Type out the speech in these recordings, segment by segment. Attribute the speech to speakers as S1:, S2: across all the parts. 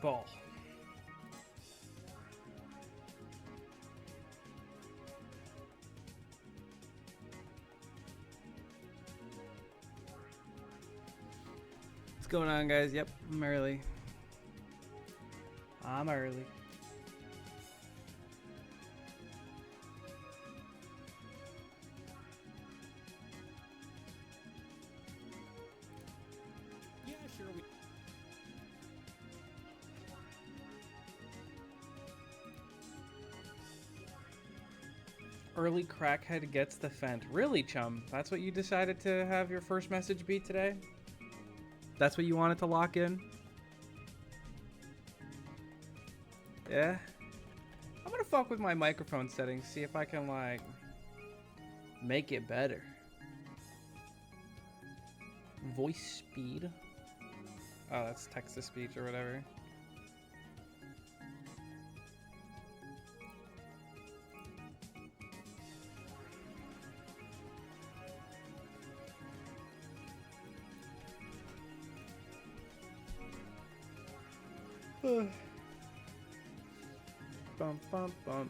S1: ball. What's going on, guys? Yep, I'm early. I'm early.
S2: Yeah, sure.
S1: Early crackhead gets the Fent. Really, chum? That's what you decided to have your first message be today? That's what you wanted to lock in? Yeah? I'm gonna fuck with my microphone settings, see if I can, like, make it better. Voice speed? Oh, that's text-to-speech or whatever. Bum, bum, bum.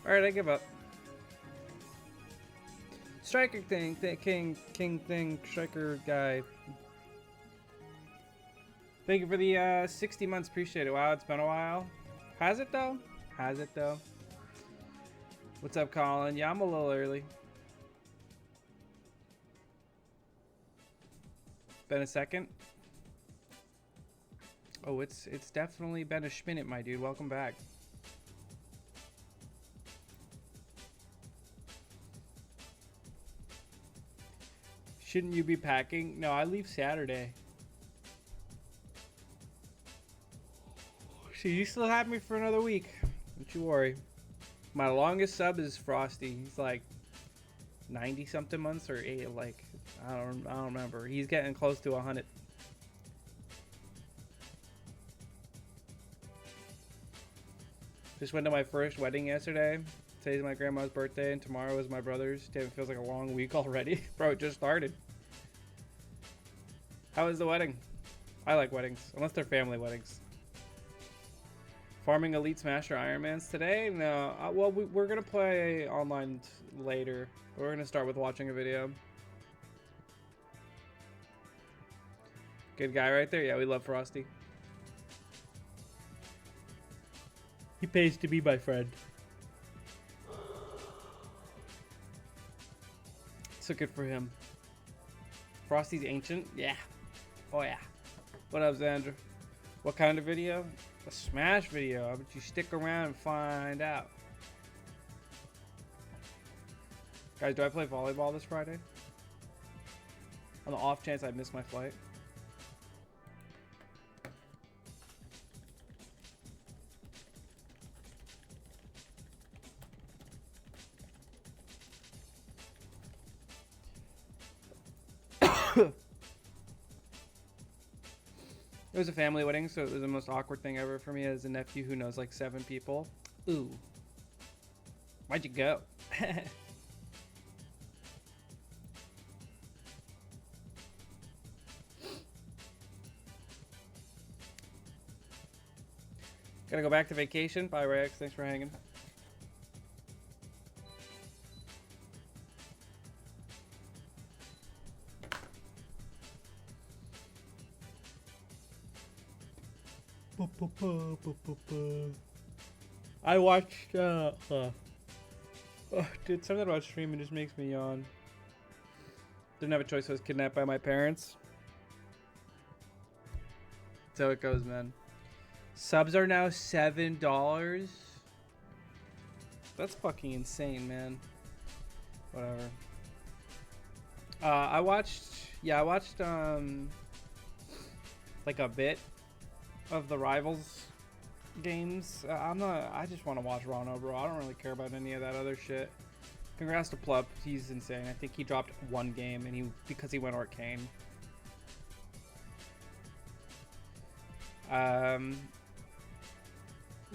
S1: Alright, I give up. Striker thing, king thing, striker guy. Thank you for the 60 months, appreciate it. Wow, it's been a while. Has it though? Has it though? What's up, Colin? Yeah, I'm a little early. Been a second. Oh, it's definitely been a minute, my dude. Welcome back. Shouldn't you be packing? No, I leave Saturday. So you still have me for another week. Don't you worry. My longest sub is Frosty. He's like 90 something months or 8, like I don't remember. He's getting close to 100. Just went to my first wedding yesterday. Today's my grandma's birthday and tomorrow is my brother's. Damn, it feels like a long week already. Bro, it just started. How was the wedding? I like weddings, unless they're family weddings. Farming Elite Smasher Ironmans today? No. Well, we're going to play online later. We're going to start with watching a video. Good guy right there. Yeah, we love Frosty. He pays to be my friend. So good for him. Frosty's ancient? Yeah. Oh, yeah. What up, Xandra? What kind of video? A Smash video. How about you stick around and find out? Guys, do I play volleyball this Friday? On the off chance I miss my flight. It was a family wedding, so it was the most awkward thing ever for me as a nephew who knows like 7 people. Ooh. Why'd you go? Gotta go back to vacation. Bye, Rex. Thanks for hanging. I watched, dude, something about streaming just makes me yawn. Didn't have a choice. I was kidnapped by my parents. That's how it goes, man. Subs are now $7. That's fucking insane, man. Whatever. I watched like a bit of the Rivals games. I just want to watch Rano, bro. I don't really care about any of that other shit. Congrats to Plup. He's insane. I think he dropped 1 game and because he went Arcane.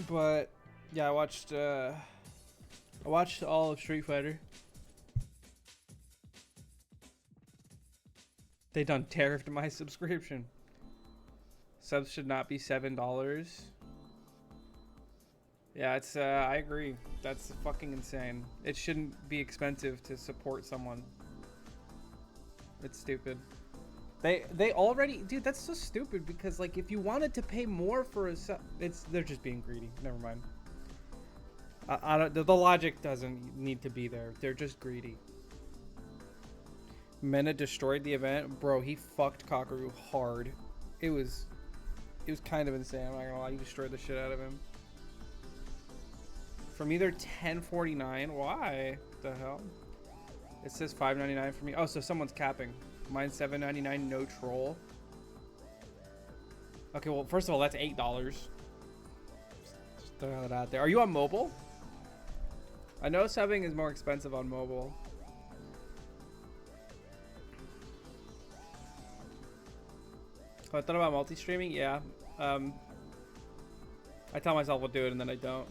S1: But yeah, I watched all of Street Fighter. They done tariffed my subscription. Subs should not be $7. Yeah, it's I agree. That's fucking insane. It shouldn't be expensive to support someone. It's stupid. They already, dude, that's so stupid because like if you wanted to pay more for a sub, they're just being greedy. Never mind. I don't, the logic doesn't need to be there. They're just greedy. Mena destroyed the event, bro. He fucked Kakaru hard. It was kind of insane. I'm not gonna lie. He destroyed the shit out of him. From either 1049. Why the hell? It says 5.99 for me. Oh, so someone's capping. Mine's 7.99. No troll. Okay, well, first of all, that's $8. Just throw that out there. Are you on mobile? I know subbing is more expensive on mobile. Oh, I thought about multi-streaming. Yeah. I tell myself I'll do it and then I don't.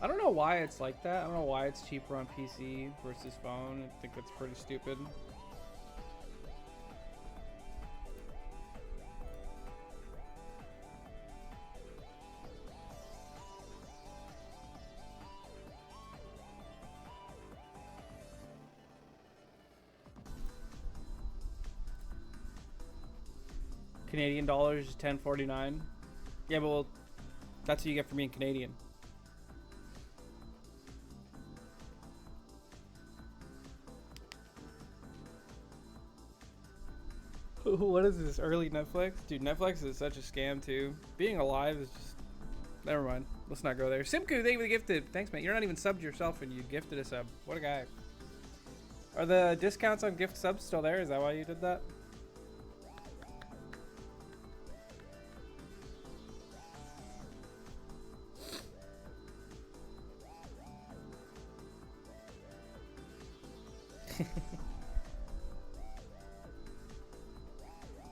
S1: I don't know why it's like that. I don't know why it's cheaper on PC versus phone. I think that's pretty stupid. Canadian dollars is 10.49. Yeah, but well, that's what you get for being Canadian. What is this, early Netflix? Dude, Netflix is such a scam too. Being alive is just... Never mind. Let's not go there. Simku, thank you for the gifted. Thanks, man. You're not even subbed yourself and you gifted a sub. What a guy. Are the discounts on gift subs still there? Is that why you did that?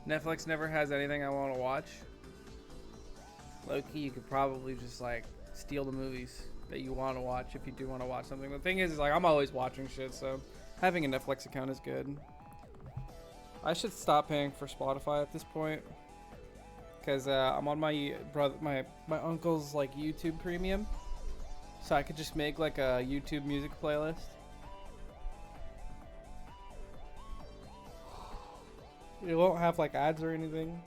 S1: Netflix never has anything I want to watch. Low-key, you could probably just like steal the movies that you want to watch if you do want to watch something. The thing is like I'm always watching shit, so having a Netflix account is good. I should stop paying for Spotify at this point because I'm on my uncle's like YouTube Premium, so I could just make like a YouTube music playlist. It won't have like ads or anything.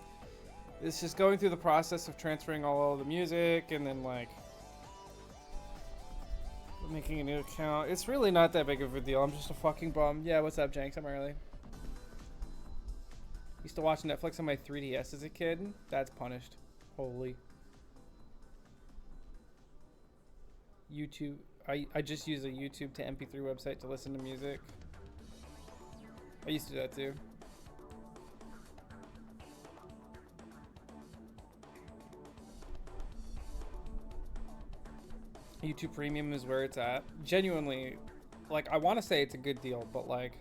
S1: It's just going through the process of transferring all of the music and then like making a new account. It's really not that big of a deal. I'm just a fucking bum. Yeah, what's up, Jenks? I'm early. Used to watch Netflix on my 3DS as a kid. That's punished. Holy. YouTube. I just use a YouTube to MP3 website to listen to music. I used to do that too. YouTube Premium is where it's at. Genuinely, like, I want to say it's a good deal, but like,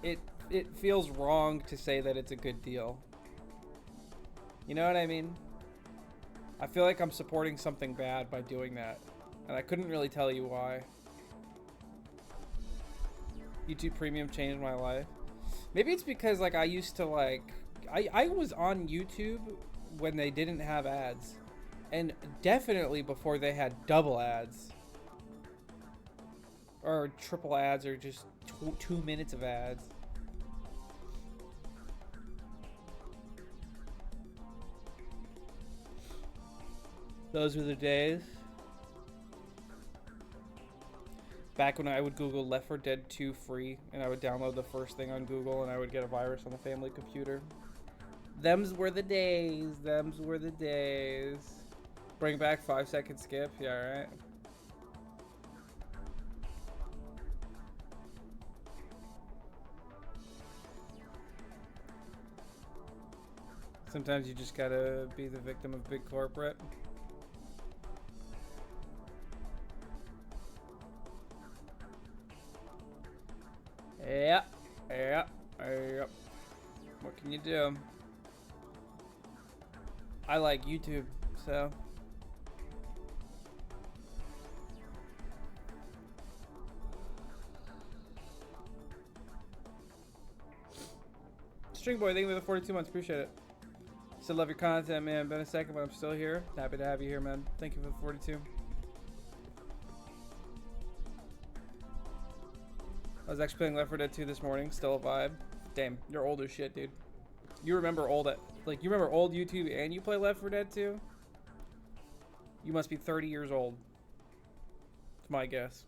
S1: it feels wrong to say that it's a good deal. You know what I mean? I feel like I'm supporting something bad by doing that, and I couldn't really tell you why. YouTube Premium changed my life. Maybe it's because like I used to like, I was on YouTube when they didn't have ads, and definitely before they had double ads or triple ads or just 2 minutes of ads. Those were the days. Back when I would Google Left 4 Dead 2 free and I would download the first thing on Google and I would get a virus on the family computer. Thems were the days. Thems were the days. Bring back 5-second skip. Yeah, right. Sometimes you just gotta be the victim of big corporate. Yep. What can you do? do. I like YouTube, so. String Boy, thank you for the 42 months. Appreciate it. Still love your content, man. Been a second, but I'm still here. Happy to have you here, man. Thank you for the 42. I was actually playing Left 4 Dead 2 this morning. Still a vibe. Damn, you're old as shit, dude. You remember old, like, you remember old YouTube and you play Left 4 Dead 2? You must be 30 years old. It's my guess.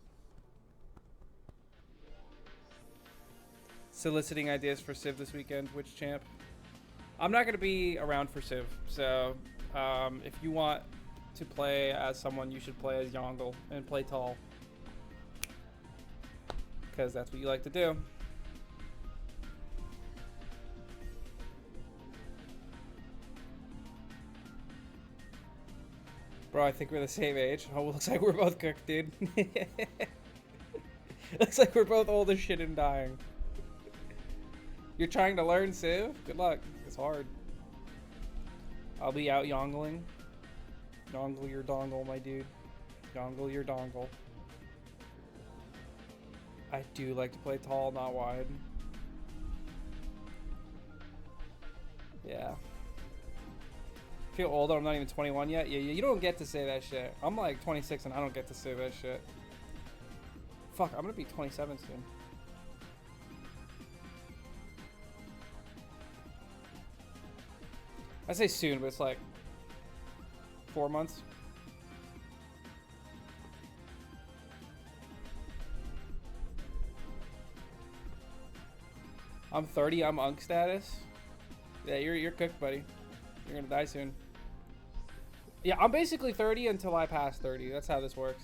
S1: Soliciting ideas for Civ this weekend. Which champ? I'm not going to be around for Civ, so if you want to play as someone, you should play as Yongle and play tall. Because that's what you like to do. Bro, I think we're the same age. Oh, looks like we're both cooked, dude. Looks like we're both old as shit and dying. You're trying to learn Civ? Good luck. It's hard. I'll be out yongling. Yongle your dongle, my dude. Yongle your dongle. I do like to play tall, not wide. Yeah. Feel older, I'm not even 21 yet. Yeah, you don't get to say that shit. I'm like 26 and I don't get to say that shit. Fuck, I'm gonna be 27 soon. I say soon, but it's like 4 months. I'm 30, I'm Unk status. Yeah, you're cooked, buddy. You're gonna die soon. Yeah, I'm basically 30 until I pass 30. That's how this works.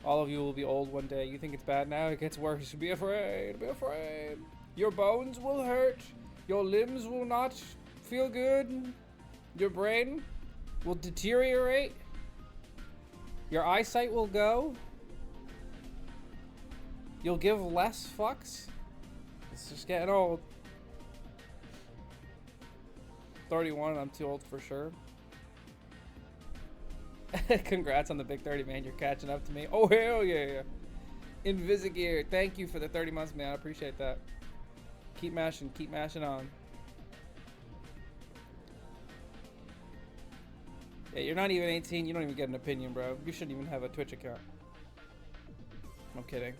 S1: All of you will be old one day. You think it's bad now? It gets worse. Be afraid. Be afraid. Your bones will hurt. Your limbs will not feel good. Your brain will deteriorate. Your eyesight will go. You'll give less fucks. It's just getting old. 31, I'm too old for sure. Congrats on the big 30, man. You're catching up to me. Oh, hell yeah. Invisigear, thank you for the 30 months, man. I appreciate that. Keep mashing on. Yeah, you're not even 18. You don't even get an opinion, bro. You shouldn't even have a Twitch account. I'm kidding.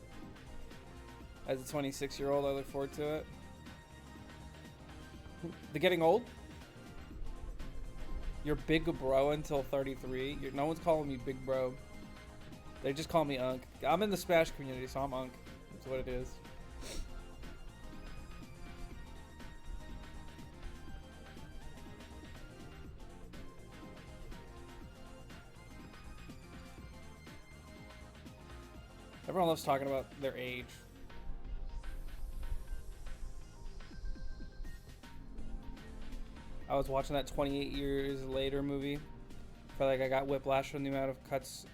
S1: As a 26-year-old, I look forward to it. The getting old? You're big bro until 33. No one's calling me big bro. They just call me Unk. I'm in the Smash community, so I'm Unk. That's what it is. Everyone loves talking about their age. I was watching that 28 Years Later movie. I felt like I got whiplash from the amount of cuts,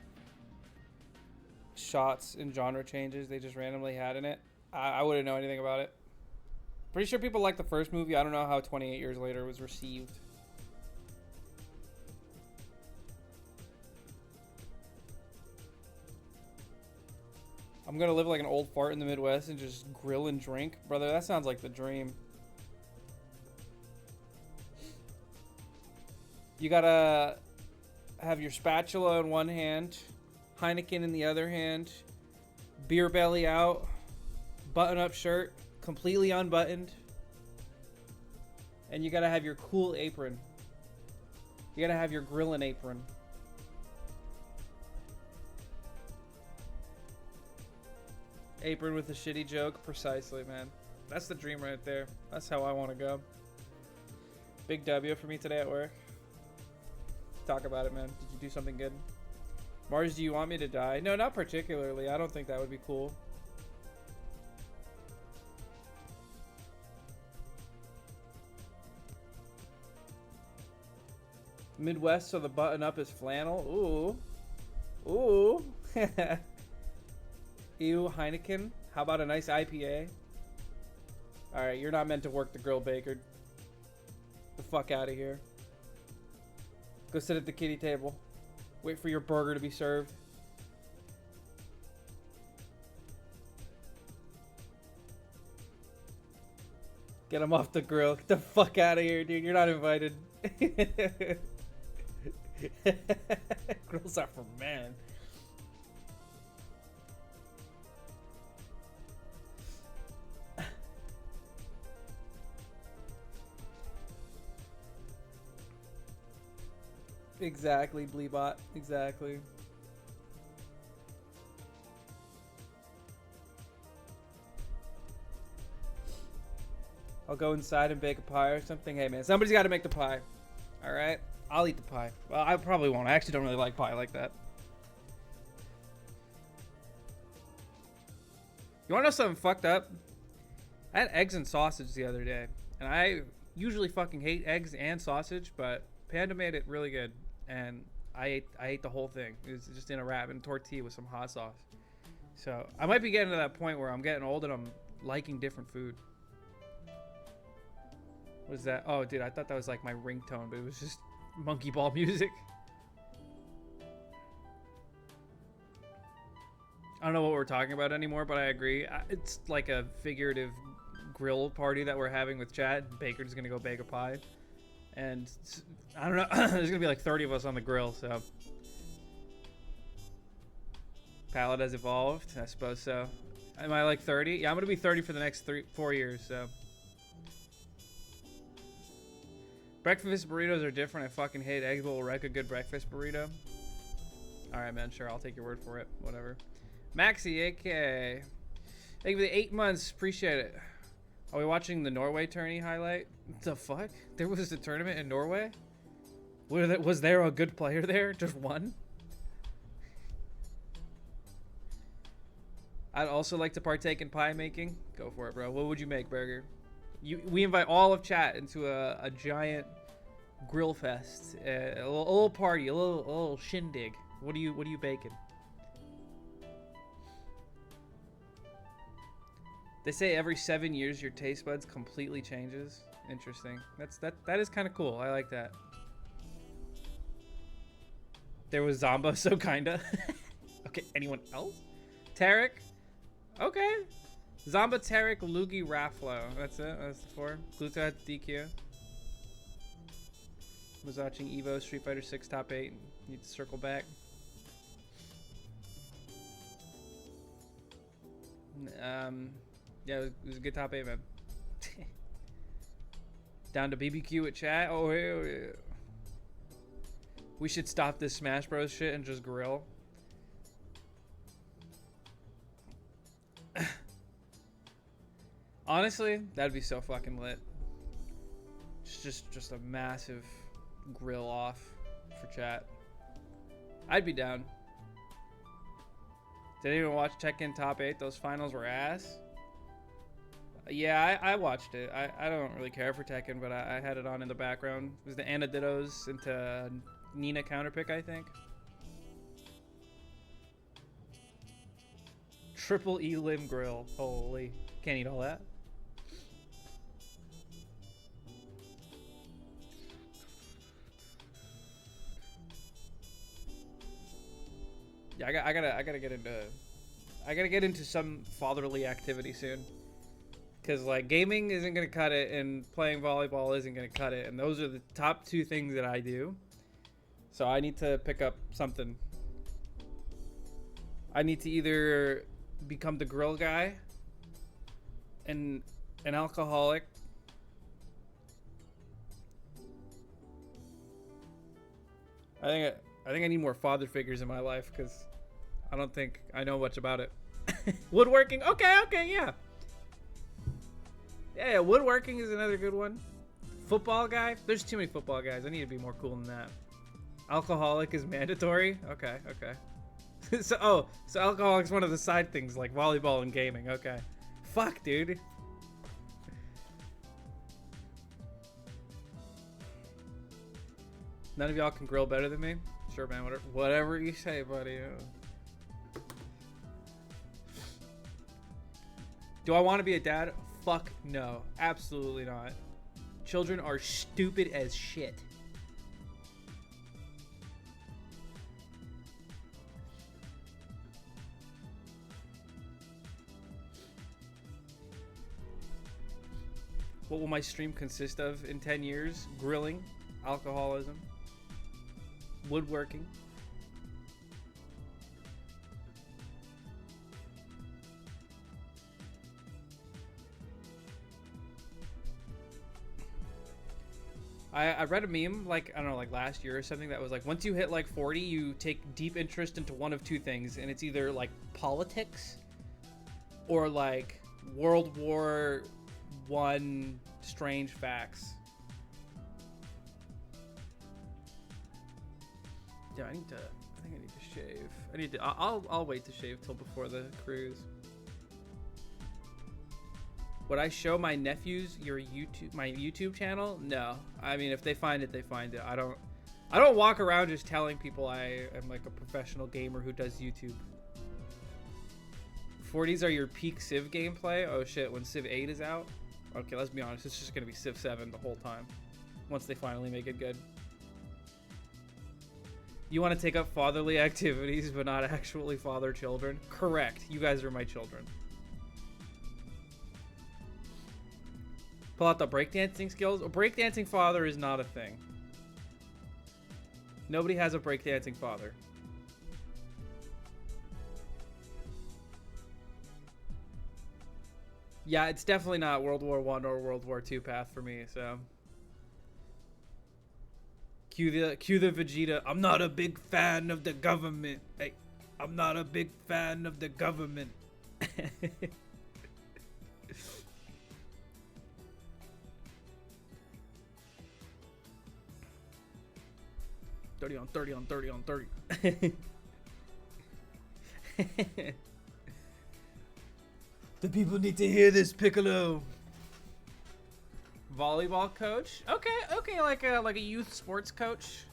S1: shots, and genre changes they just randomly had in it. I wouldn't know anything about it. Pretty sure people like the first movie. I don't know how 28 Years Later was received. I'm gonna live like an old fart in the Midwest and just grill and drink. Brother, that sounds like the dream. You gotta have your spatula in one hand, Heineken in the other hand, beer belly out, button-up shirt, completely unbuttoned, and you gotta have your cool apron. You gotta have your grilling apron. Apron with a shitty joke, precisely, man. That's the dream right there. That's how I want to go. Big W for me today at work. Talk about it, man. Did you do something good? Mars, do you want me to die? No, not particularly. I don't think that would be cool. Midwest, so the button up is flannel. Ooh. Ooh. Ew, Heineken. How about a nice IPA? Alright, you're not meant to work the grill, Baker. fuck out of here. Go sit at the kiddie table. Wait for your burger to be served. Get him off the grill. Get the fuck out of here, dude. You're not invited. Grills are for men. Exactly, Bleebot. Exactly. I'll go inside and bake a pie or something. Hey, man, somebody's got to make the pie. All right? I'll eat the pie. Well, I probably won't. I actually don't really like pie like that. You want to know something fucked up? I had eggs and sausage the other day. And I usually fucking hate eggs and sausage, but Panda made it really good. And I ate the whole thing. It was just in a wrap and tortilla with some hot sauce. So I might be getting to that point where I'm getting old and I'm liking different food. What is that? Oh, dude, I thought that was like my ringtone, but it was just monkey ball music. I don't know what we're talking about anymore, but I agree. It's like a figurative grill party that we're having with Chad. Baker's gonna go bake a pie. And I don't know, there's gonna be like 30 of us on the grill, so. Palette has evolved, I suppose so. Am I like 30? Yeah, I'm gonna be 30 for the next 4 years, so. Breakfast burritos are different. I fucking hate eggs, but will wreck a good breakfast burrito. Alright, man, sure, I'll take your word for it. Whatever. Maxi, AK. Thank you for the 8 months, appreciate it. Are we watching the Norway tourney highlight? What the fuck? There was a tournament in Norway? Was there a good player there? Just one? I'd also like to partake in pie making. Go for it, bro. What would you make, Burger? We invite all of chat into a giant grill fest, a little party, a little shindig. What are you baking? They say every 7 years your taste buds completely changes. Interesting. That is kind of cool. I like that. There was Zomba, so kinda. Okay, anyone else? Tarek? Okay. Zomba, Tarek, Lugi, Raflo. That's it. That's the 4. Gluto had the DQ. Was watching Evo, Street Fighter 6 top 8. Need to circle back. Yeah, it was a good top 8, man. Down to BBQ with chat. Oh, yeah. We should stop this Smash Bros shit and just grill. Honestly, that'd be so fucking lit. Just a massive grill off for chat. I'd be down. Did anyone watch Tekken Top 8? Those finals were ass. Yeah, I watched it. I don't really care for Tekken, but I had it on in the background. It was the Anadittos into Nina counterpick, I think. Triple E limb grill. Holy. Can't eat all that. Yeah, I gotta get into some fatherly activity soon. Cause like gaming isn't gonna cut it, and playing volleyball isn't gonna cut it, and those are the top 2 things that I do. So I need to pick up something. I need to either become the grill guy, and an alcoholic. I think I need more father figures in my life, because I don't think I know much about it. Woodworking, okay, yeah. Yeah, woodworking is another good one. Football guy, there's too many football guys. I need to be more cool than that. Alcoholic is mandatory. Okay. So alcoholic's one of the side things, like volleyball and gaming. Okay. Fuck, dude. None of y'all can grill better than me? Sure, man. Whatever you say, buddy. Do I want to be a dad? Fuck no. Absolutely not. children are stupid as shit. What will my stream consist of in 10 years? Grilling, alcoholism, woodworking. I read a meme, like, I don't know, like last year or something that was like, once you hit like 40, you take deep interest into one of two things, and it's either like politics or like World War I strange facts. Yeah, I think I need to shave. I'll wait to shave till before the cruise. Would I show my nephews my YouTube channel? No. I mean, if they find it, they find it. I don't walk around just telling people I am like a professional gamer who does YouTube. 40s are your peak Civ gameplay? Oh shit, when Civ 8 is out? Okay, let's be honest, it's just gonna be Civ 7 the whole time. Once they finally make it good. You want to take up fatherly activities but not actually father children? Correct. You guys are my children. Pull out the breakdancing skills. A breakdancing father is not a thing. Nobody has a breakdancing father. Yeah, it's definitely not World War I or World War II path for me, so. Cue the Vegeta. I'm not a big fan of the government. Hey, I'm not a big fan of the government. 30 on 30 on 30 on 30. The people need to hear this, Piccolo. Volleyball coach? Okay, like a youth sports coach.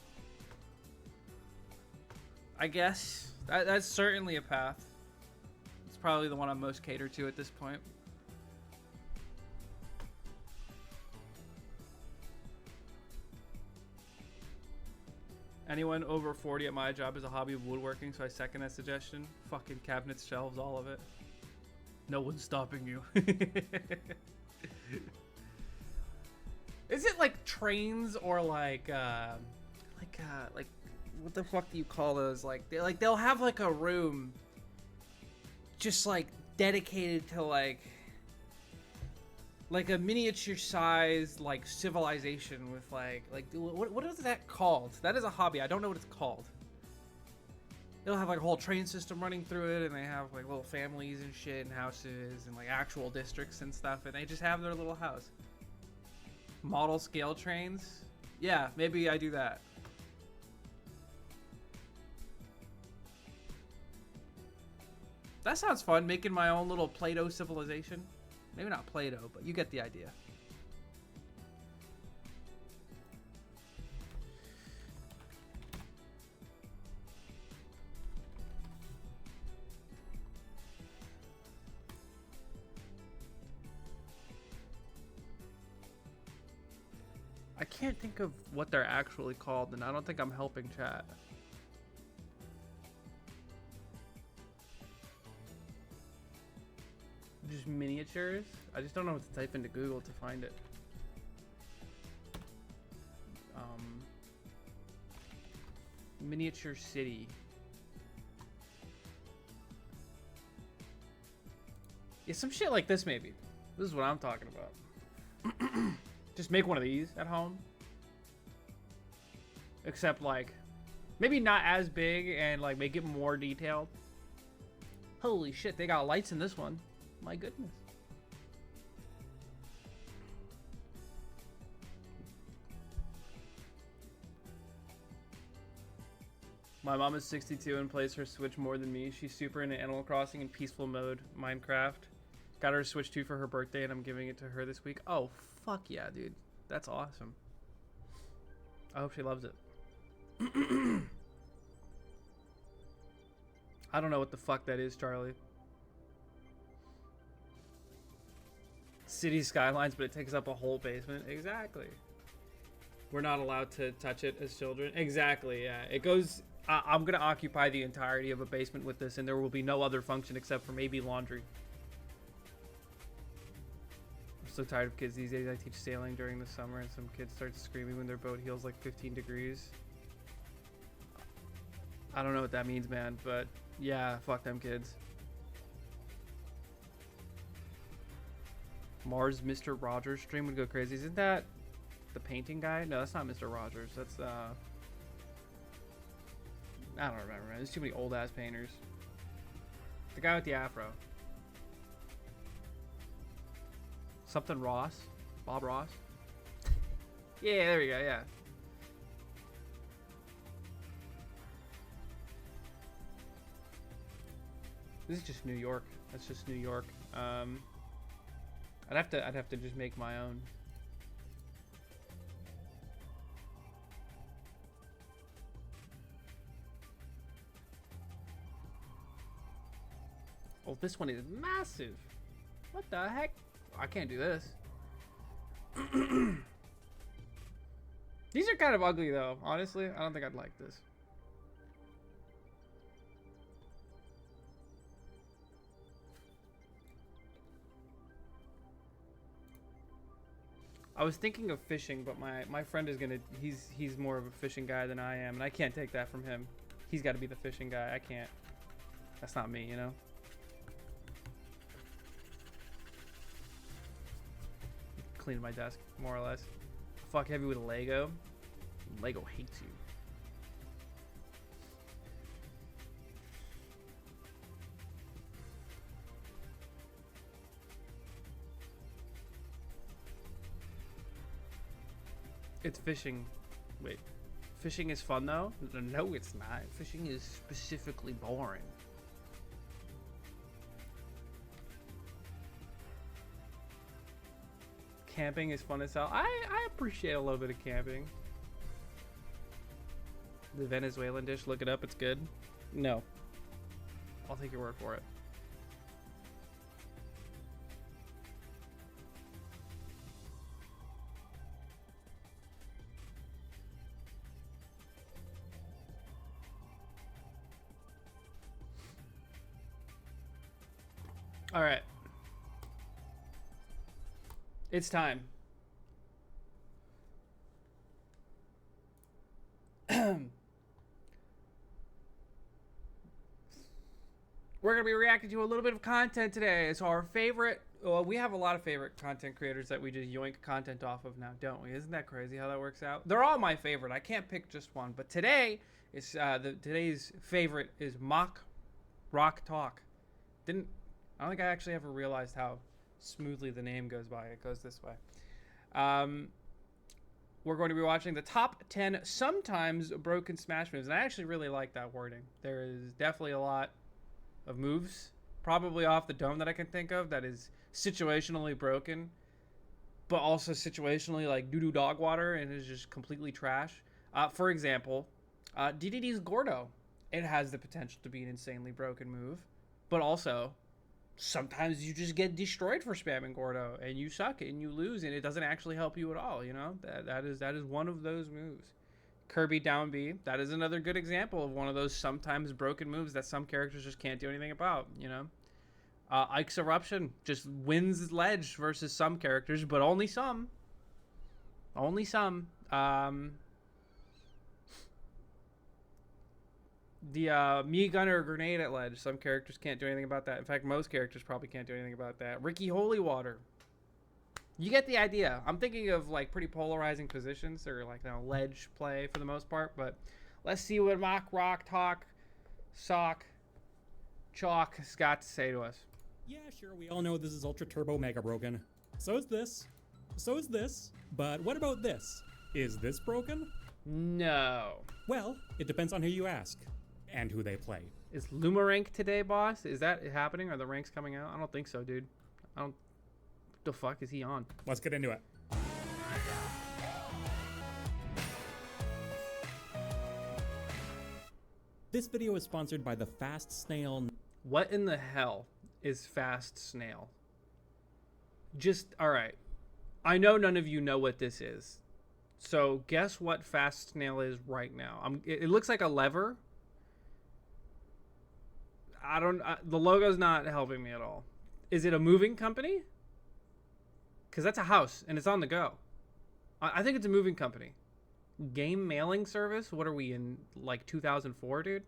S1: I guess that's certainly a path. It's probably the one I'm most catered to at this point. Anyone over 40 at my job is a hobby of woodworking, so I second that suggestion. Fucking cabinets, shelves, all of it. No one's stopping you. Is it like trains or like what the fuck do you call those? Like they'll have like a room just like dedicated to like a miniature sized like civilization with like what is that called? That is a hobby. I don't know what it's called. They'll have like a whole train system running through it, and they have like little families and shit and houses and like actual districts and stuff, and they just have their little house. Model scale trains? Yeah, maybe I do that. That sounds fun, making my own little Play-Doh civilization. Maybe not Play-Doh, but you get the idea. I can't think of what they're actually called, and I don't think I'm helping chat. Just miniatures? I just don't know what to type into Google to find it. Miniature city. Yeah, some shit like this maybe. This is what I'm talking about. Just make one of these at home. Except like, maybe not as big and like make it more detailed. Holy shit, they got lights in this one. My goodness. My mom is 62 and plays her Switch more than me. She's super into Animal Crossing and peaceful mode Minecraft. Got her a Switch 2 for her birthday, and I'm giving it to her this week. Oh, fuck yeah, dude. That's awesome. I hope she loves it. I don't know what the fuck that is, Charlie. City skylines, but it takes up a whole basement. Exactly. We're not allowed to touch it as children. Exactly, yeah. It goes... I'm going to occupy the entirety of a basement with this, and there will be no other function except for maybe laundry. I'm so tired of kids these days. I teach sailing during the summer, and some kids start screaming when their boat heels like 15 degrees. I don't know what that means, man, but yeah, fuck them kids. Mars Mr. Rogers stream would go crazy. Isn't that the painting guy? No, that's not Mr. Rogers. That's I don't remember, man. There's too many old ass painters. The guy with the afro. Something Ross. Bob Ross. Yeah, there we go, yeah. This is just New York. That's just New York. I'd have to just make my own. Oh, this one is massive. What the heck? I can't do this. These are kind of ugly though, honestly. I don't think I'd like this. I was thinking of fishing, but my friend is gonna, he's more of a fishing guy than I am, and I can't take that from him. He's got to be the fishing guy. I can't. That's not me, you know? Cleaning my desk, more or less. Fuck heavy with Lego. Lego hates you. It's fishing. Wait. Fishing is fun though? No, it's not. Fishing is specifically boring. Camping is fun as hell. I appreciate a little bit of camping. The Venezuelan dish, look it up, it's good. No. I'll take your word for it. All right. It's time. We're going to be reacting to a little bit of content today. So our favorite, well, we have a lot of favorite content creators that we just yoink content off of now, don't we? Isn't that crazy how that works out? They're all my favorite. I can't pick just one. But today, is today's favorite is Mock Rock Talk. I don't think I actually ever realized how smoothly the name goes by. It goes this way. We're going to be watching the top 10 sometimes broken Smash moves. And I actually really like that wording. There is definitely a lot of moves, probably off the dome that I can think of, that is situationally broken, but also situationally like doo-doo dog water and is just completely trash. For example, DDD's Gordo. It has the potential to be an insanely broken move, but also sometimes you just get destroyed for spamming Gordo and you suck and you lose and it doesn't actually help you at all, you know? That is one of those moves. Kirby down B, that is another good example of one of those sometimes broken moves that some characters just can't do anything about, you know? Ike's Eruption just wins ledge versus some characters, but only some. Only some. The Mii Gunner grenade at ledge, some characters can't do anything about that. In fact, most characters probably can't do anything about that. Ricky Holy Water. You get the idea. I'm thinking of like pretty polarizing positions or like, you know, ledge play for the most part, but let's see what Mock Rock Talk Sock Chalk has got to say to us.
S2: Yeah, sure, we all know this is Ultra Turbo Mega broken. So is this. So is this. But what about this? Is this broken?
S1: No.
S2: Well, it depends on who you ask and who they play.
S1: Is Lumarank today, boss? Is that happening? Are the ranks coming out? I don't think so, dude. The fuck is he on?
S2: Let's get into it. This video is sponsored by the Fast Snail.
S1: What in the hell is Fast Snail? Just all right. I know none of you know what this is. So guess what Fast Snail is right now. It looks like a lever. The logo's not helping me at all. Is it a moving company? Because that's a house and it's on the go. I think it's a moving company. Game mailing service? What are we in, like 2004, dude?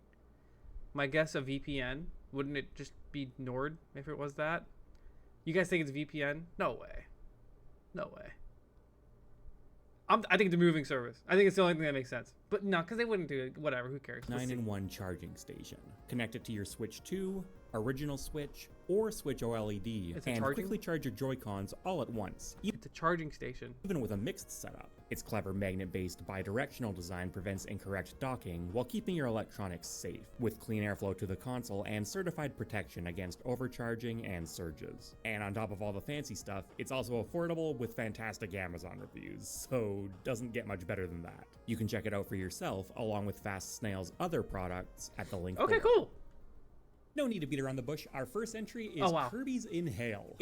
S1: My guess, a VPN. Wouldn't it just be Nord if it was that? You guys think it's VPN? No way. No way. I think it's a moving service. I think it's the only thing that makes sense. But no, because they wouldn't do it. Whatever, who cares?
S2: 9-in-1 charging station. Connect it to your Switch 2, original Switch, or Switch OLED, and quickly charge your Joy-Cons all at once.
S1: It's a charging station.
S2: Even with a mixed setup. Its clever magnet-based bi-directional design prevents incorrect docking while keeping your electronics safe, with clean airflow to the console and certified protection against overcharging and surges. And on top of all the fancy stuff, it's also affordable with fantastic Amazon reviews, so doesn't get much better than that. You can check it out for yourself, along with Fast Snail's other products at the link
S1: Okay,
S2: below.
S1: cool.
S2: No need to beat around the bush. Our first entry is Kirby's Inhale.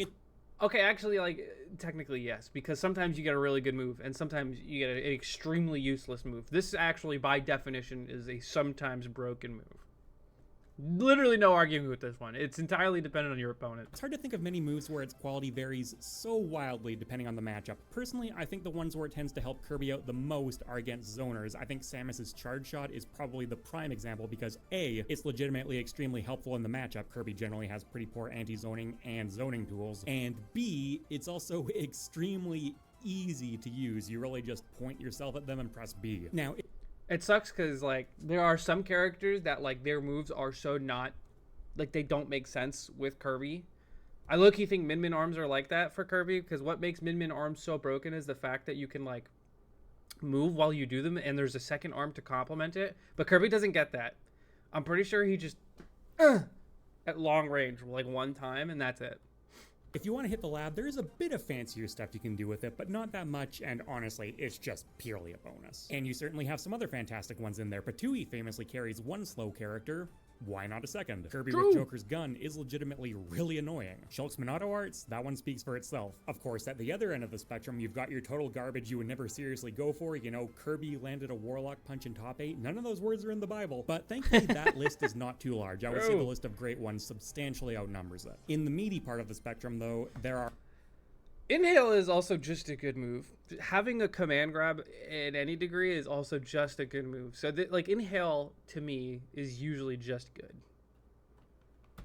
S1: Okay, actually, like, technically, yes, because sometimes you get a really good move, and sometimes you get an extremely useless move. This actually, by definition, is a sometimes broken move. Literally no arguing with this one. It's entirely dependent on your opponent.
S2: It's hard to think of many moves where its quality varies so wildly depending on the matchup. Personally, I think the ones where it tends to help Kirby out the most are against zoners. I think Samus's charge shot is probably the prime example because A, it's legitimately extremely helpful in the matchup. Kirby generally has pretty poor anti-zoning and zoning tools. And B, it's also extremely easy to use. You really just point yourself at them and press B. Now,
S1: it sucks because, like, there are some characters that, like, their moves are so not, like, they don't make sense with Kirby. I low-key think Min-Min arms are like that for Kirby because what makes Min-Min arms so broken is the fact that you can, like, move while you do them and there's a second arm to complement it. But Kirby doesn't get that. I'm pretty sure he just, at long range, like, one time, and that's it.
S2: If you want to hit the lab, there is a bit of fancier stuff you can do with it, but not that much, and honestly, it's just purely a bonus. And you certainly have some other fantastic ones in there. Patooey famously carries one slow character. Why not a second? Kirby with Joker's gun is legitimately really annoying. Shulk's Minato arts, that one speaks for itself. Of course, at the other end of the spectrum, you've got your total garbage you would never seriously go for. You know, Kirby landed a Warlock punch in top 8. None of those words are in the Bible, but thankfully that list is not too large. I would say the list of great ones substantially outnumbers it. In the meaty part of the spectrum, though, there are...
S1: Inhale is also just a good move. Having a command grab in any degree is also just a good move. So, like, Inhale, to me, is usually just good.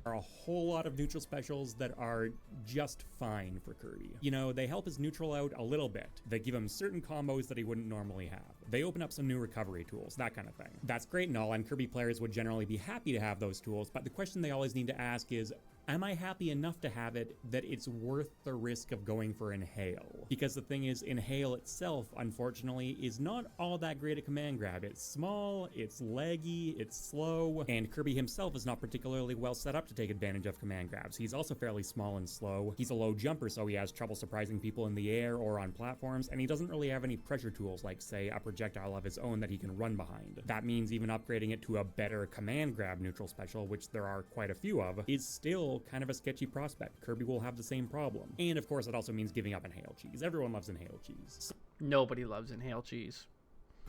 S2: There are a whole lot of neutral specials that are just fine for Kirby. You know, they help his neutral out a little bit. They give him certain combos that he wouldn't normally have. They open up some new recovery tools, that kind of thing. That's great and all, and Kirby players would generally be happy to have those tools, but the question they always need to ask is, am I happy enough to have it that it's worth the risk of going for Inhale? Because the thing is, Inhale itself, unfortunately, is not all that great a command grab. It's small, it's laggy, it's slow, and Kirby himself is not particularly well set up to take advantage of command grabs. He's also fairly small and slow. He's a low jumper, so he has trouble surprising people in the air or on platforms, and he doesn't really have any pressure tools like, say, a projectile of his own that he can run behind. That means even upgrading it to a better command grab neutral special, which there are quite a few of, is still kind of a sketchy prospect. Kirby will have the same problem. And of course, it also means giving up Inhale cheese. Everyone loves Inhale cheese.
S1: Nobody loves Inhale cheese.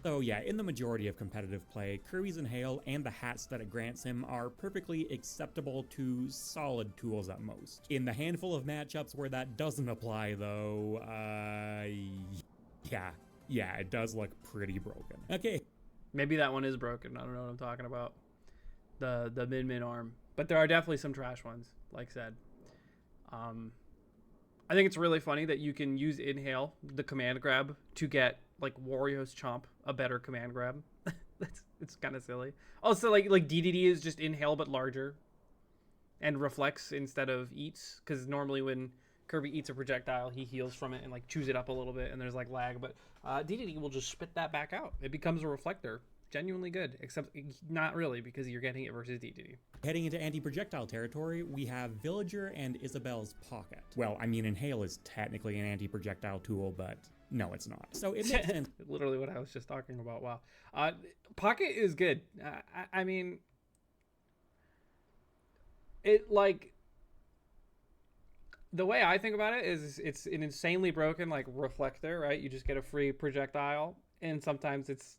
S2: So yeah, in the majority of competitive play, Kirby's Inhale and the hats that it grants him are perfectly acceptable to solid tools at most. In the handful of matchups where that doesn't apply though, yeah, it does look pretty broken. Okay.
S1: Maybe that one is broken. I don't know what I'm talking about. The Min-Min arm. But there are definitely some trash ones, like said. I think it's really funny that you can use Inhale, the command grab, to get, like, Wario's Chomp, a better command grab. It's kind of silly. Also, like DDD is just Inhale but larger. And reflects instead of eats. Because normally when Kirby eats a projectile, he heals from it and, like, chews it up a little bit and there's, like, lag. But DDD will just spit that back out. It becomes a reflector. Genuinely good, except not really because you're getting it versus DDD.
S2: Heading into anti-projectile territory, we have Villager and Isabelle's Pocket. Well, I mean, Inhale is technically an anti-projectile tool, but no, it's not. So it makes sense.
S1: Literally what I was just talking about. Wow. Pocket is good. I mean, it, like, The way I think about it is it's an insanely broken like reflector, right? You just get a free projectile, and sometimes it's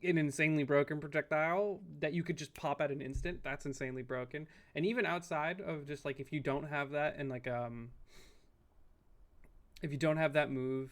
S1: an insanely broken projectile that you could just pop at an instant. That's insanely broken. And even outside of just like if you don't have that and like if you don't have that move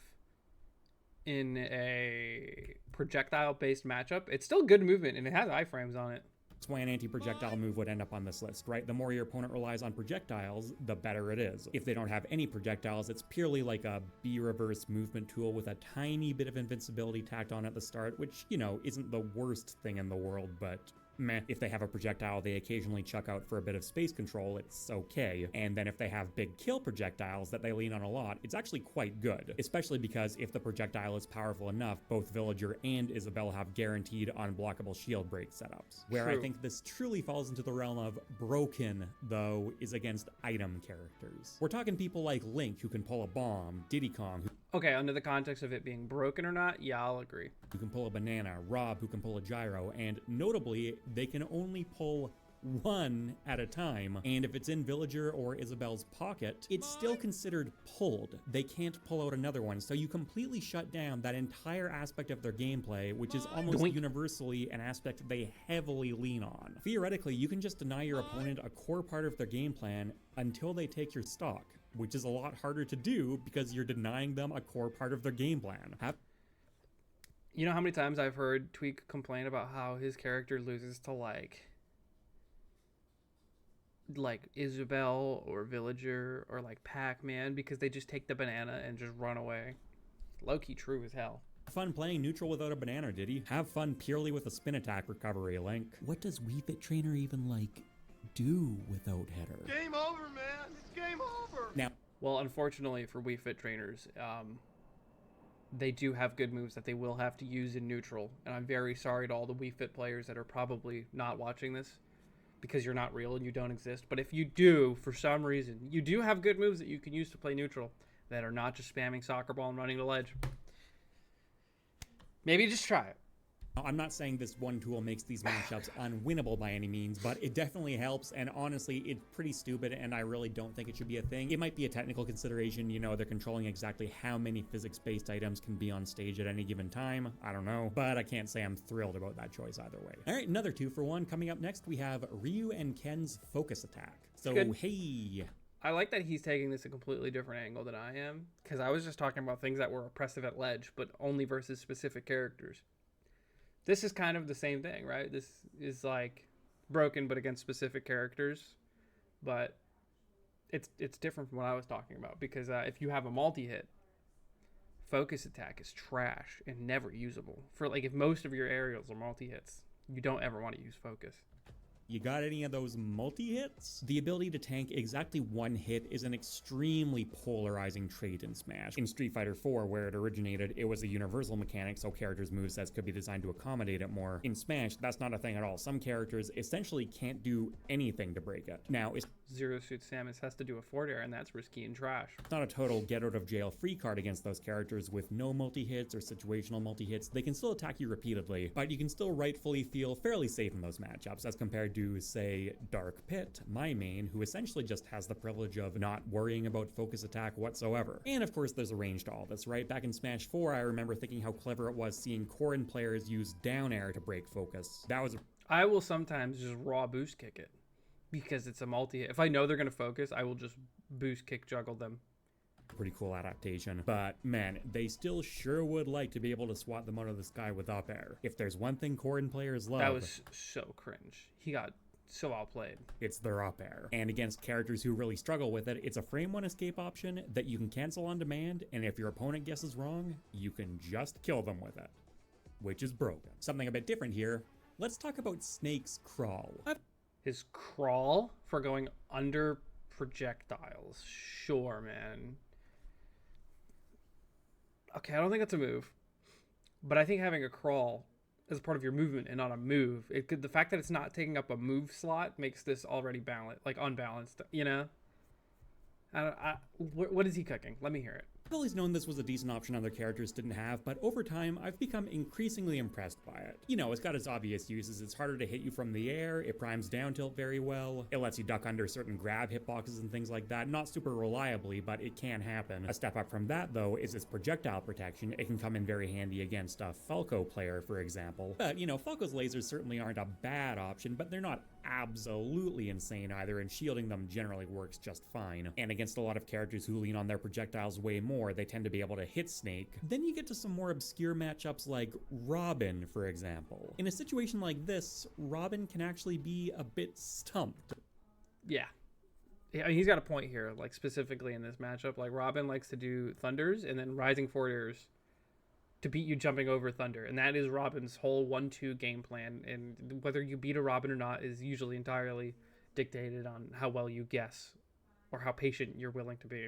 S1: in a projectile based matchup, it's still good movement and it has iframes on it.
S2: That's why an anti-projectile move would end up on this list, right? The more your opponent relies on projectiles, the better it is. If they don't have any projectiles, it's purely like a B-reverse movement tool with a tiny bit of invincibility tacked on at the start, which, you know, isn't the worst thing in the world, but meh. If they have a projectile they occasionally chuck out for a bit of space control, it's okay. And then if they have big kill projectiles that they lean on a lot, it's actually quite good. Especially because if the projectile is powerful enough, both Villager and Isabelle have guaranteed unblockable shield break setups. Where I think this truly falls into the realm of broken, though, is against item characters. We're talking people like Link, who can pull a bomb, Diddy Kong,
S1: Okay, under the context of it being broken or not, yeah, I'll agree.
S2: who can pull a banana, Rob, who can pull a gyro, and notably, they can only pull one at a time, and if it's in Villager or Isabelle's pocket, it's still considered pulled. They can't pull out another one, so you completely shut down that entire aspect of their gameplay, which is almost universally an aspect they heavily lean on. Theoretically, you can just deny your opponent a core part of their game plan until they take your stock, which is a lot harder to do because you're denying them a core part of their game plan.
S1: You know how many times I've heard Tweak complain about how his character loses to like Isabelle or Villager or like Pac-Man because they just take the banana and just run away. Low-key true as hell.
S2: Fun playing neutral without a banana, did he? Have fun purely with a spin attack recovery, Link. What does Wii Fit Trainer even, like, do without header?
S3: Game over, man. It's game over.
S2: Now,
S1: Well, unfortunately for Wii Fit trainers, they do have good moves that they will have to use in neutral. And I'm very sorry to all the Wii Fit players that are probably not watching this because you're not real and you don't exist. But if you do, for some reason, you do have good moves that you can use to play neutral that are not just spamming soccer ball and running the ledge. Maybe just try it.
S2: I'm not saying this one tool makes these matchups unwinnable by any means, but it definitely helps, and honestly, it's pretty stupid, and I really don't think it should be a thing. It might be a technical consideration, you know, they're controlling exactly how many physics-based items can be on stage at any given time. I don't know, but I can't say I'm thrilled about that choice either way. All right, another 2-for-1. Coming up next, we have Ryu and Ken's focus attack. So,
S1: Good.
S2: Hey...
S1: I like that he's taking this a completely different angle than I am, because I was just talking about things that were oppressive at ledge, but only versus specific characters. This is kind of the same thing, right? This is like broken, but against specific characters, but it's different from what I was talking about, because if you have a multi-hit, focus attack is trash and never usable. For like, if most of your aerials are multi-hits, you don't ever want to use focus.
S2: You got any of those multi-hits? The ability to tank exactly one hit is an extremely polarizing trait in Smash. In Street Fighter 4, where it originated, it was a universal mechanic, so characters' movesets could be designed to accommodate it more. In Smash, that's not a thing at all. Some characters essentially can't do anything to break it. Now, it's
S1: Zero Suit Samus has to do a forward air, and that's risky and trash.
S2: not a total get-out-of-jail-free card against those characters with no multi-hits or situational multi-hits. They can still attack you repeatedly, but you can still rightfully feel fairly safe in those matchups as compared to, say, Dark Pit, my main, who essentially just has the privilege of not worrying about focus attack whatsoever. And of course, there's a range to all this, right? Back in Smash 4, I remember thinking how clever it was seeing Corrin players use down air to break focus. That was
S1: I will sometimes just raw boost kick it because it's a multi-hit. If I know they're going to focus, I will just boost kick juggle them.
S2: pretty cool adaptation. But man, they still sure would like to be able to swat them out of the sky with up air. If there's one thing Corrin players love,
S1: That was so cringe. He got so outplayed.
S2: it's their up air. And against characters who really struggle with it, it's a frame one escape option that you can cancel on demand, and if your opponent guesses wrong, you can just kill them with it, which is broken. Something a bit different here. Let's talk about Snake's crawl.
S1: His crawl for going under projectiles. Sure, man. Okay, I don't think that's a move. But I think having a crawl as part of your movement and not a move, the fact that it's not taking up a move slot makes this already balanced, like unbalanced, you know? What is he cooking? Let me hear it.
S2: I've always known this was a decent option other characters didn't have, but over time, I've become increasingly impressed by it. You know, it's got its obvious uses. It's harder to hit you from the air, it primes down tilt very well, it lets you duck under certain grab hitboxes and things like that, not super reliably, but it can happen. A step up from that, though, is its projectile protection. It can come in very handy against a Falco player, for example. But, you know, Falco's lasers certainly aren't a bad option, but they're not absolutely insane either, and shielding them generally works just fine. And against a lot of characters who lean on their projectiles way more, they tend to be able to hit Snake. Then you get to some more obscure matchups like Robin, for example. In a situation like this, Robin can actually be a bit stumped.
S1: Yeah. Yeah, he's got a point here, like specifically in this matchup. Like Robin likes to do thunders and then rising forward airs to beat you jumping over thunder, and that is Robin's whole 1-2 game plan, and whether you beat a Robin or not is usually entirely dictated on how well you guess or how patient you're willing to be.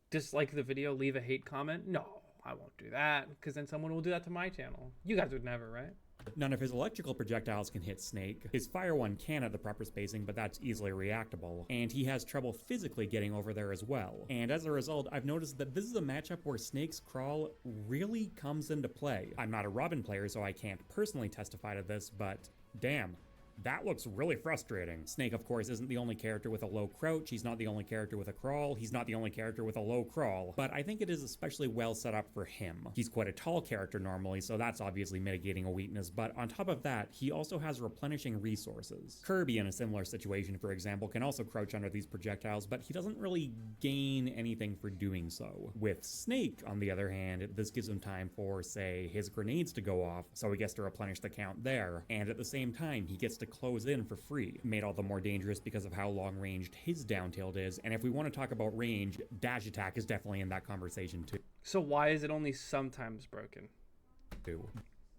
S1: Dislike the video, leave a hate comment? No, I won't do that, because then someone will do that to my channel. You guys would never, right?
S2: None of his electrical projectiles can hit Snake. His fire one can at the proper spacing, but that's easily reactable. And he has trouble physically getting over there as well. And as a result, I've noticed that this is a matchup where Snake's crawl really comes into play. I'm not a Robin player, so I can't personally testify to this, but damn. That looks really frustrating. Snake, of course, isn't the only character with a low crouch, he's not the only character with a crawl, he's not the only character with a low crawl, but I think it is especially well set up for him. He's quite a tall character normally, so that's obviously mitigating a weakness, but on top of that, he also has replenishing resources. Kirby, in a similar situation, for example, can also crouch under these projectiles, but he doesn't really gain anything for doing so. With Snake, on the other hand, this gives him time for, say, his grenades to go off, so he gets to replenish the count there, and at the same time, he gets to close in for free, made all the more dangerous because of how long ranged his down tilt is. And if we want to talk about range, dash attack is definitely in that conversation too.
S1: So why is it only sometimes broken?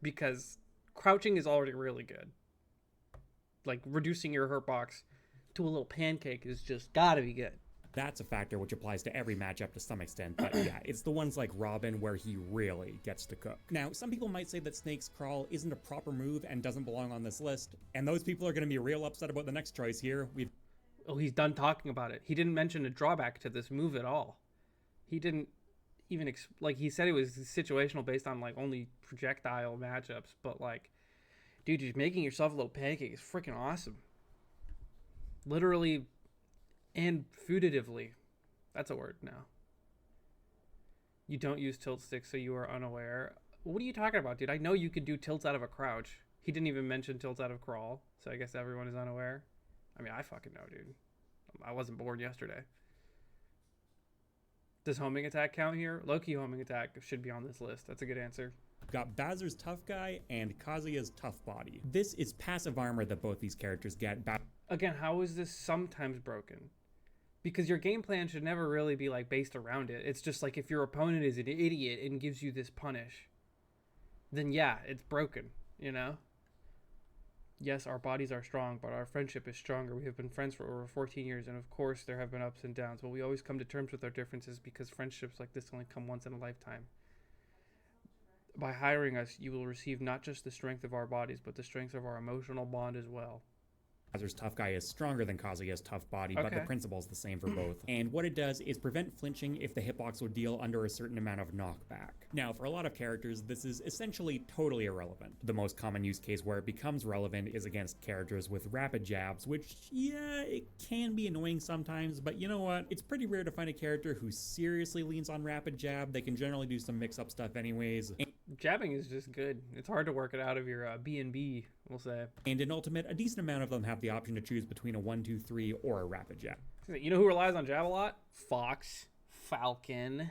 S1: Because crouching is already really good. Like reducing your hurt box to a little pancake is just gotta be good.
S2: That's a factor which applies to every matchup to some extent, but yeah, it's the ones like Robin where he really gets to cook. Now, some people might say that Snake's crawl isn't a proper move and doesn't belong on this list, and those people are going to be real upset about the next choice here.
S1: Oh, he's done talking about it. He didn't mention a drawback to this move at all. He didn't even, he said it was situational based on, like, only projectile matchups, but, like, dude, just making yourself a little pancake is freaking awesome. Literally and futatively. That's a word now. You don't use tilt sticks, so you are unaware. What are you talking about, dude? I know you could do tilts out of a crouch. He didn't even mention tilts out of crawl, so I guess everyone is unaware. I mean, I fucking know, dude. I wasn't born yesterday. Does homing attack count here? Low-key homing attack should be on this list. That's a good answer.
S2: Got Bowser's Tough Guy and Kazuya's Tough Body. This is passive armor that both these characters get.
S1: Again, how is this sometimes broken? Because your game plan should never really be like based around it. It's just like if your opponent is an idiot and gives you this punish, then yeah, it's broken, you know? Yes, our bodies are strong, but our friendship is stronger. We have been friends for over 14 years, and of course there have been ups and downs, but we always come to terms with our differences because friendships like this only come once in a lifetime. By hiring us, you will receive not just the strength of our bodies, but the strength of our emotional bond as well.
S2: Bowser's Tough Guy is stronger than Kazuya's Tough Body, but the principle is the same for both. And what it does is prevent flinching if the hitbox would deal under a certain amount of knockback. Now, for a lot of characters, this is essentially totally irrelevant. The most common use case where it becomes relevant is against characters with rapid jabs, which, yeah, it can be annoying sometimes, but you know what? It's pretty rare to find a character who seriously leans on rapid jab. They can generally do some mix-up stuff anyways.
S1: Jabbing is just good. It's hard to work it out of your B&B, we'll say.
S2: And in Ultimate, a decent amount of them have the option to choose between a 1-2-3 or a rapid jab.
S1: You know who relies on jab a lot? Fox, Falcon,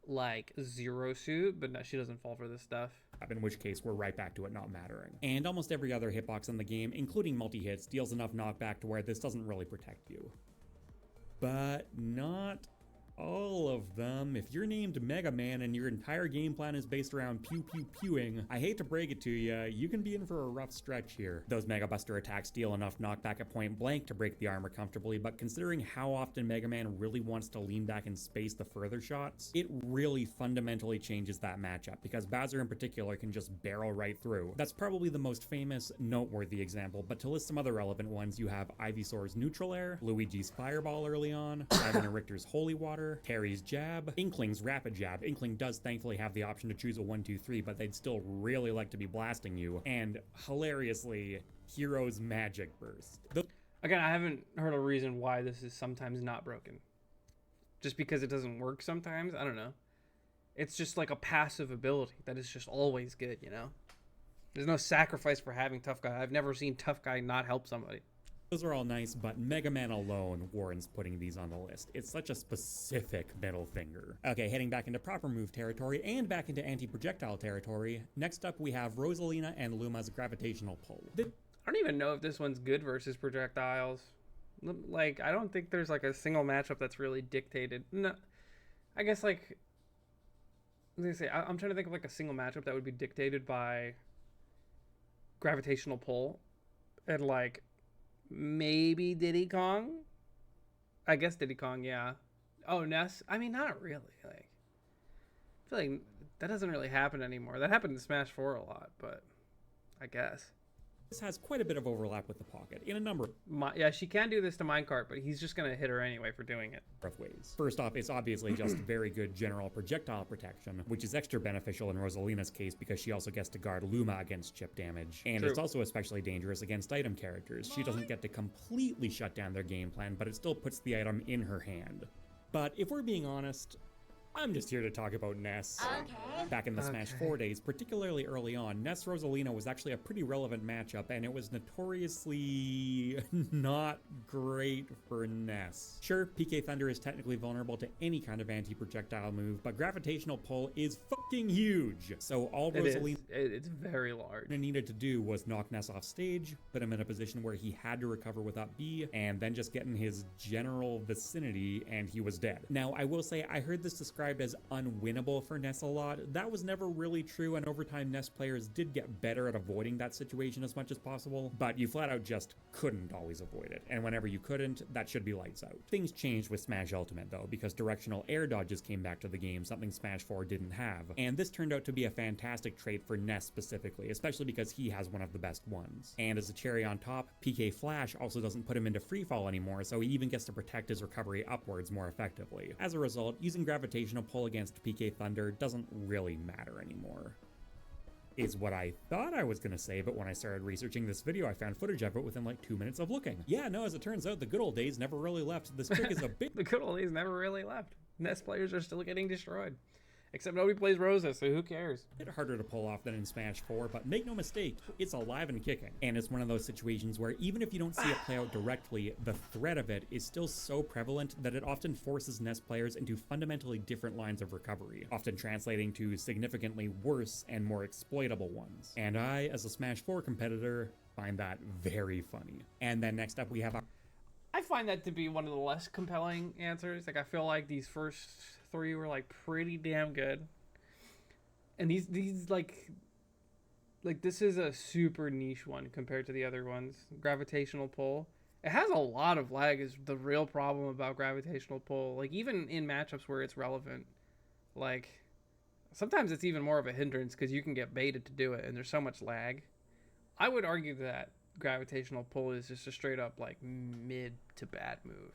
S1: like Zero Suit, but no, she doesn't fall for this stuff.
S2: In which case, we're right back to it not mattering. And almost every other hitbox in the game, including multi-hits, deals enough knockback to where this doesn't really protect you. But not all of them. If you're named Mega Man and your entire game plan is based around pew-pew-pewing, I hate to break it to you, you can be in for a rough stretch here. Those Mega Buster attacks deal enough knockback at point blank to break the armor comfortably, but considering how often Mega Man really wants to lean back and space the further shots, it really fundamentally changes that matchup, because Bowser in particular can just barrel right through. That's probably the most famous, noteworthy example, but to list some other relevant ones, you have Ivysaur's Neutral Air, Luigi's Fireball early on, Ivan and Richter's Holy Water, there. Terry's jab. Inkling's rapid jab. Inkling does thankfully have the option to choose a 1-2-3, but they'd still really like to be blasting you. And hilariously, Hero's magic burst.
S1: Again, I haven't heard a reason why this is sometimes not broken. Just because it doesn't work sometimes? I don't know. It's just like a passive ability that is just always good, you know? There's no sacrifice for having Tough Guy. I've never seen Tough Guy not help somebody.
S2: Those are all nice, but Mega Man alone warrants putting these on the list. It's such a specific middle finger. Okay, heading back into proper move territory and back into anti-projectile territory. Next up, we have Rosalina and Luma's gravitational pull.
S1: I don't even know if this one's good versus projectiles. Like, I don't think there's like a single matchup that's really dictated. No, I guess like, I was gonna say, I'm trying to think of like a single matchup that would be dictated by gravitational pull and like maybe Diddy Kong. I guess Diddy Kong, yeah. Oh, Ness. I mean, not really. Like, I feel like that doesn't really happen anymore. That happened in Smash 4 a lot, but I guess.
S2: This has quite a bit of overlap with the pocket in a number
S1: Yeah, she can do this to Minecart, but he's just going to hit her anyway for doing it.
S2: of ways. First off, it's obviously just very good general projectile protection, which is extra beneficial in Rosalina's case because she also gets to guard Luma against chip damage. And
S1: True.
S2: it's also especially dangerous against item characters. She doesn't get to completely shut down their game plan, but it still puts the item in her hand. But if we're being honest, I'm just here to talk about Ness.
S4: Okay.
S2: Back in the Smash 4 days, particularly early on, Ness Rosalina was actually a pretty relevant matchup, and it was notoriously not great for Ness. Sure, PK Thunder is technically vulnerable to any kind of anti-projectile move, but gravitational pull is fucking huge. So all Rosalina
S1: It's very large.
S2: needed to do was knock Ness off stage, put him in a position where he had to recover with up B, and then just get in his general vicinity, and he was dead. Now, I will say, I heard this described as unwinnable for Ness a lot. That was never really true, and over time, Ness players did get better at avoiding that situation as much as possible, but you flat out just couldn't always avoid it, and whenever you couldn't, that should be lights out. Things changed with Smash Ultimate, though, because directional air dodges came back to the game, something Smash 4 didn't have, and this turned out to be a fantastic trait for Ness specifically, especially because he has one of the best ones. And as a cherry on top, PK Flash also doesn't put him into freefall anymore, so he even gets to protect his recovery upwards more effectively. As a result, using gravitational pull against PK Thunder doesn't really matter anymore. Is what I thought I was gonna say, but when I started researching this video, I found footage of it within like 2 minutes of looking. Yeah, no, as it turns out, the good old days never really left. This trick is a big
S1: The good old days never really left. Ness players are still getting destroyed. Except nobody plays Rosa, so who cares?
S2: bit harder to pull off than in Smash 4, but make no mistake, it's alive and kicking. And it's one of those situations where even if you don't see it play out directly, the threat of it is still so prevalent that it often forces Ness players into fundamentally different lines of recovery, often translating to significantly worse and more exploitable ones. And I, as a Smash 4 competitor, find that very funny. And then next up we have our
S1: I find that to be one of the less compelling answers. Like, I feel like these first three were like pretty damn good, and these like this is a super niche one compared to the other ones. Gravitational pull, it has a lot of lag is the real problem about gravitational pull. Like, even in matchups where it's relevant, like sometimes it's even more of a hindrance because you can get baited to do it and there's so much lag. I would argue that gravitational pull is just a straight up like mid to bad move.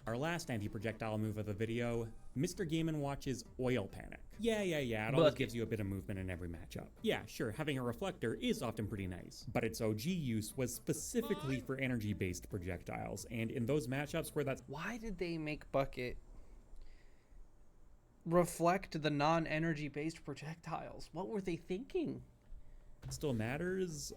S2: Our last anti-projectile move of the video, Mr. Game & Watch's Oil Panic. Yeah, it always gives you a bit of movement in every matchup. Yeah, sure, having a reflector is often pretty nice, but its OG use was specifically for energy-based projectiles, and in those matchups where that's...
S1: Why did they make Bucket reflect the non-energy based projectiles? What were they thinking?
S2: still matters?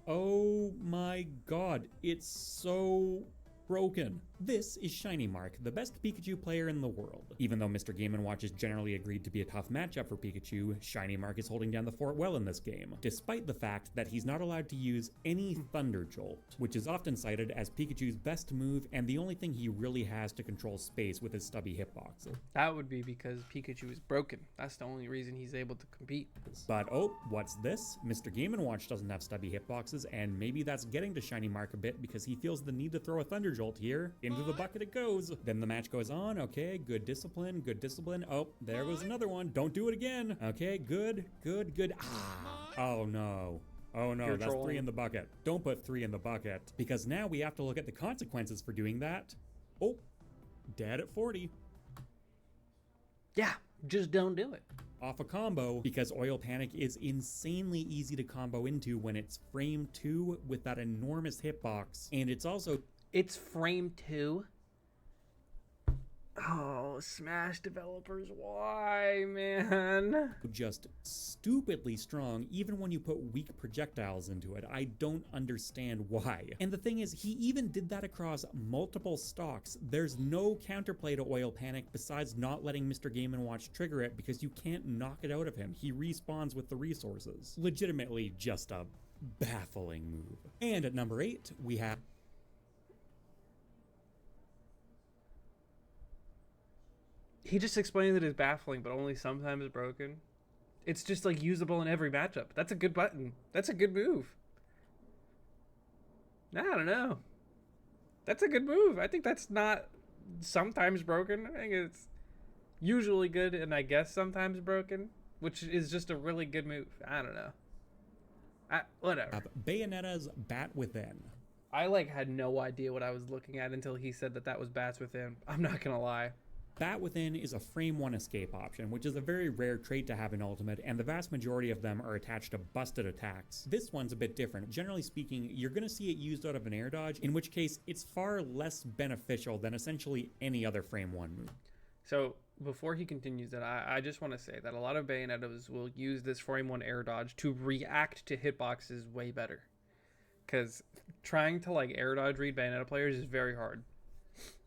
S2: Oh my god, it's so broken. This is Shiny Mark, the best Pikachu player in the world. Even though Mr. Game & Watch has generally agreed to be a tough matchup for Pikachu, Shiny Mark is holding down the fort well in this game, despite the fact that he's not allowed to use any Thunder Jolt, which is often cited as Pikachu's best move and the only thing he really has to control space with his stubby hitboxes.
S1: That would be because Pikachu is broken. That's the only reason he's able to compete.
S2: But oh, what's this? Mr. Game & Watch doesn't have stubby hitboxes, and maybe that's getting to Shiny Mark a bit because he feels the need to throw a Thunder Jolt here. Into the bucket it goes. Then the match goes on. Okay, good discipline, good discipline. Oh, there goes another one. Don't do it again. Okay, good. Ah. Oh no. Oh no, that's 3 in the bucket. Don't put 3 in the bucket, because now we have to look at the consequences for doing that. Oh, dead at 40.
S1: Yeah, just don't do it.
S2: Off a combo because Oil Panic is insanely easy to combo into when it's frame 2 with that enormous hitbox, and
S1: It's frame 2. Oh, Smash developers, why, man?
S2: just stupidly strong even when you put weak projectiles into it. I don't understand why. And the thing is, he even did that across multiple stocks. There's no counterplay to Oil Panic besides not letting Mr. Game & Watch trigger it because you can't knock it out of him. He respawns with the resources. Legitimately just a baffling move. And at number 8, we have
S1: He just explained that it's baffling, but only sometimes broken. It's just like usable in every matchup. That's a good button. That's a good move. I don't know. That's a good move. I think that's not sometimes broken. I think it's usually good and I guess sometimes broken, which is just a really good move. I don't know. Whatever.
S2: Bayonetta's Bat Within.
S1: I had no idea what I was looking at until he said that was Bats Within. I'm not gonna lie.
S2: Bat Within is a frame 1 escape option, which is a very rare trait to have in Ultimate, and the vast majority of them are attached to busted attacks. This one's a bit different. Generally speaking, you're going to see it used out of an air dodge, in which case it's far less beneficial than essentially any other frame 1 move.
S1: So before he continues that, I just want to say that a lot of Bayonettas will use this frame 1 air dodge to react to hitboxes way better. Because trying to air dodge read Bayonetta players is very hard.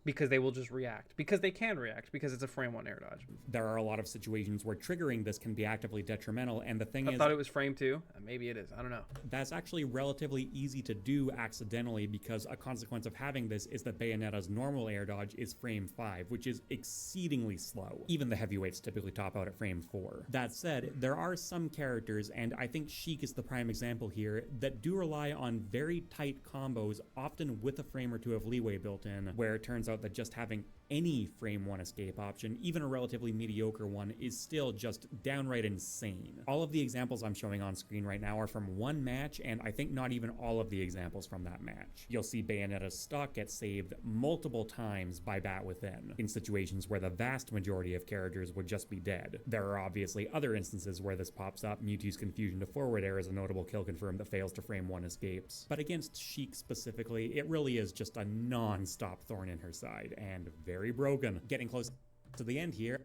S1: Because they will just react. Because they can react. Because it's a frame 1 air dodge.
S2: There are a lot of situations where triggering this can be actively detrimental, and the thing is...
S1: I thought it was frame 2. Maybe it is. I don't know.
S2: That's actually relatively easy to do accidentally because a consequence of having this is that Bayonetta's normal air dodge is frame 5, which is exceedingly slow. Even the heavyweights typically top out at frame 4. That said, there are some characters, and I think Sheik is the prime example here, that do rely on very tight combos, often with a frame or 2 of leeway built in, where it turns out that just having any frame 1 escape option, even a relatively mediocre one, is still just downright insane. All of the examples I'm showing on screen right now are from one match, and I think not even all of the example's from that match. You'll see Bayonetta's stock get saved multiple times by Bat Within, in situations where the vast majority of characters would just be dead. There are obviously other instances where this pops up. Mewtwo's confusion to forward air is a notable kill confirm that fails to frame 1 escapes. But against Sheik specifically, it really is just a non-stop thorn in her side, and very broken. Getting close to the end here.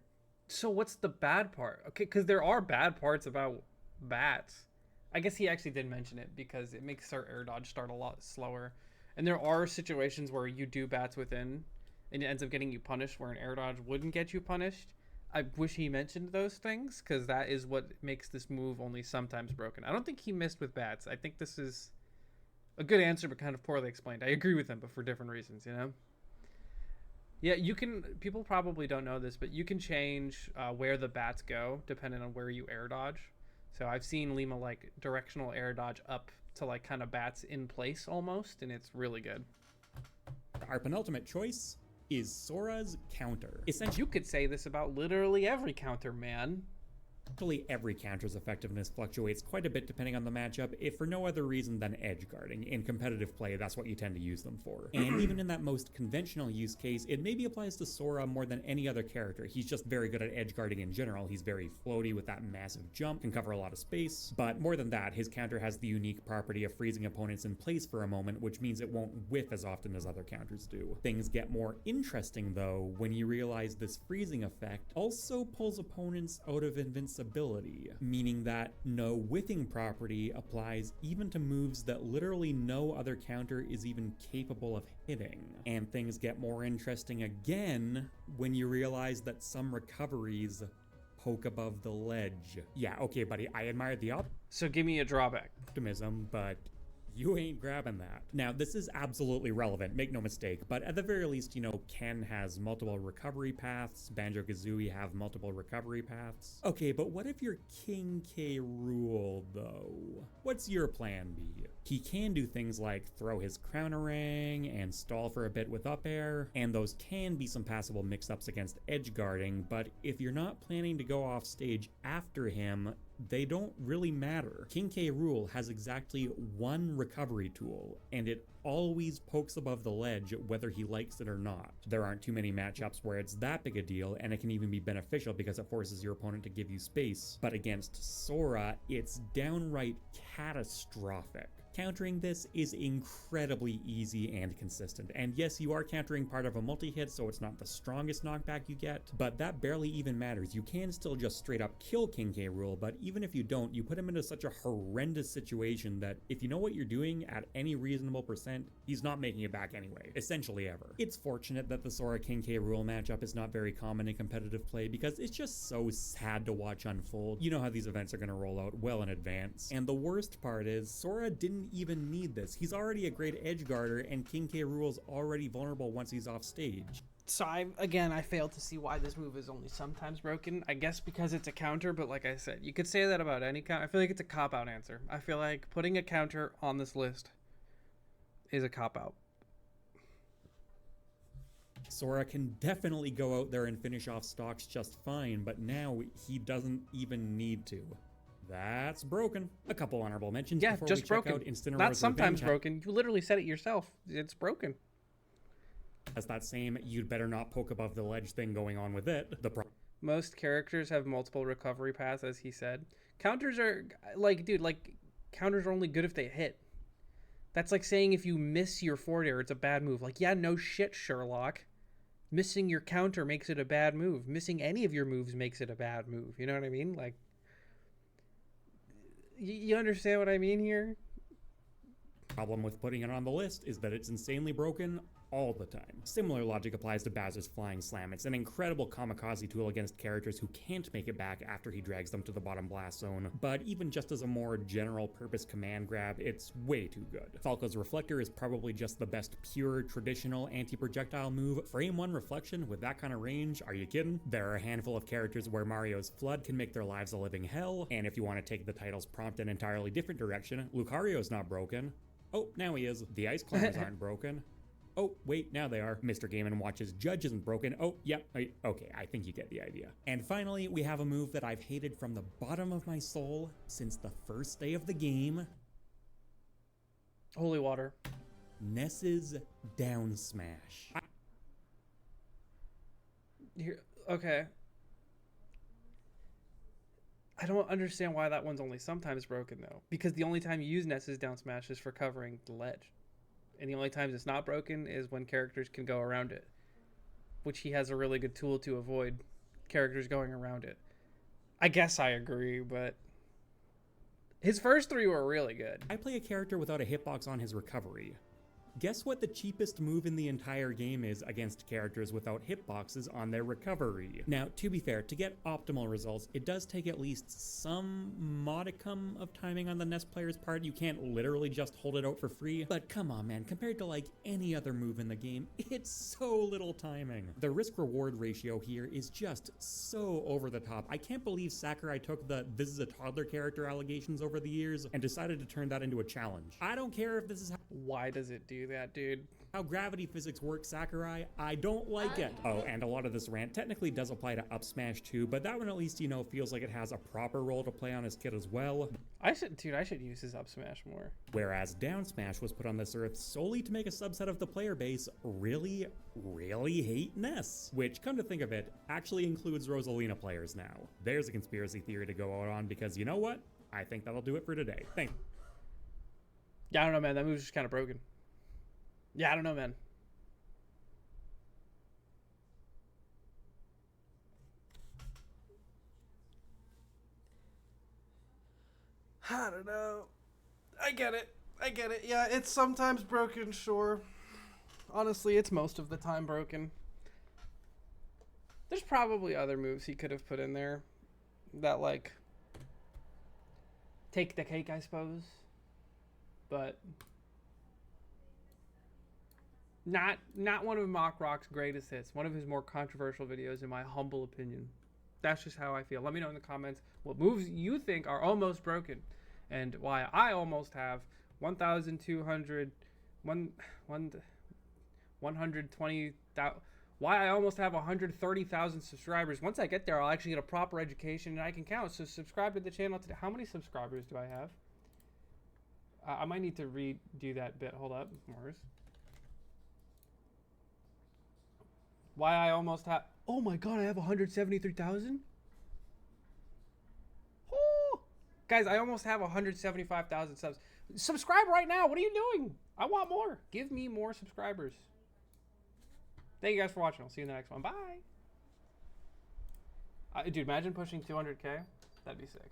S1: So what's the bad part? Okay, because there are bad parts about bats. I guess he actually did mention it because it makes our air dodge start a lot slower. And there are situations where you do Bats Within and it ends up getting you punished where an air dodge wouldn't get you punished. I wish he mentioned those things because that is what makes this move only sometimes broken. I don't think he missed with bats. I think this is a good answer but kind of poorly explained. I agree with him, but for different reasons, you know? Yeah, you can, people probably don't know this, but you can change where the bats go depending on where you air dodge. So I've seen Lima directional air dodge up to kind of bats in place almost, and it's really good.
S2: Our penultimate choice is Sora's counter. Essentially,
S1: You could say this about literally every counter, man.
S2: Actually, every counter's effectiveness fluctuates quite a bit depending on the matchup, if for no other reason than edge guarding. In competitive play, that's what you tend to use them for. And even in that most conventional use case, it maybe applies to Sora more than any other character. He's just very good at edge guarding in general. He's very floaty with that massive jump, can cover a lot of space. But more than that, his counter has the unique property of freezing opponents in place for a moment, which means it won't whiff as often as other counters do. Things get more interesting, though, when you realize this freezing effect also pulls opponents out of invincibility, meaning that no whiffing property applies even to moves that literally no other counter is even capable of hitting. And things get more interesting again when you realize that some recoveries poke above the ledge. Yeah, okay, buddy, I admire the
S1: So give me a drawback.
S2: optimism, but you ain't grabbing that. Now, this is absolutely relevant, make no mistake, but at the very least, you know, Ken has multiple recovery paths, Banjo-Kazooie have multiple recovery paths. Okay, but what if you're King K. Rool, though? What's your plan B? He can do things like throw his counterang and stall for a bit with up air, and those can be some passable mix-ups against edge guarding, but if you're not planning to go off stage after him, they don't really matter. King K. Rool has exactly one recovery tool, and it always pokes above the ledge whether he likes it or not. There aren't too many matchups where it's that big a deal, and it can even be beneficial because it forces your opponent to give you space. But against Sora, it's downright catastrophic. Countering this is incredibly easy and consistent, and yes, you are countering part of a multi-hit, so it's not the strongest knockback you get, but that barely even matters. You can still just straight up kill King K. Rool, but even if you don't, you put him into such a horrendous situation that if you know what you're doing at any reasonable percent, he's not making it back anyway, essentially ever. It's fortunate that the Sora King K. Rool matchup is not very common in competitive play because it's just so sad to watch unfold. You know how these events are going to roll out well in advance, and the worst part is Sora didn't even need this. He's already a great edge guarder, and King K. Rool's already vulnerable once he's off stage.
S1: So I failed to see why this move is only sometimes broken. I guess because it's a counter, but like I said, you could say that about any counter. I feel like it's a cop-out answer. I feel like putting a counter on this list is a cop-out.
S2: Sora can definitely go out there and finish off stocks just fine, but now he doesn't even need to. That's broken. A couple honorable mentions before
S1: just
S2: we
S1: broken.
S2: check out Incineroar's
S1: Not sometimes
S2: Revenge.
S1: broken. You literally said it yourself. It's broken.
S2: As that same "you'd better not poke above the ledge" thing going on with it.
S1: Most characters have multiple recovery paths, as he said. Counters are like, dude, like counters are only good if they hit. That's like saying if you miss your forward air, it's a bad move. Like, yeah, no shit, Sherlock. Missing your counter makes it a bad move. Missing any of your moves makes it a bad move. You know what I mean? Like, you understand what I mean here?
S2: Problem with putting it on the list is that it's insanely broken all the time. Similar logic applies to Bowser's Flying Slam. It's an incredible kamikaze tool against characters who can't make it back after he drags them to the bottom blast zone, but even just as a more general purpose command grab, it's way too good. Falco's Reflector is probably just the best pure traditional anti-projectile move. Frame 1 reflection with that kind of range, are you kidding? There are a handful of characters where Mario's Flood can make their lives a living hell, and if you want to take the title's prompt in an entirely different direction, Lucario's not broken. Oh, now he is. The Ice Climbers aren't broken. Oh, wait, now they are. Mr. Game & Watch's Judge isn't broken. Oh, yep. Okay, I think you get the idea. And finally, we have a move that I've hated from the bottom of my soul since the first day of the game.
S1: Holy water.
S2: Ness's down smash.
S1: Here, okay. I don't understand why that one's only sometimes broken, though. Because the only time you use Ness's down smash is for covering the ledge. And the only times it's not broken is when characters can go around it. Which he has a really good tool to avoid characters going around it. I guess I agree, but his first three were really good.
S2: I play a character without a hitbox on his recovery. Guess what the cheapest move in the entire game is against characters without hitboxes on their recovery? Now, to be fair, to get optimal results, it does take at least some modicum of timing on the NES player's part. You can't literally just hold it out for free, but come on, man, compared to like any other move in the game, it's so little timing. The risk-reward ratio here is just so over the top. I can't believe Sakurai took the "this is a toddler character" allegations over the years and decided to turn that into a challenge. I don't care if this is
S1: Why does it do that, dude?
S2: how gravity physics work, Sakurai. I don't like it. Oh, and a lot of this rant technically does apply to Up Smash too, but that one at least, you know, feels like it has a proper role to play on his kit as well.
S1: I should use his Up Smash more.
S2: Whereas Down Smash was put on this earth solely to make a subset of the player base really hate Ness. Which, come to think of it, actually includes Rosalina players now. There's a conspiracy theory to go out on because you know what? I think that'll do it for today. Thanks.
S1: Yeah, I don't know, man. That move's just kind of broken. Yeah, I don't know, man. I don't know. I get it. Yeah, it's sometimes broken, sure. Honestly, it's most of the time broken. There's probably other moves he could have put in there that, like, take the cake, I suppose. But not one of Mock Rock's greatest hits. One of his more controversial videos, in my humble opinion. That's just how I feel. Let me know in the comments what moves you think are almost broken and why I almost have 1,200, 120,000. Why I almost have 130,000 subscribers. Once I get there, I'll actually get a proper education and I can count. So subscribe to the channel today. How many subscribers do I have? I might need to redo that bit. Hold up, Mars. Why I almost have... Oh my god, I have 173,000? Oh! Guys, I almost have 175,000 subs. Subscribe right now. What are you doing? I want more. Give me more subscribers. Thank you guys for watching. I'll see you in the next one. Bye. Dude, imagine pushing 200K. That'd be sick.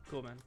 S1: Cool, man.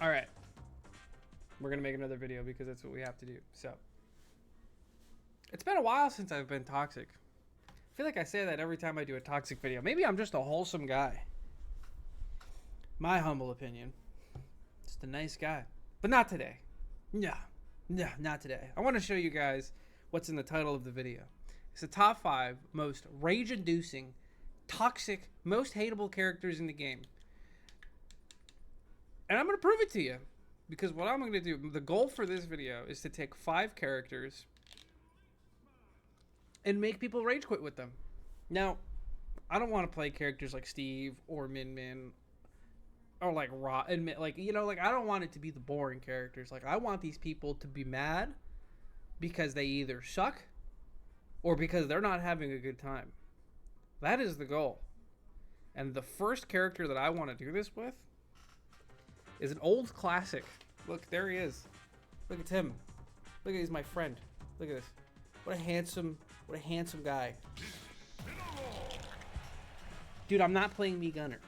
S1: All right, we're gonna make another video because that's what we have to do. So it's been a while since I've been toxic. I feel like I say that every time I do a toxic video. Maybe I'm just a wholesome guy. My humble opinion. Just a nice guy, but not today. Yeah, not today. I want to show you guys what's in the title of the video. It's the top 5 most rage-inducing, toxic, most hateable characters in the game. And I'm going to prove it to you, because what I'm going to do, the goal for this video is to take 5 characters and make people rage quit with them. Now, I don't want to play characters like Steve or Min Min or like Ra, and like, you know, like I don't want it to be the boring characters. Like I want these people to be mad because they either suck or because they're not having a good time. That is the goal. And the first character that I want to do this with is an old classic. Look, there he is. Look at him. Look at, he's my friend. Look at this. What a handsome guy. Dude, I'm not playing me Gunner.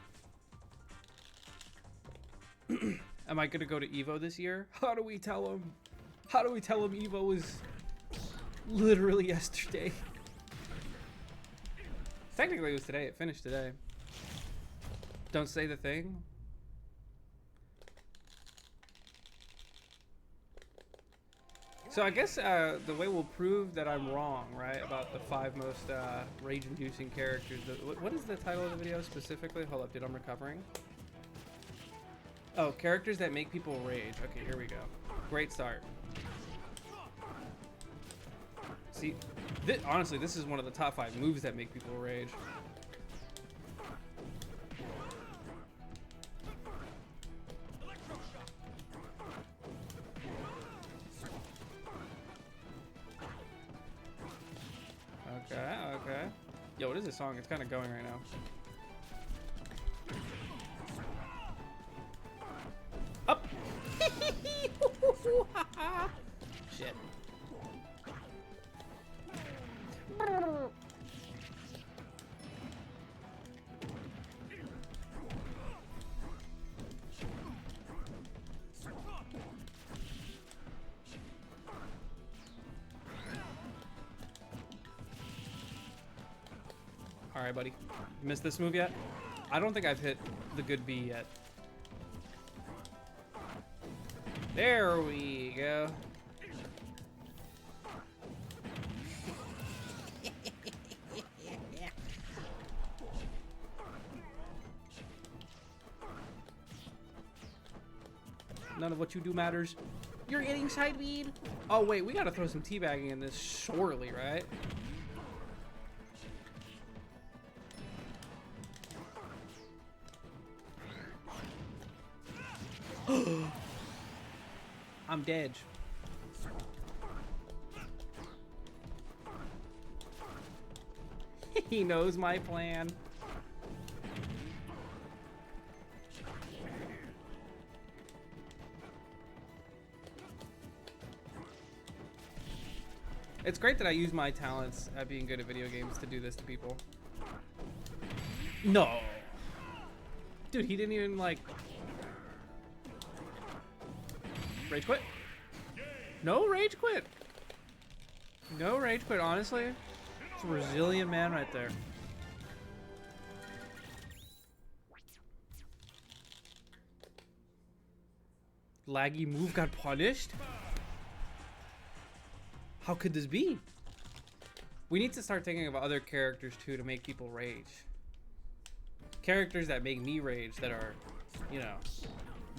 S1: Am I gonna go to Evo this year? How do we tell him? How do we tell him Evo was literally yesterday? Technically it was today. It finished today. Don't say the thing. So I guess the way we'll prove that I'm wrong, right, about the 5 most rage-inducing characters. What is the title of the video specifically? Hold up, dude, I'm recovering. Oh, characters that make people rage. Okay, here we go. Great start. See, honestly, this is one of the top 5 moves that make people rage. Okay. Yo, what is this song? It's kind of going right now. Up! Shit. Alright, buddy. Missed this move yet? I don't think I've hit the good B yet. There we go. None of what you do matters. You're getting sideweed. Oh, wait. We got to throw some teabagging in this surely, right? I'm dead. He knows my plan. It's great that I use my talents at being good at video games to do this to people. No. Dude, he didn't even like... Rage quit? No rage quit. No rage quit, honestly. It's a resilient man right there. Laggy move got punished? How could this be? We need to start thinking of other characters too to make people rage. Characters that make me rage that are, you know,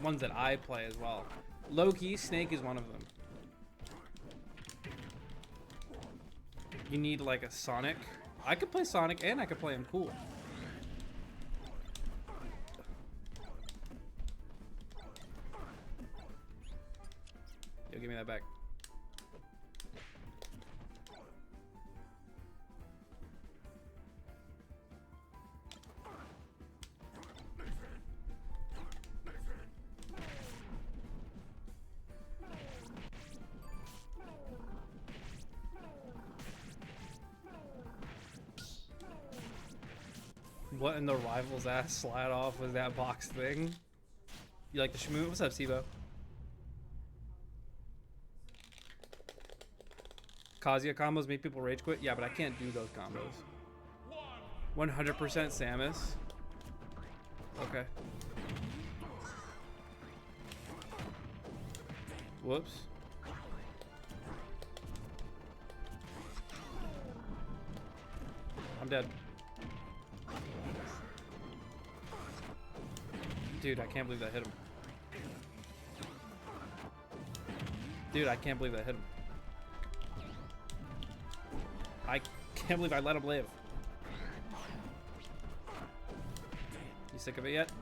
S1: ones that I play as well. Low-key, Snake is one of them. You need like a Sonic. I could play Sonic and I could play him cool. Yo, give me that back. What in the rival's ass slide off was that box thing? You like the Shmoo? What's up, Sibo? Kazuya combos make people rage quit? Yeah, but I can't do those combos. 100% Samus. Okay. Whoops. I'm dead. Dude, I can't believe that hit him. Dude, I can't believe that hit him. I can't believe I let him live. You sick of it yet?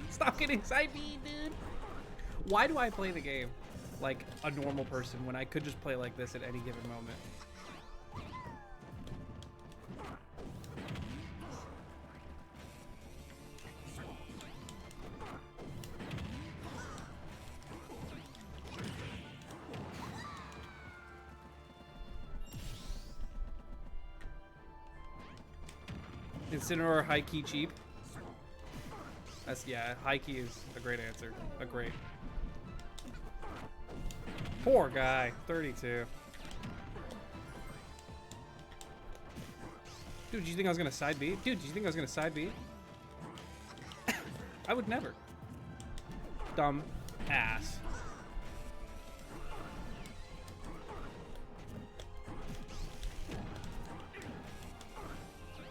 S1: Stop getting side B, dude. Why do I play the game like a normal person when I could just play like this at any given moment? Incineroar high key cheap. That's, yeah, high key is a great answer. A great. Poor guy, 32. Dude, do you think I was gonna side B? Dude, do you think I was gonna side B? I would never. Dumb ass.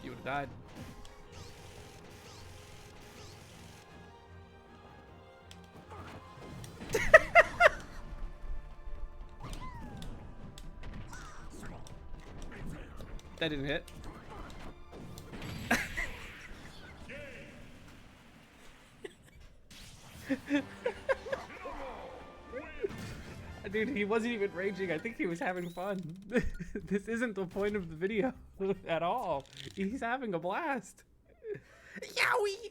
S1: You would have died. That didn't hit. Dude, he wasn't even raging. I think he was having fun. This isn't the point of the video at all. He's having a blast. Yowie!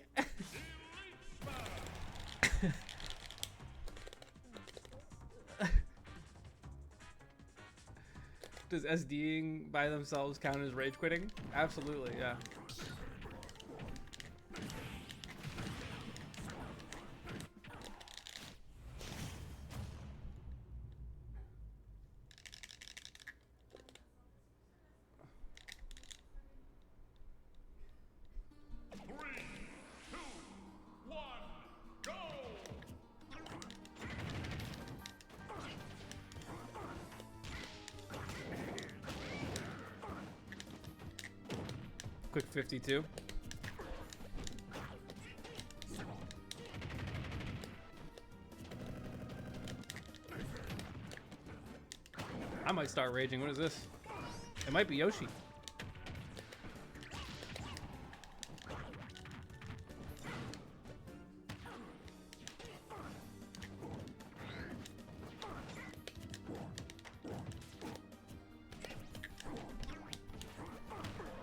S1: Does SDing by themselves count as rage quitting? Absolutely, yeah. Quick 52. I might start raging. What is this? It might be Yoshi.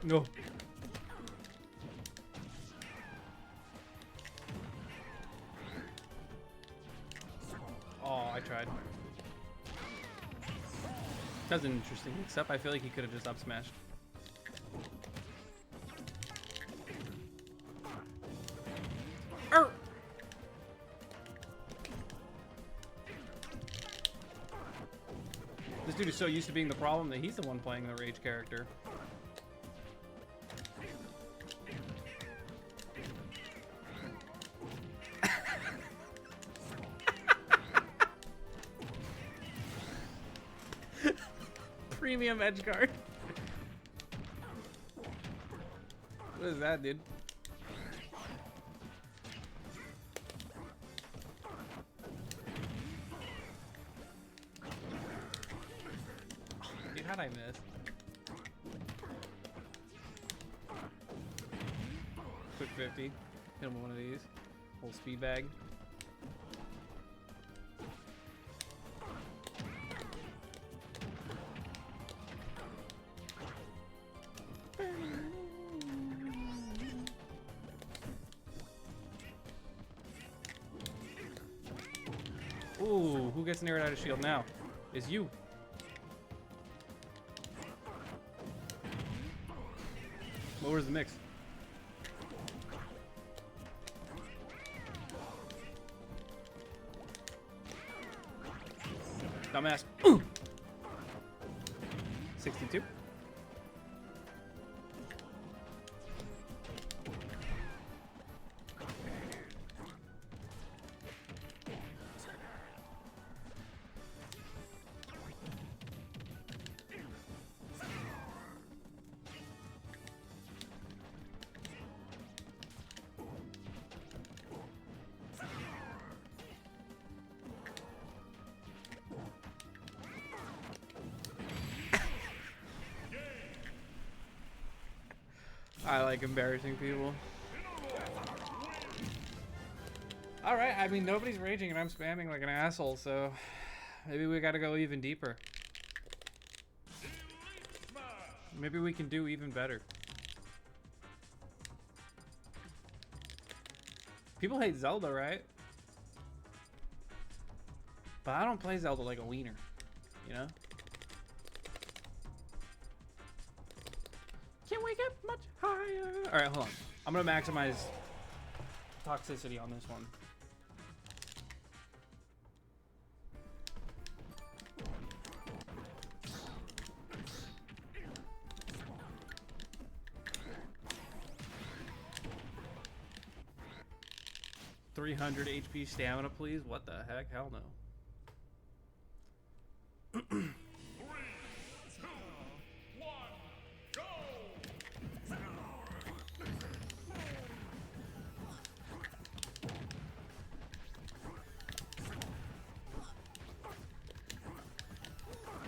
S1: No. I tried. That's interesting, except I feel like he could have just up smashed. This dude is so used to being the problem that he's the one playing the rage character. Premium edge guard. What is that, dude? Dude, how'd I miss? Quick 50. Hit him with one of these. Whole speed bag. Ooh, who gets narrowed out of shield now? Is you. What was the mix? Dumbass. 62. I like embarrassing people. Alright, I mean, nobody's raging and I'm spamming like an asshole, so maybe we gotta go even deeper. Maybe we can do even better. People hate Zelda, right? But I don't play Zelda like a wiener, you know? Can we get much higher? All right, hold on. I'm gonna maximize toxicity on this one. $300 HP stamina, please. What the heck? Hell no.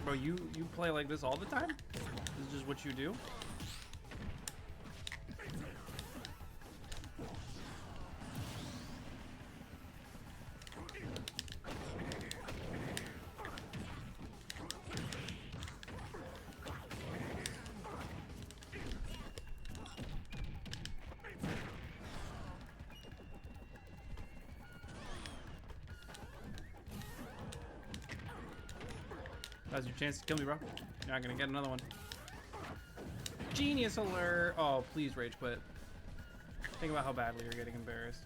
S1: Bro, you play like this all the time? This is just what you do? That's your chance to kill me, bro. You're not gonna get another one. Genius alert! Oh, please rage quit. Think about how badly you're getting embarrassed.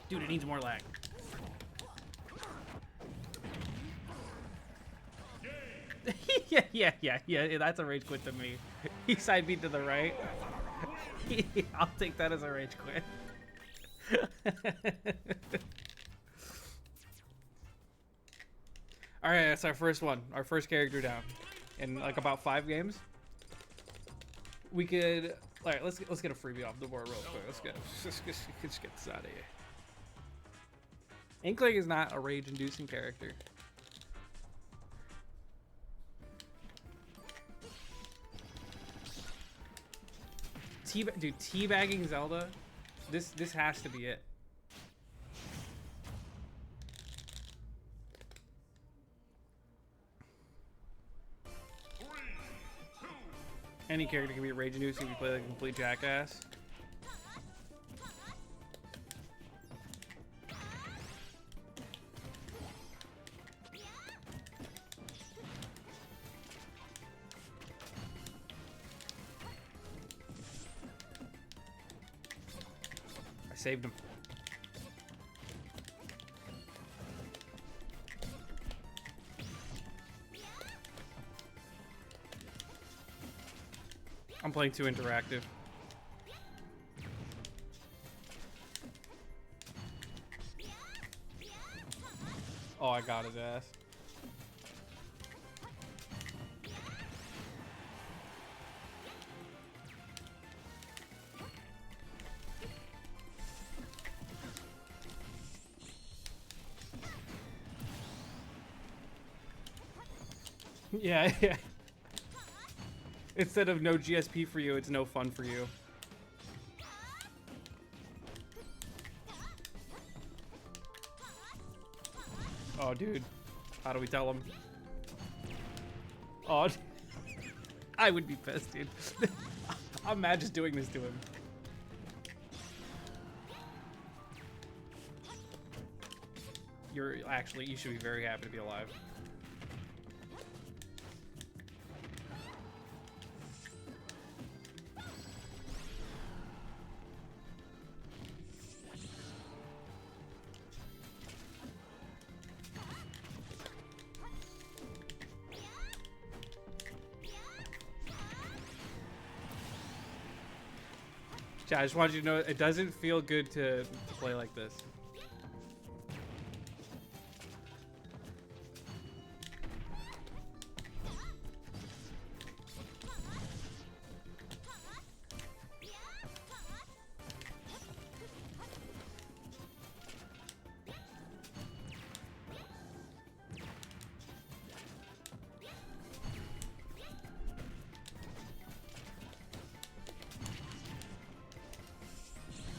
S1: Dude, it needs more lag. Yeah, that's a rage quit to me. He side beat to the right. I'll take that as a rage quit. Alright, that's our first one. Our first character down. In like about 5 games. We could... Alright, let's get a freebie off the board real quick. Let's get this out of here. Inkling is not a rage-inducing character. Dude, teabagging Zelda, this has to be it. Any character can be rage inducing if you play like a complete jackass. I saved him. I'm playing too interactive. Oh, I got his ass. Yeah, yeah. Instead of no GSP for you, it's no fun for you. Oh, dude. How do we tell him? Oh, I would be pissed, dude. I'm mad just doing this to him. You should be very happy to be alive. I just wanted you to know it doesn't feel good to play like this.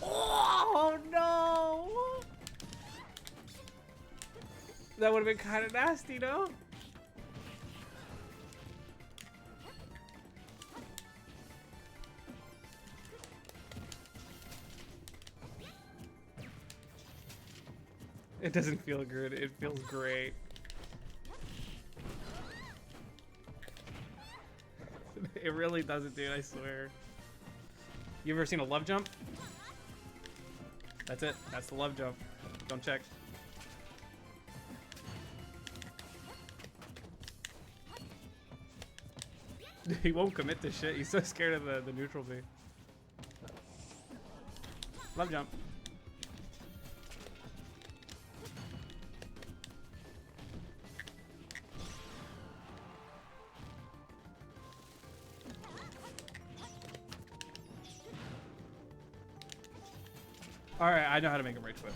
S1: Oh no! That would have been kind of nasty, no? It doesn't feel good. It feels great. It really doesn't, dude. I swear. You ever seen a love jump? That's it. That's the love jump. Don't check. He won't commit to shit. He's so scared of the neutral B. Love jump. Alright, I know how to make him rage quit.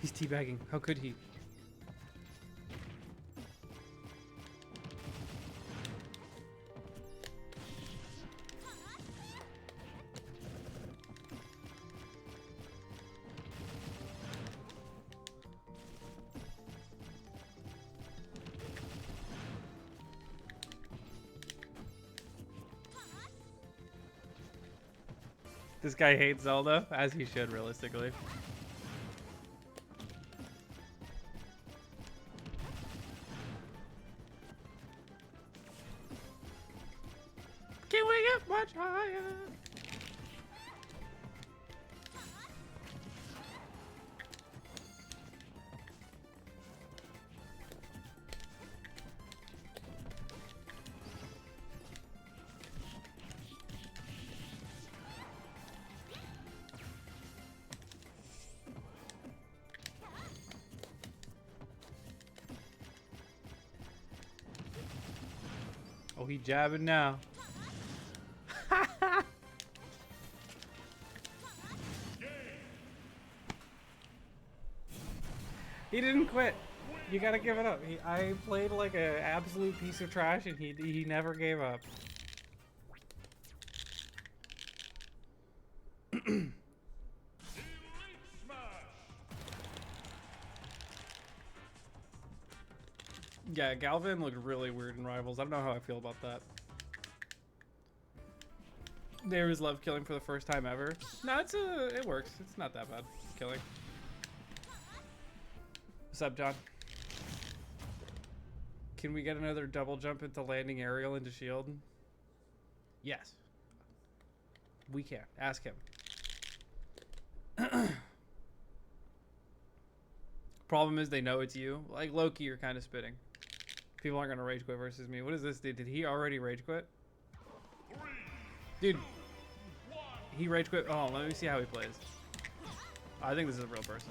S1: He's teabagging. How could he? This guy hates Zelda, as he should, realistically. Can we get much higher? Oh, he jabbing now. He didn't quit. You gotta give it up. I played like an absolute piece of trash, and he never gave up. Yeah, Galvin looked really weird in Rivals. I don't know how I feel about that. There was love killing for the first time ever. No, it works. It's not that bad killing. What's up, John? Can we get another double jump into landing aerial into shield? Yes. We can. Ask him. Problem is they know it's you. Like Loki, you're kind of spitting. People aren't gonna rage quit versus me. What is this dude? Did he already rage quit? Dude, he rage quit. Oh, let me see how he plays. I think this is a real person.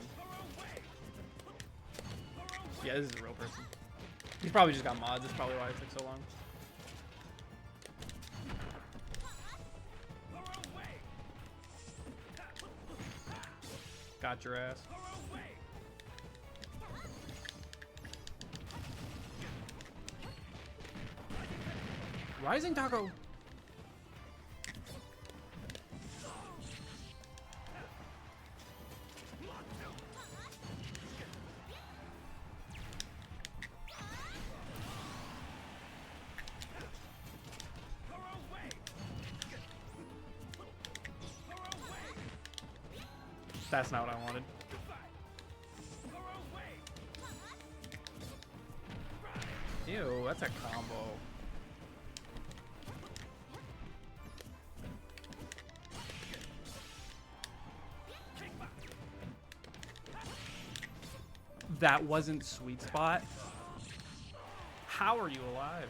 S1: Yeah, this is a real person. He's probably just got mods. That's probably why it took so long. Got your ass. Rising Taco. That's not what I wanted. Ew, that's a combo. That wasn't sweet spot. How are you alive?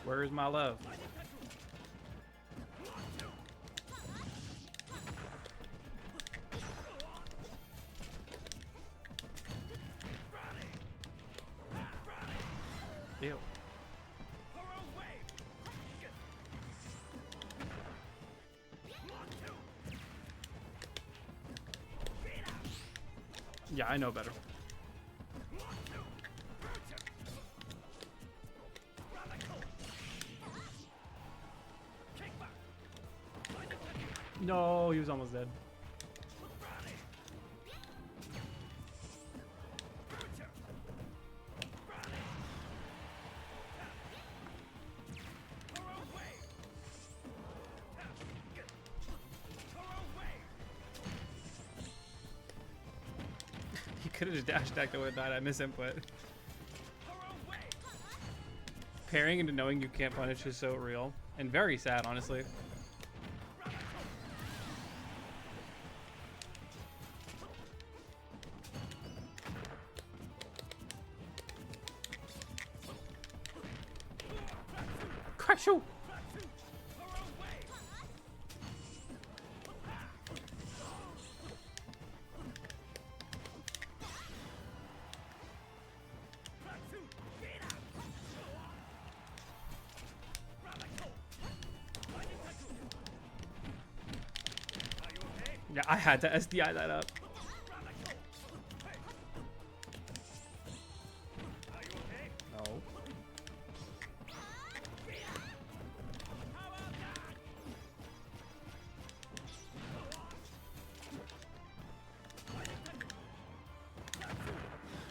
S1: Where's my love? Ew. Yeah, I know better. No, he was almost dead. He could have just dash attacked away and died. I misinput. Pairing into knowing you can't punish is so real and very sad, honestly. Crash you! Yeah, I had to SDI that up. No.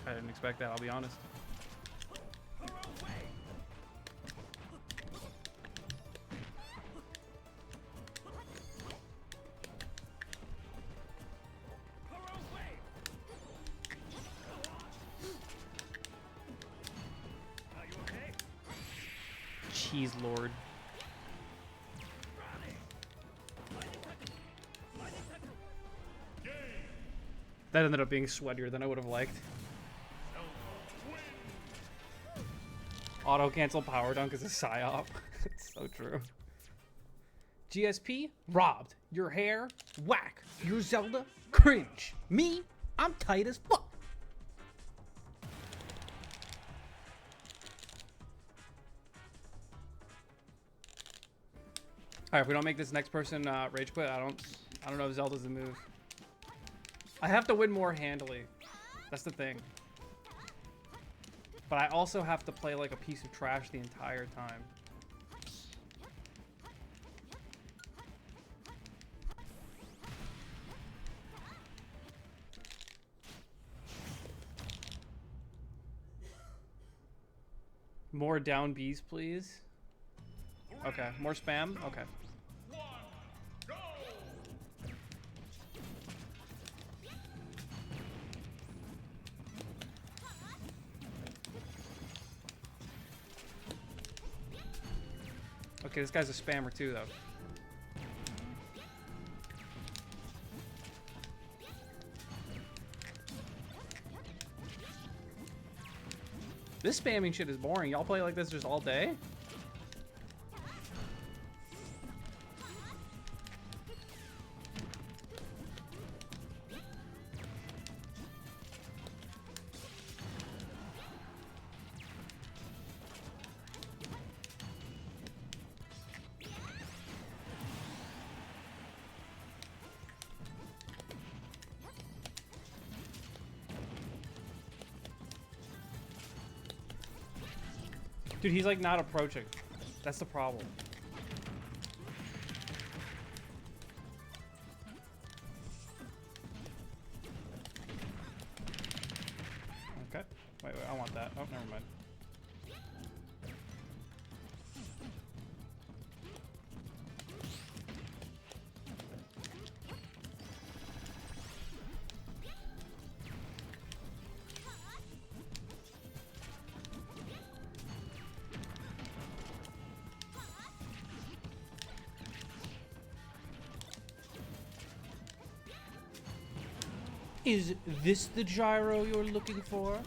S1: I didn't expect that, I'll be honest. Cheese Lord. That ended up being sweatier than I would have liked. Auto cancel power dunk is a psyop. It's so true. GSP, robbed. Your hair, whack. Your Zelda, cringe. Me, I'm tight as fuck. Alright, if we don't make this next person rage quit, I don't know if Zelda's the move. I have to win more handily. That's the thing. But I also have to play like a piece of trash the entire time. More down Bs, please. Okay, more spam? Okay. Okay, this guy's a spammer too, though. This spamming shit is boring. Y'all play like this just all day? Dude, he's like not approaching. That's the problem. Okay. Wait, I want that. Oh, never mind. Is this the gyro you're looking for?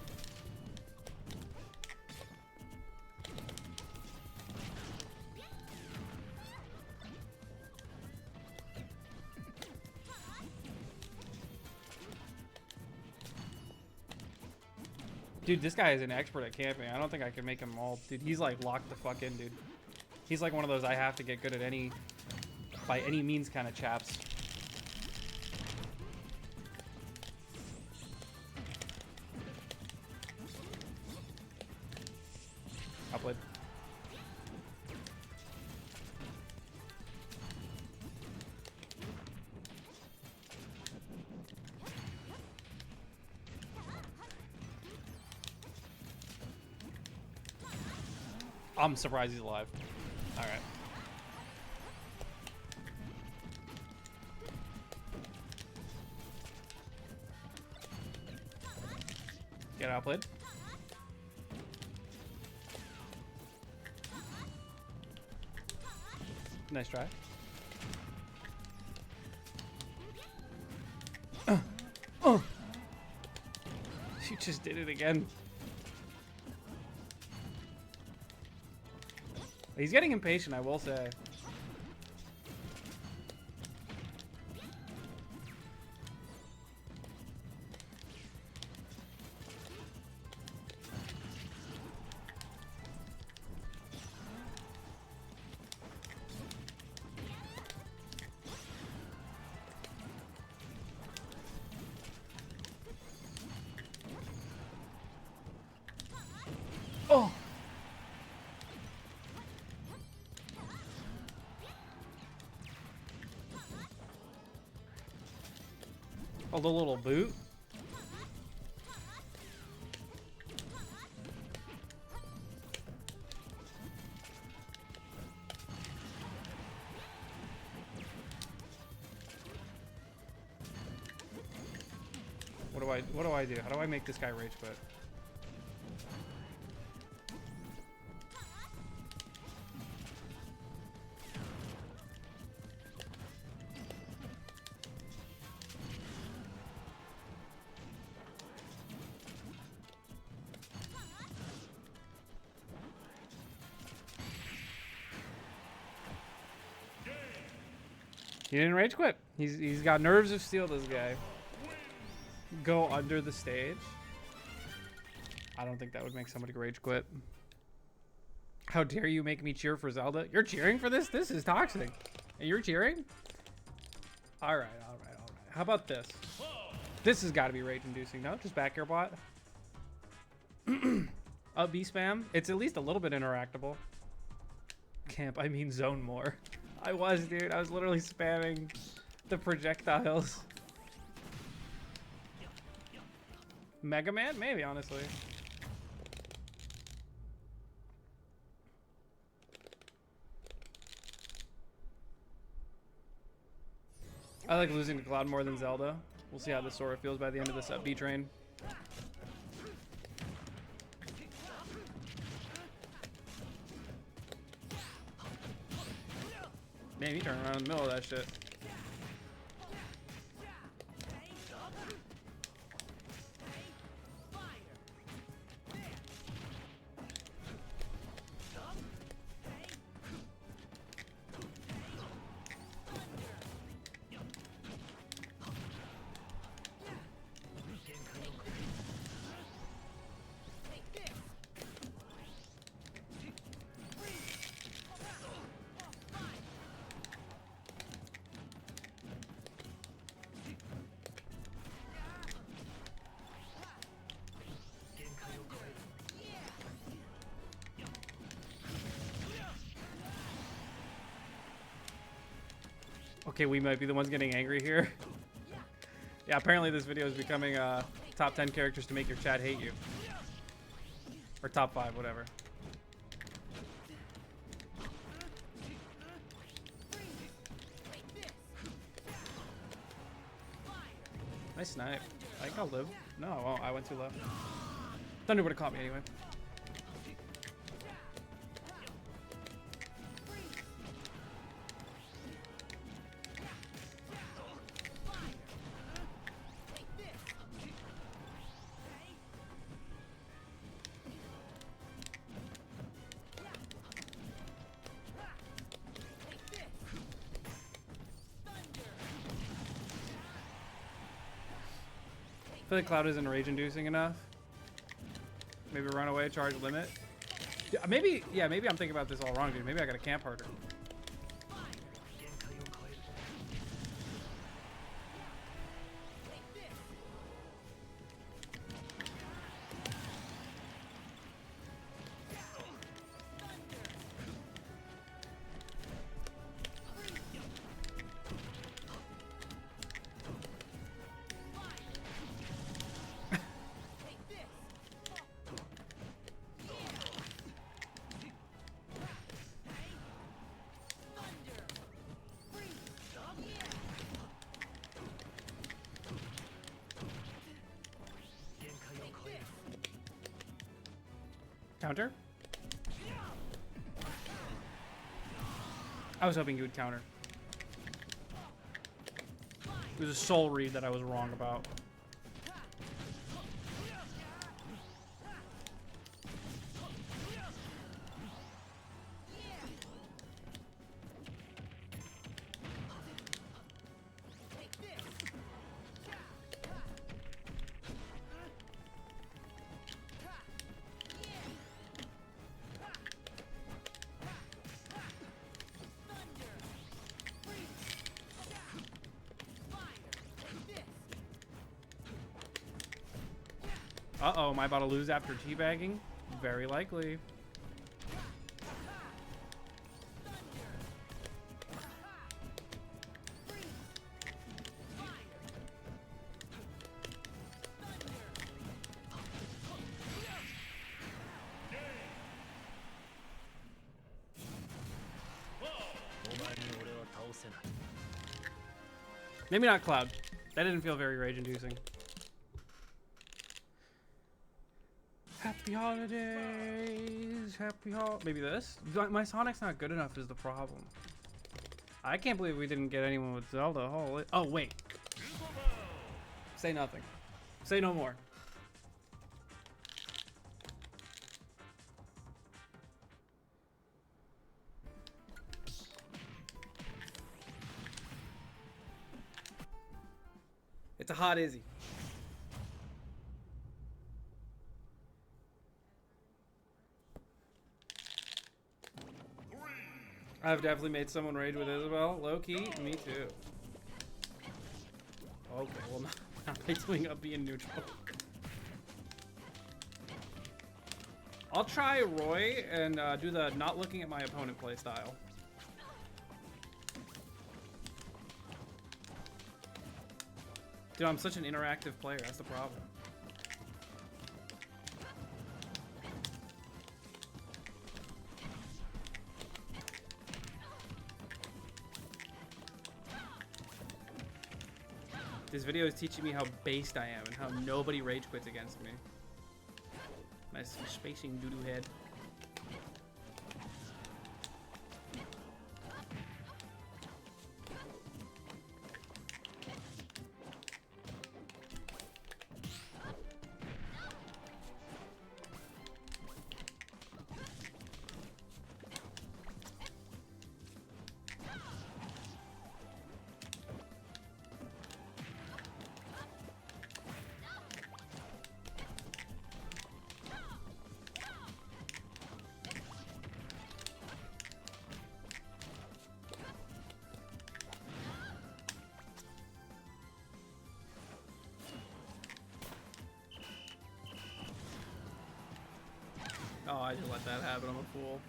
S1: Dude, this guy is an expert at camping. I don't think I can make him all. Dude, he's like locked the fuck in, dude. He's like one of those I have to get good at any, by any means kind of chaps. Outplayed. I'm surprised he's alive. All right. Get outplayed. Nice try. You just did it again. He's getting impatient, I will say. Oh! Oh, the little boot? What do I do? How do I make this guy rage quit? He didn't rage quit. He's got nerves of steel, this guy. Go under the stage. I don't think that would make somebody rage quit. How dare you make me cheer for Zelda? You're cheering for this? This is toxic. And you're cheering? All right. How about this? This has got to be rage-inducing, no? Just back air bot. Up B spam. It's at least a little bit interactable. Camp, I mean zone more. I was, dude. I was literally spamming the projectiles. Mega Man? Maybe, honestly. I like losing to Cloud more than Zelda. We'll see how this Sora feels by the end of this B train. Man, he turned around in the middle of that shit. Okay, we might be the ones getting angry here. Yeah, apparently this video is becoming top 10 characters to make your chat hate you. Or top 5, whatever. Nice snipe. I think I'll live. No, I won't. I went too low. Thunder would have caught me anyway. I feel like Cloud isn't rage-inducing enough. Maybe run away, charge limit. Yeah, maybe I'm thinking about this all wrong, dude. Maybe I gotta camp harder. Counter? I was hoping you would counter. It was a soul read that I was wrong about. Uh-oh, am I about to lose after teabagging? Very likely. Maybe not Cloud. That didn't feel very rage-inducing. Happy holidays, maybe this? My Sonic's not good enough is the problem. I can't believe we didn't get anyone with Zelda. Holy, oh wait. Say nothing. Say no more. It's a hot Izzy. I've definitely made someone rage with Isabel. Low key, me too. Okay, well, not by doing up being neutral. I'll try Roy and do the not looking at my opponent play style. Dude, I'm such an interactive player. That's the problem. This video is teaching me how based I am and how nobody rage quits against me. Nice spacing doo-doo head. Oh, I just let that happen. I'm a fool.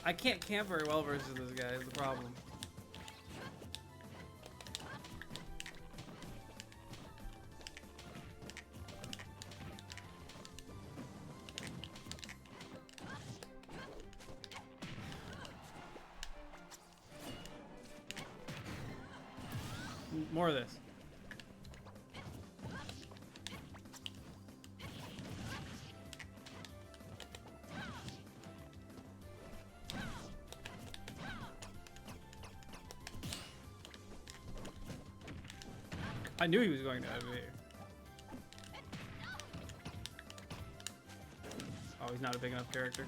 S1: I can't camp very well versus this guy is the problem. More of this. I knew he was going to have me. Oh, he's not a big enough character.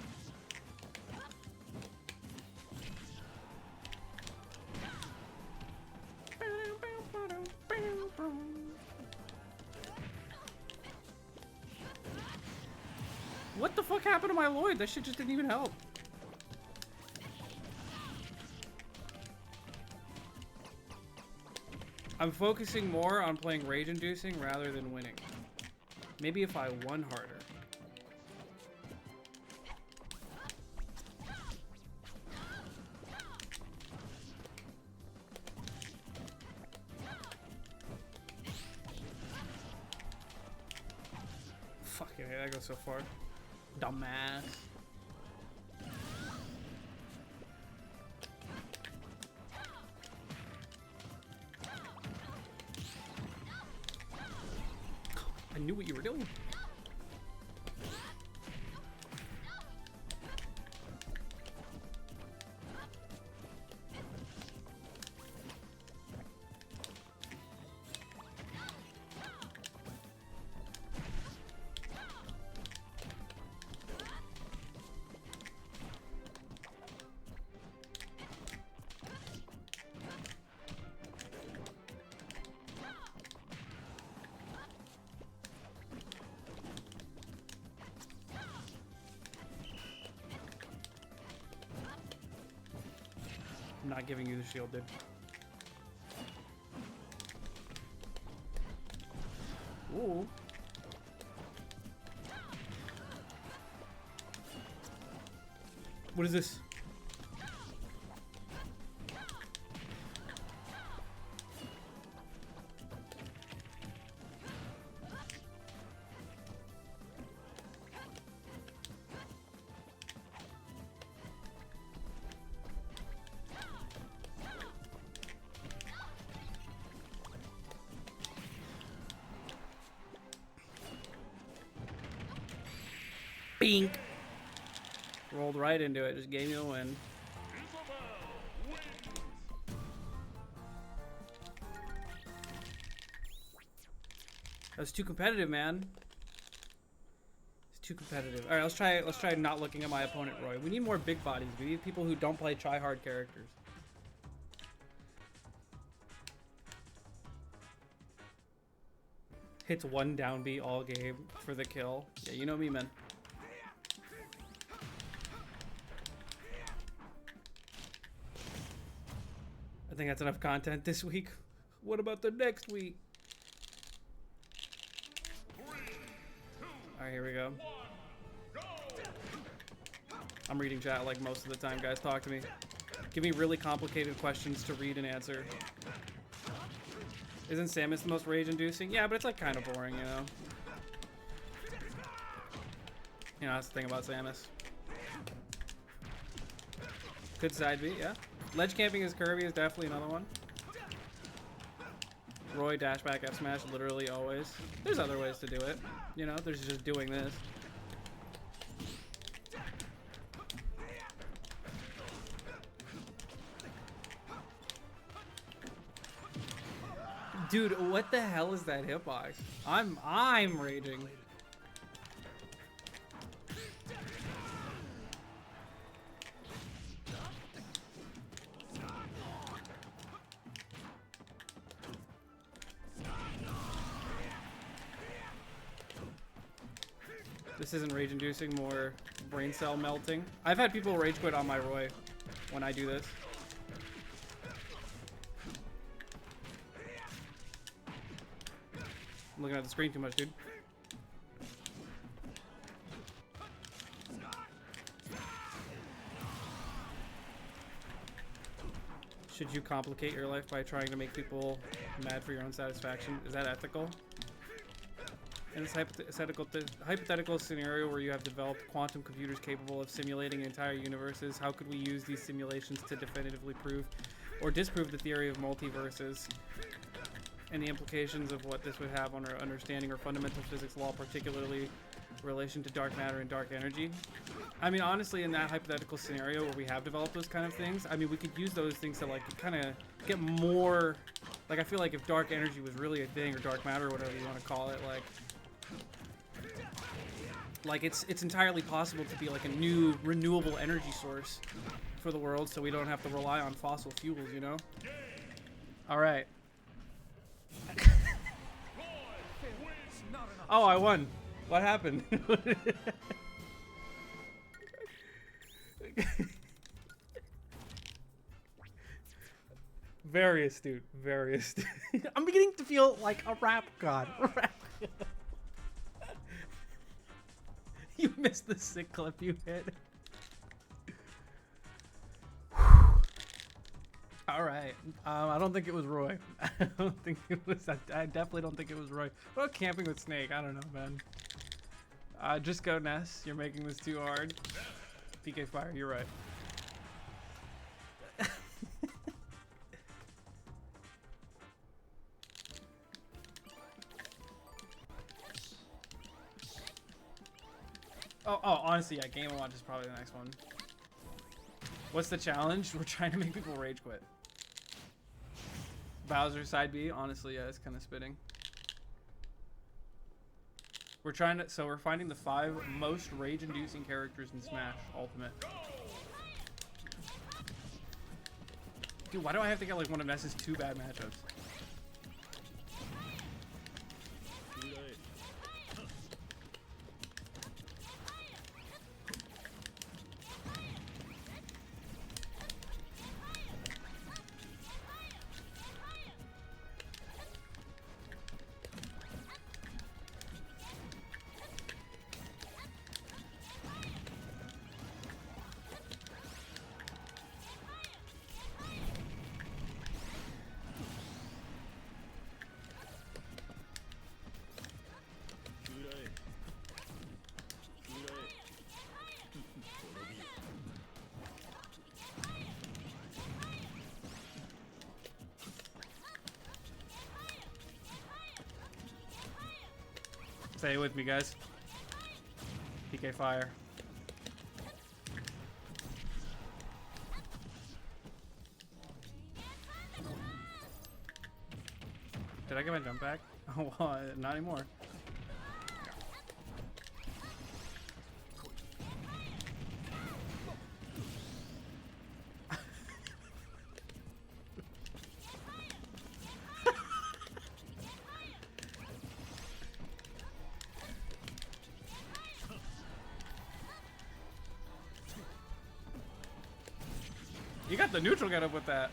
S1: What the fuck happened to my Lloyd? That shit just didn't even help. I'm focusing more on playing rage-inducing rather than winning. Maybe if I won harder. Fucking hell, that goes so far. Dumbass. I knew what you were doing. I'm not giving you the shield, dude. Ooh. What is this? Bink. Rolled right into it, just gave me the win. That was too competitive, man. It's too competitive. All right, let's try not looking at my opponent, Roy. We need more big bodies. We need people who don't play try hard characters. Hits one down B all game for the kill. Yeah, you know me, man. I think that's enough content this week. What about the next week? Alright, here we go. I'm reading chat like most of the time, guys. Talk to me. Give me really complicated questions to read and answer. Isn't Samus the most rage-inducing? Yeah, but it's like kind of boring, you know? You know, that's the thing about Samus. Good side B, yeah. Ledge camping as Kirby is definitely another one. Roy, dash back, F smash, literally always. There's other ways to do it. You know, there's just doing this. Dude, what the hell is that hitbox? I'm raging. This isn't rage inducing, more brain cell melting. I've had people rage quit on my Roy when I do this. I'm looking at the screen too much, dude. Should you complicate your life by trying to make people mad for your own satisfaction? Is that ethical? In this hypothetical scenario where you have developed quantum computers capable of simulating entire universes, how could we use these simulations to definitively prove or disprove the theory of multiverses and the implications of what this would have on our understanding or fundamental physics law, particularly in relation to dark matter and dark energy? I mean, honestly, in that hypothetical scenario where we have developed those kind of things, I mean, we could use those things to like kind of get more, like, I feel like if dark energy was really a thing, or dark matter, or whatever you want to call it, like it's entirely possible to be like a new renewable energy source for the world, so we don't have to rely on fossil fuels, you know? All right. Oh, I won. What happened? Very astute. Very astute. I'm beginning to feel like a rap god. You missed the sick clip you hit. All right. I don't think it was Roy. I don't think it was. I definitely don't think it was Roy. What about camping with Snake? I don't know, man. Just go Ness. You're making this too hard. PK Fire. You're right. Oh, honestly, yeah, Game & Watch is probably the next one. What's the challenge? We're trying to make people rage quit. Bowser side B, honestly, yeah, it's kind of spitting. We're trying to, so we're finding the 5 most rage-inducing characters in Smash Ultimate. Dude, why do I have to get like one of Ness's 2 bad matchups? Stay with me, guys. PK Fire. Did I get my jump back? Oh, not anymore. You got the neutral get up with that.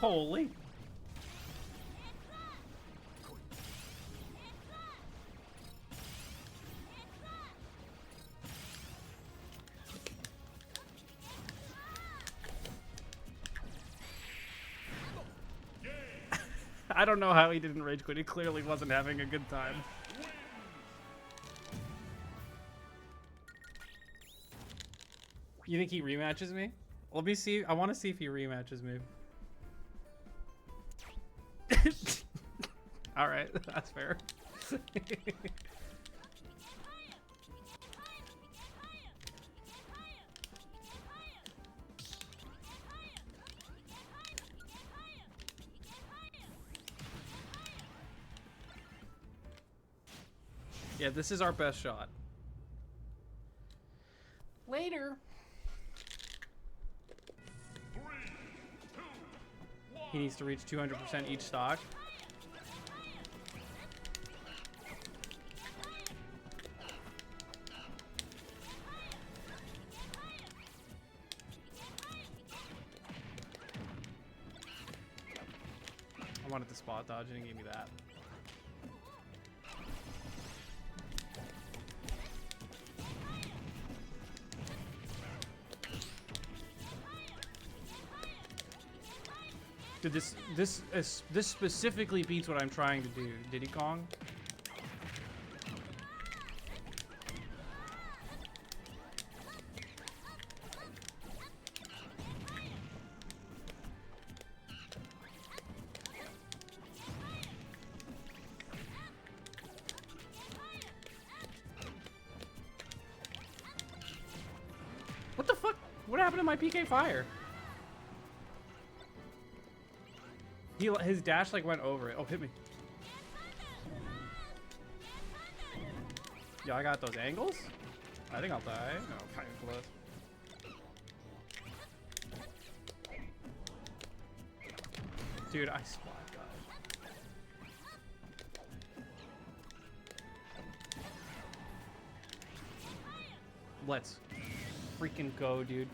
S1: Holy. I don't know how he didn't rage quit. He clearly wasn't having a good time. You think he rematches me? Let me see. I want to see if he rematches me. All right, that's fair. Yeah, this is our best shot. Later.
S3: 3, 2, 1.
S1: He needs to reach 200% each stock. I wanted the spot dodge and he gave me that. Dude, this specifically beats what I'm trying to do. Diddy Kong. What the fuck? What happened to my PK fire? His dash like went over it. Oh, hit me. Yeah, I got those angles. I think I'll die. No, kind of close. Dude, I spot dodged. Let's freaking go, dude.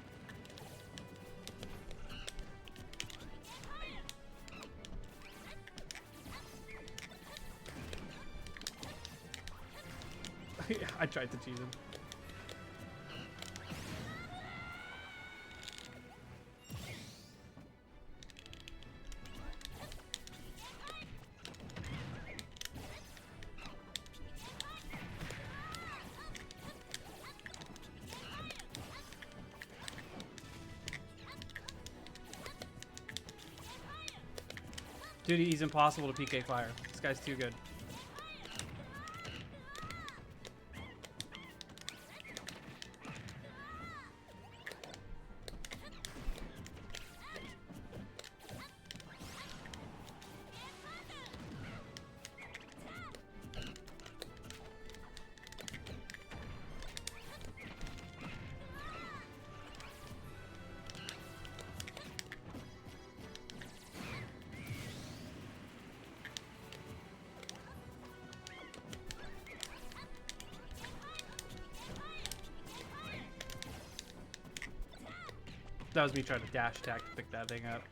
S1: I tried to cheese him. Dude, he's impossible to PK fire. This guy's too good. That was me trying to dash attack to pick that thing up.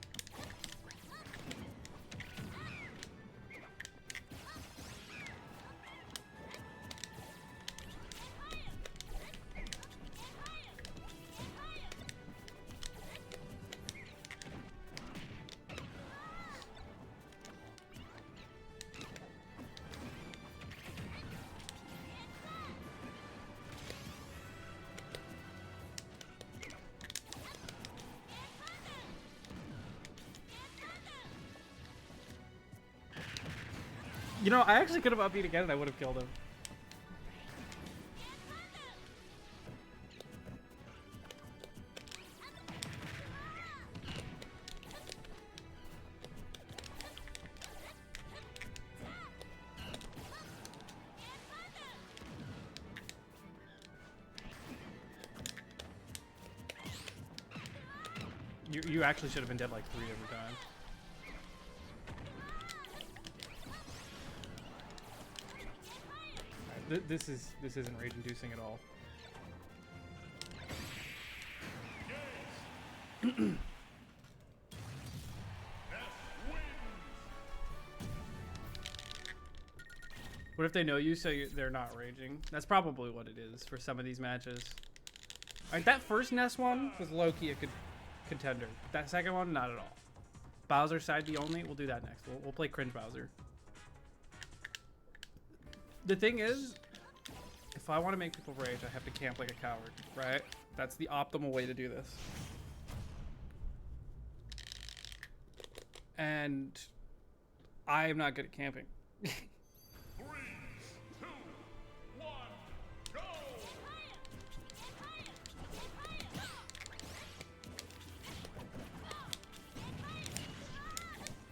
S1: You know, I actually could have upbeat again and I would have killed him. You actually should have been dead like 3 different times. Alright, this isn't rage inducing at all. What if they know you, so they're not raging? That's probably what it is for some of these matches. Alright, that first Ness one was low-key a contender. That second one, not at all. Bowser side B only, we'll do that next. We'll play cringe Bowser. The thing is, if I want to make people rage, I have to camp like a coward, right? That's the optimal way to do this. And I am not good at camping.
S3: 3, 2, 1, go!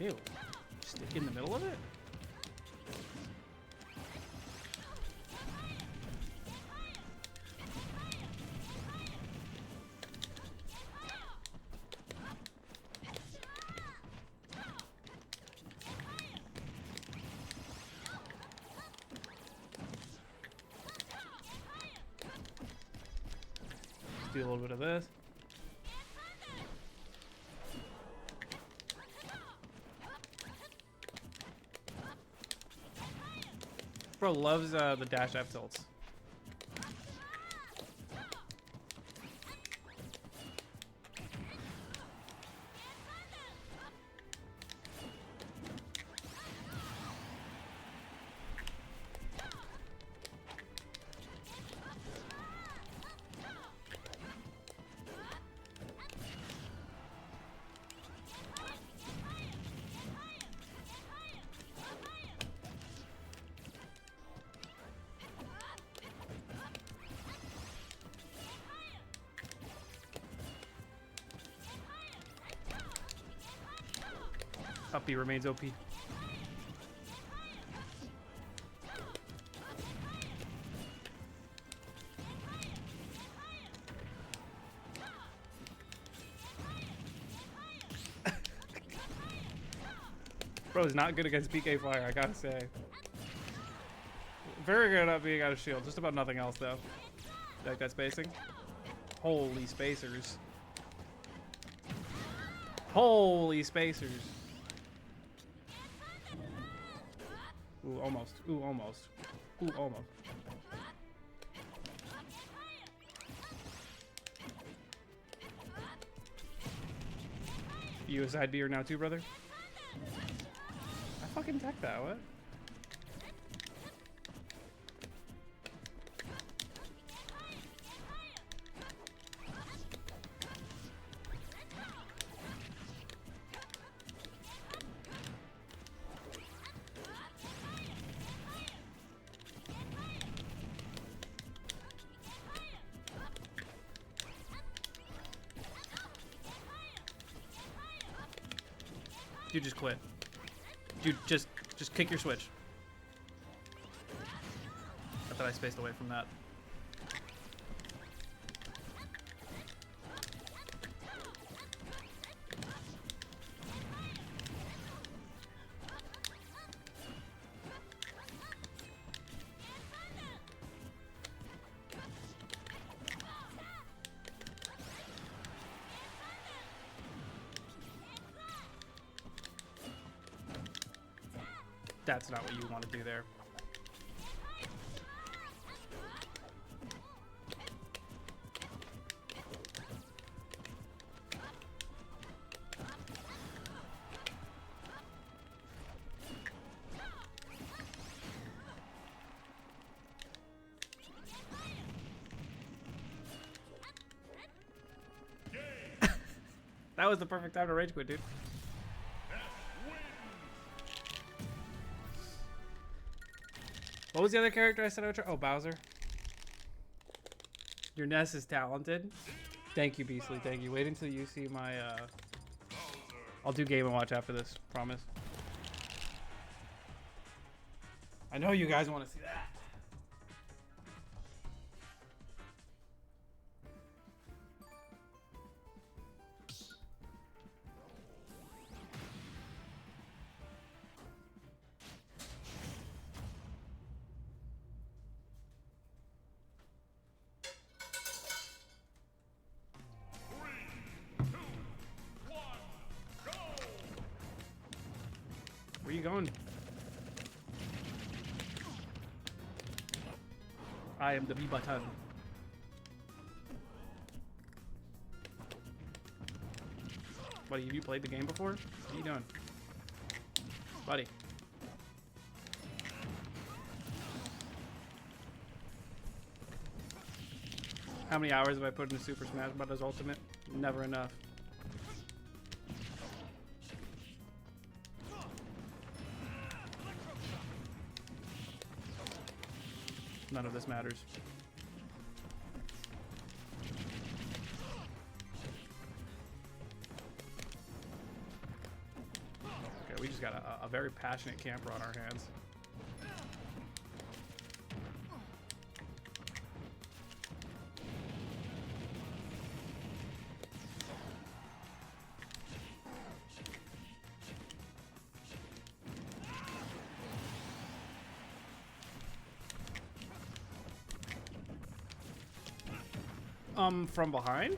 S1: Ew. Stick in the middle of it? Let's do a little bit of this. Bro loves the dash F tilts. Up B remains OP. Bro is not good against PK Fire, I gotta say. Very good at being out of shield. Just about nothing else, though. Like that spacing. Holy spacers. Holy spacers. Ooh, almost. Ooh, almost. Ooh, almost. You a side B'er now too, brother? I fucking tech that, what? Dude, just quit. Dude, just kick your switch. I thought I spaced away from that. That's not what you want to do there. That was the perfect time to rage quit, dude. What was the other character I said I would try? Oh, Bowser. Your Ness is talented. Thank you, Beastly. Thank you. Wait until you see my. I'll do Game & Watch after this. Promise. I know you guys want to see that. Where you going? I am the B button. Buddy, have you played the game before? What are you doing? Buddy. How many hours have I put into Super Smash Bros. Ultimate? Never enough. None of this matters. Okay, we just got a very passionate camper on our hands. From behind?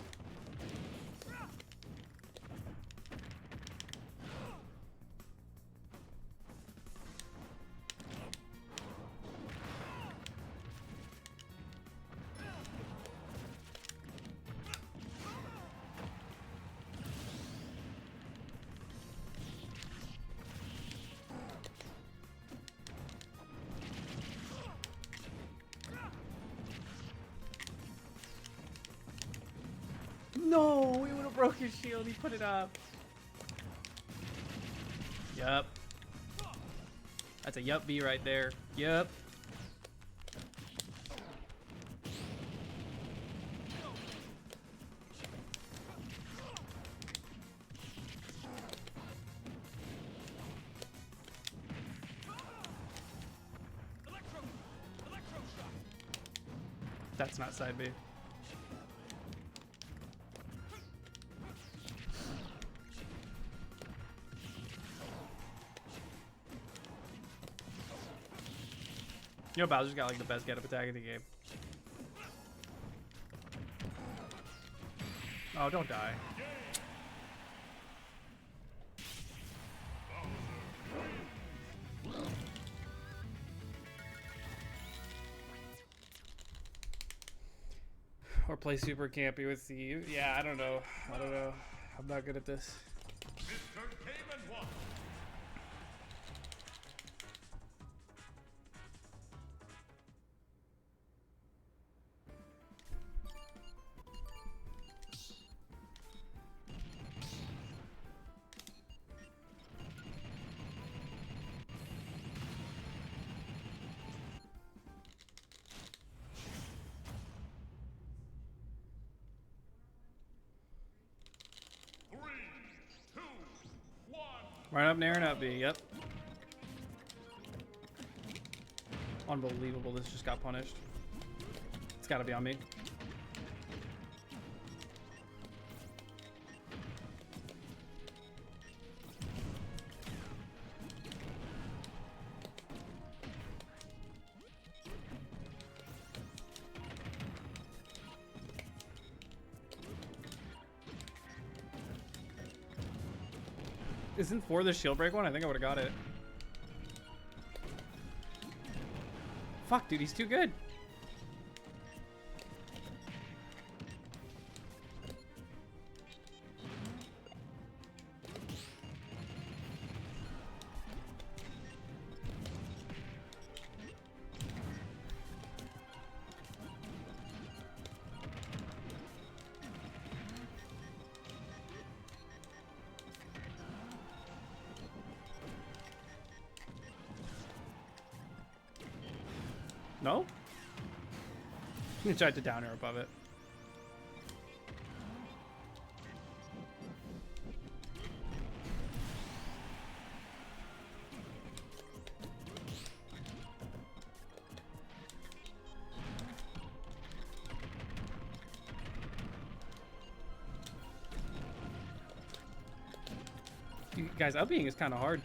S1: No, he would have broke his shield. He put it up. Yup. That's a yup B right there. Yup. That's not side B. You know, Bowser's got like the best get-up attack in the game. Oh, don't die. Or play super campy with Steve. Yeah, I don't know. I don't know. I'm not good at this.
S3: Mr. Game & Watch.
S1: Right up near and up B, yep. Unbelievable, this just got punished. It's gotta be on me. Isn't 4 the shield break one? I think I would have got it. Fuck, dude, he's too good. No? You tried to down air above it. You guys, upping is kind of hard.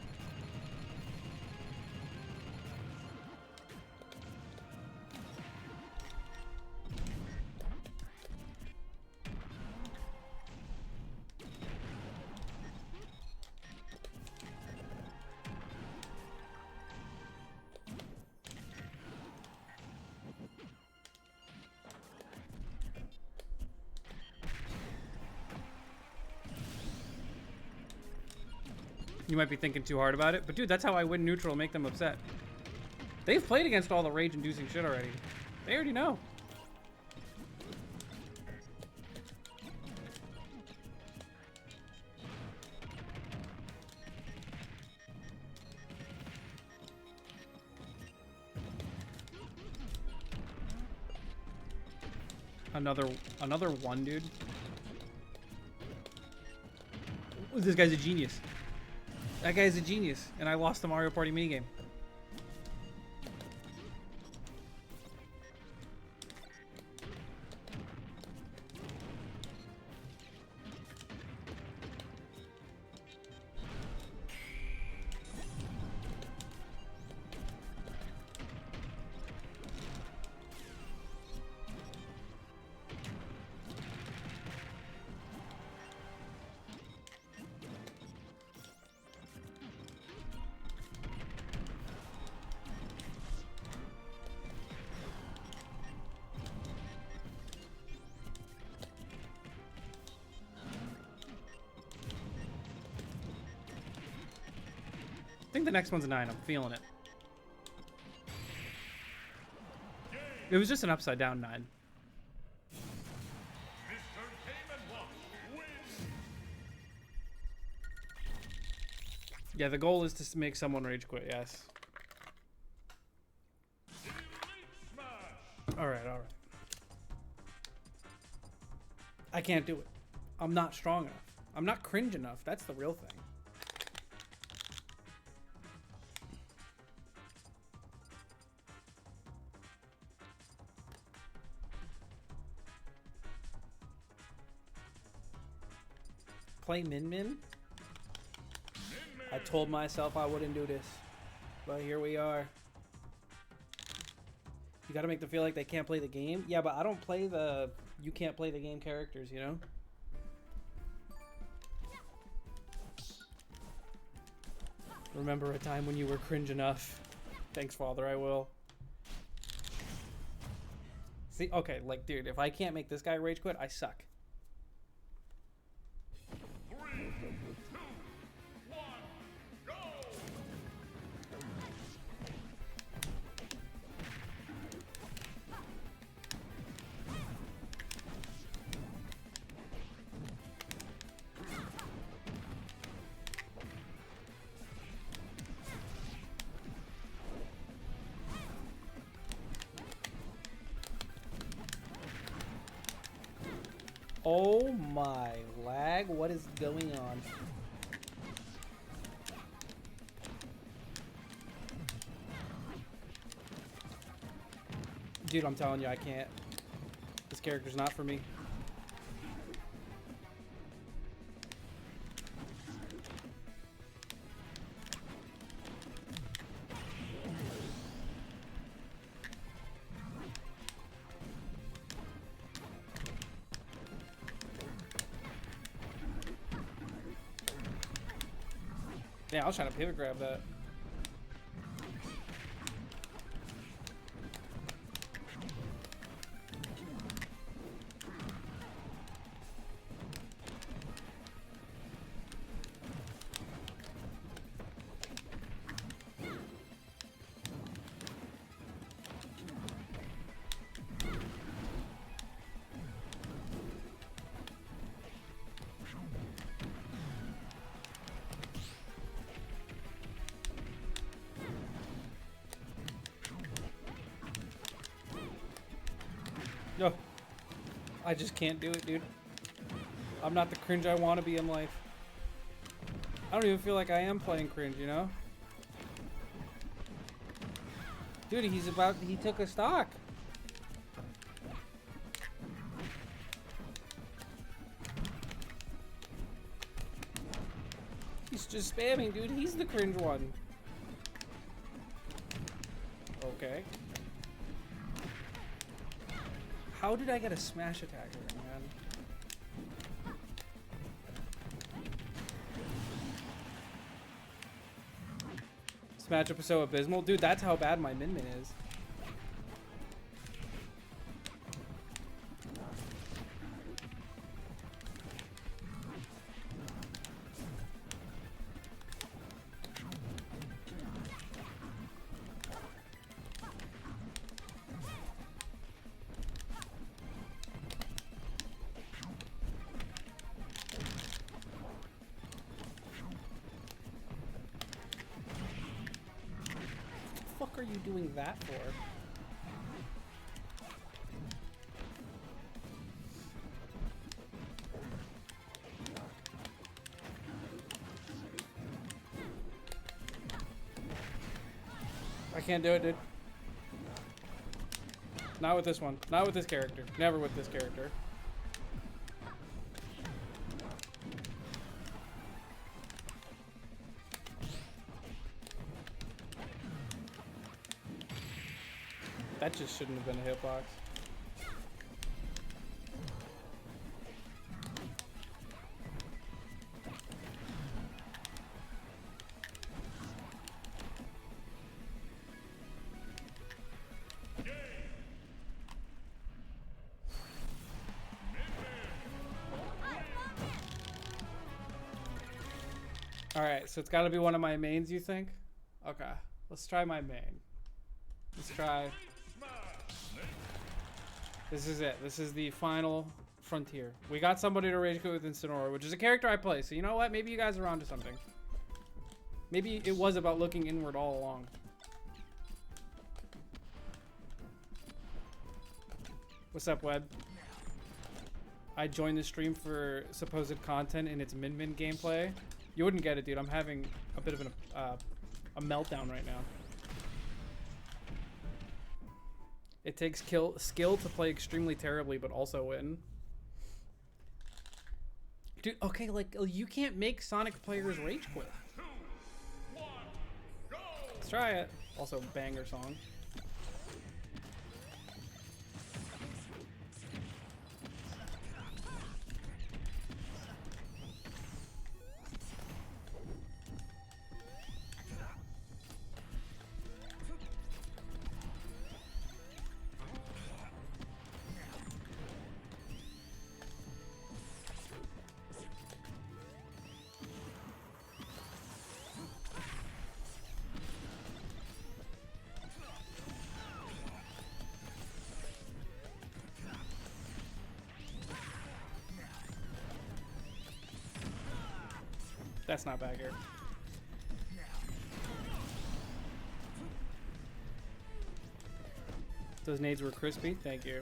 S1: You might be thinking too hard about it, but dude, that's how I win neutral and make them upset. They've played against all the rage-inducing shit already. They already know. Another one, dude. This guy's a genius. That guy's a genius, and I lost the Mario Party minigame. I think the next one's a 9. I'm feeling it. It was just an upside down 9. Yeah, the goal is to make someone rage quit, yes. Alright, alright. I can't do it. I'm not strong enough. I'm not cringe enough. That's the real thing. Play Min Min? I told myself I wouldn't do this, but here we are. You gotta make them feel like they can't play the game. Yeah, but I don't play the you can't play the game characters, you know? Remember a time when you were cringe enough. Thanks, Father, I will. See, okay, like, dude, if I can't make this guy rage quit, I suck. Oh my lag, what is going on? Dude, I'm telling you, I can't. This character's not for me. Yeah, I was trying to pivot grab that. No. I just can't do it, dude. I'm not the cringe I want to be in life. I don't even feel like I am playing cringe, you know? Dude, he took a stock. He's just spamming, dude. He's the cringe one. Okay. How did I get a smash attack here, man? This matchup is so abysmal. Dude, that's how bad my Min Min is. What the fuck are you doing that for? I can't do it, dude. Not with this one. Not with this character. Never with this character. That just shouldn't have been a hitbox. Alright, so it's gotta be one of my mains, you think? Okay, let's try my main. Let's try. This is it. This is the final frontier. We got somebody to rage quit with Incineroar, which is a character I play. So you know what? Maybe you guys are onto something. Maybe it was about looking inward all along. What's up, Web? I joined the stream for supposed content in its Min Min gameplay. You wouldn't get it, dude. I'm having a bit of a meltdown right now. It takes skill to play extremely terribly, but also win. Dude, okay, like, you can't make Sonic players rage quit. Let's try it. Also, banger song. That's not back here. Those nades were crispy. Thank you.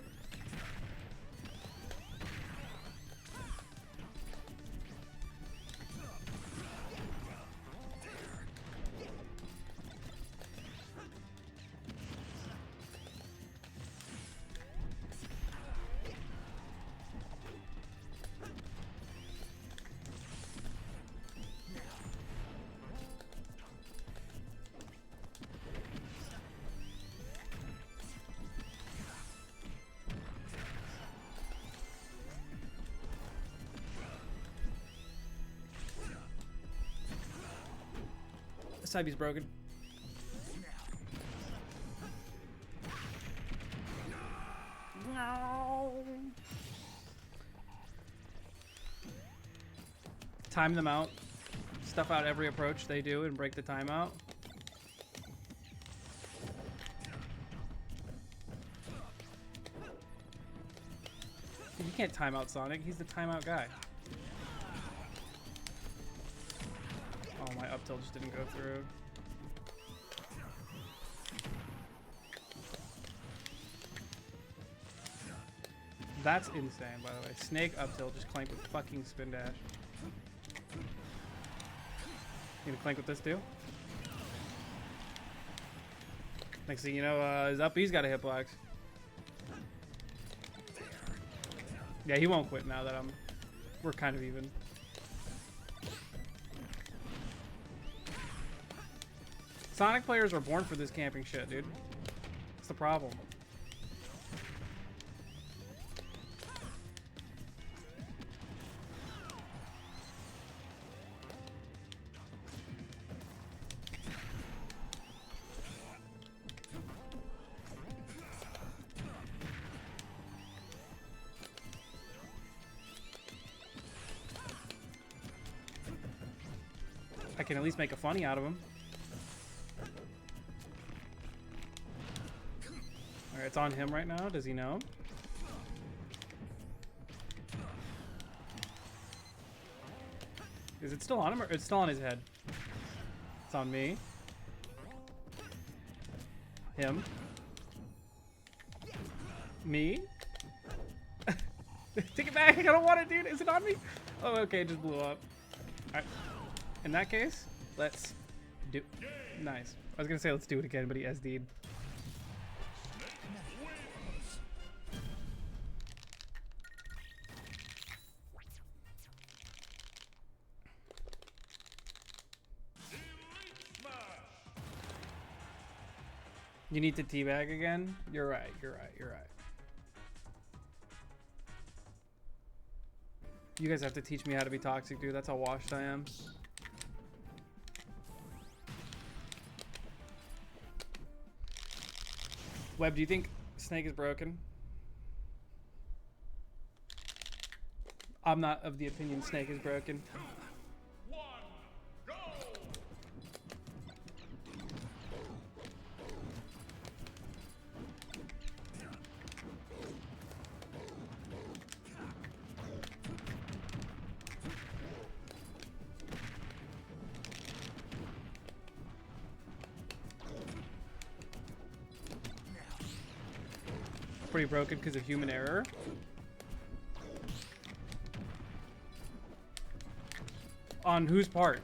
S1: Cybe's broken. No. Time them out. Stuff out every approach they do and break the timeout. You can't time out Sonic. He's the timeout guy. Oh, my up tilt just didn't go through. That's insane, by the way. Snake up tilt, just clank with fucking spin dash. You gonna clank with this too? Next thing you know, his up B's got a hitbox. Yeah, he won't quit now that we're kind of even. Sonic players were born for this camping shit, dude. That's the problem. I can at least make a funny out of him. Alright, it's on him right now. Does he know? Is it still on him or it's still on his head? It's on me. Him. Me. Take it back. I don't want it, dude. Is it on me? Oh, okay. It just blew up. Alright. In that case, let's do. Nice. I was gonna say let's do it again, but he SD'd. You need to teabag again? You're right, you're right, you're right. You guys have to teach me how to be toxic, dude. That's how washed I am. Web, do you think Snake is broken? I'm not of the opinion Snake is broken.
S3: One, go!
S1: Pretty broken because of human error. On whose part?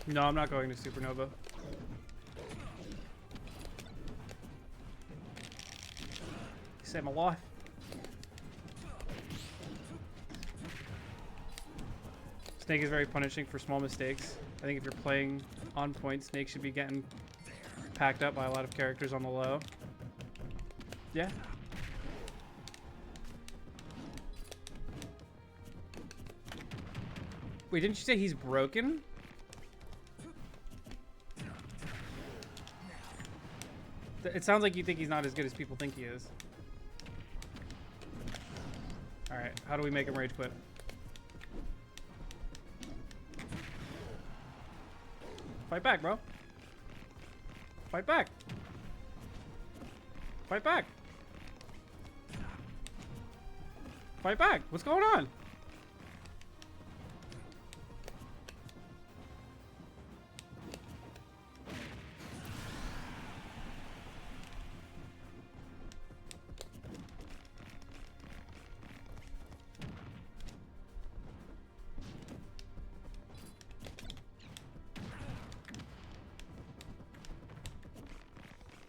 S1: No, I'm not going to Supernova. You saved my life. Snake is very punishing for small mistakes. I think if you're playing on point, Snake should be getting packed up by a lot of characters on the low. Yeah. Wait, didn't you say he's broken? It sounds like you think he's not as good as people think he is. Alright, how do we make him rage quit? Fight back, bro. Fight back. Fight back. Fight back. What's going on?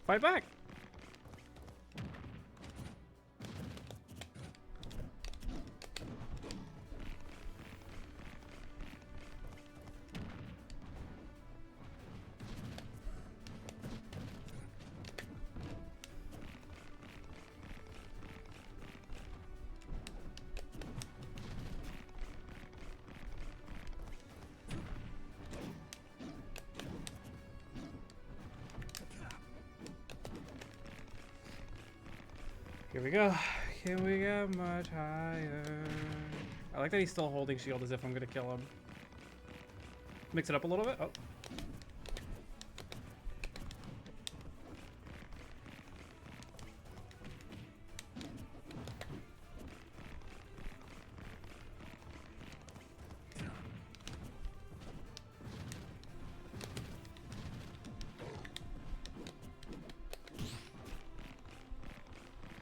S1: Fight back. Here we go. Can we get much higher? I like that he's still holding shield as if I'm gonna kill him. Mix it up a little bit. Oh.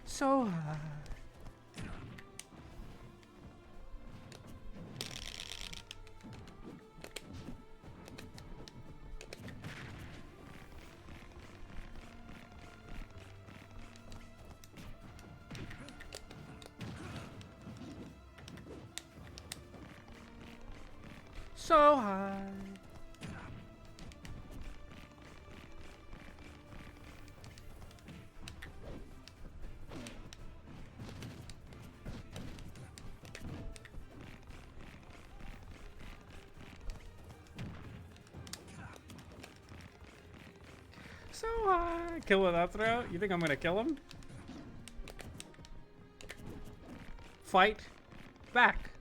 S1: So high. So high. So high. Kill with that throw? You think I'm gonna kill him? Fight back.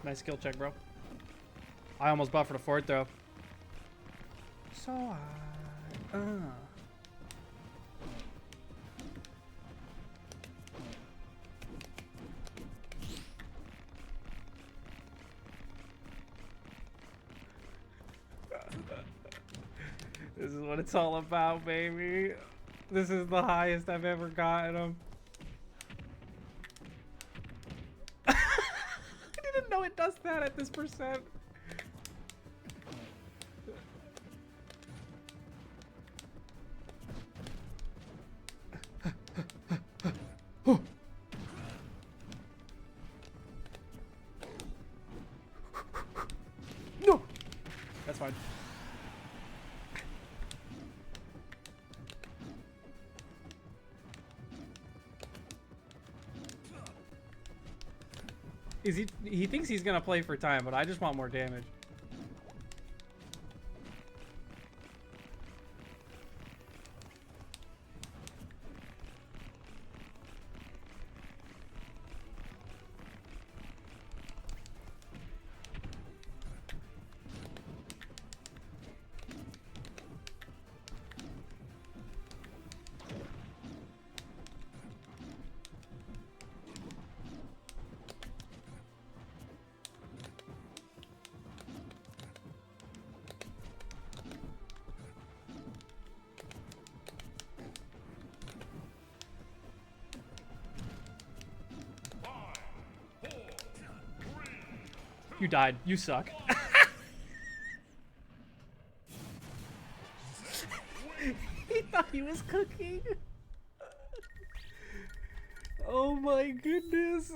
S1: Nice skill check, bro. I almost buffered a forward throw. So high. This is what it's all about, baby. This is the highest I've ever gotten him. I didn't know it does that at this percent. No! That's fine. He thinks he's gonna play for time, but I just want more damage. You died. You suck. He thought he was cooking. Oh my goodness.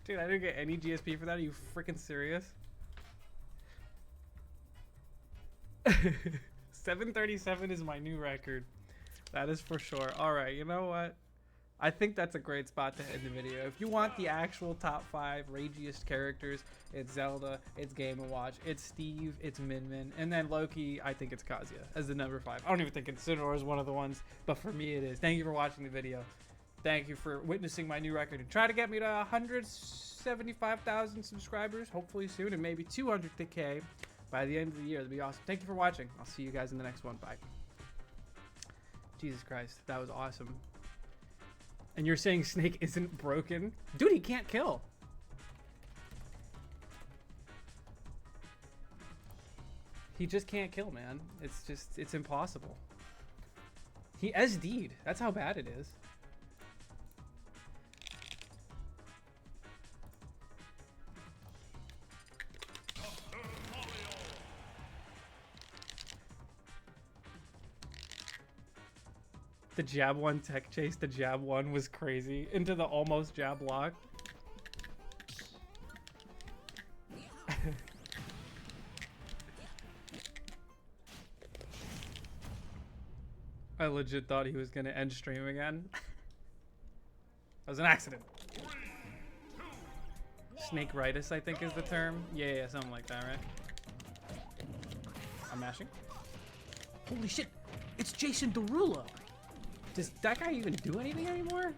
S1: Dude, I didn't get any GSP for that. Are you freaking serious? 737 is my new record. That is for sure. Alright, you know what? I think that's a great spot to end the video. If you want the actual top 5 ragiest characters, it's Zelda, it's Game & Watch, it's Steve, it's Min Min, and then Loki, I think it's Kazuya as the number 5. I don't even think Incineroar is one of the ones, but for me it is. Thank you for watching the video. Thank you for witnessing my new record. And try to get me to 175,000 subscribers, hopefully soon, and maybe 200K by the end of the year. That'd be awesome. Thank you for watching. I'll see you guys in the next one. Bye. Jesus Christ, that was awesome. And you're saying Snake isn't broken? Dude, he can't kill. He just can't kill, man. It's impossible. He SD'd. That's how bad it is. The jab one tech chase, the jab one was crazy. Into the almost jab lock. I legit thought he was gonna end stream again. That was an accident. Snake-ritis, I think is the term. Yeah, something like that, right? I'm mashing. Holy shit! It's Jason Derulo! Does that guy even do anything anymore?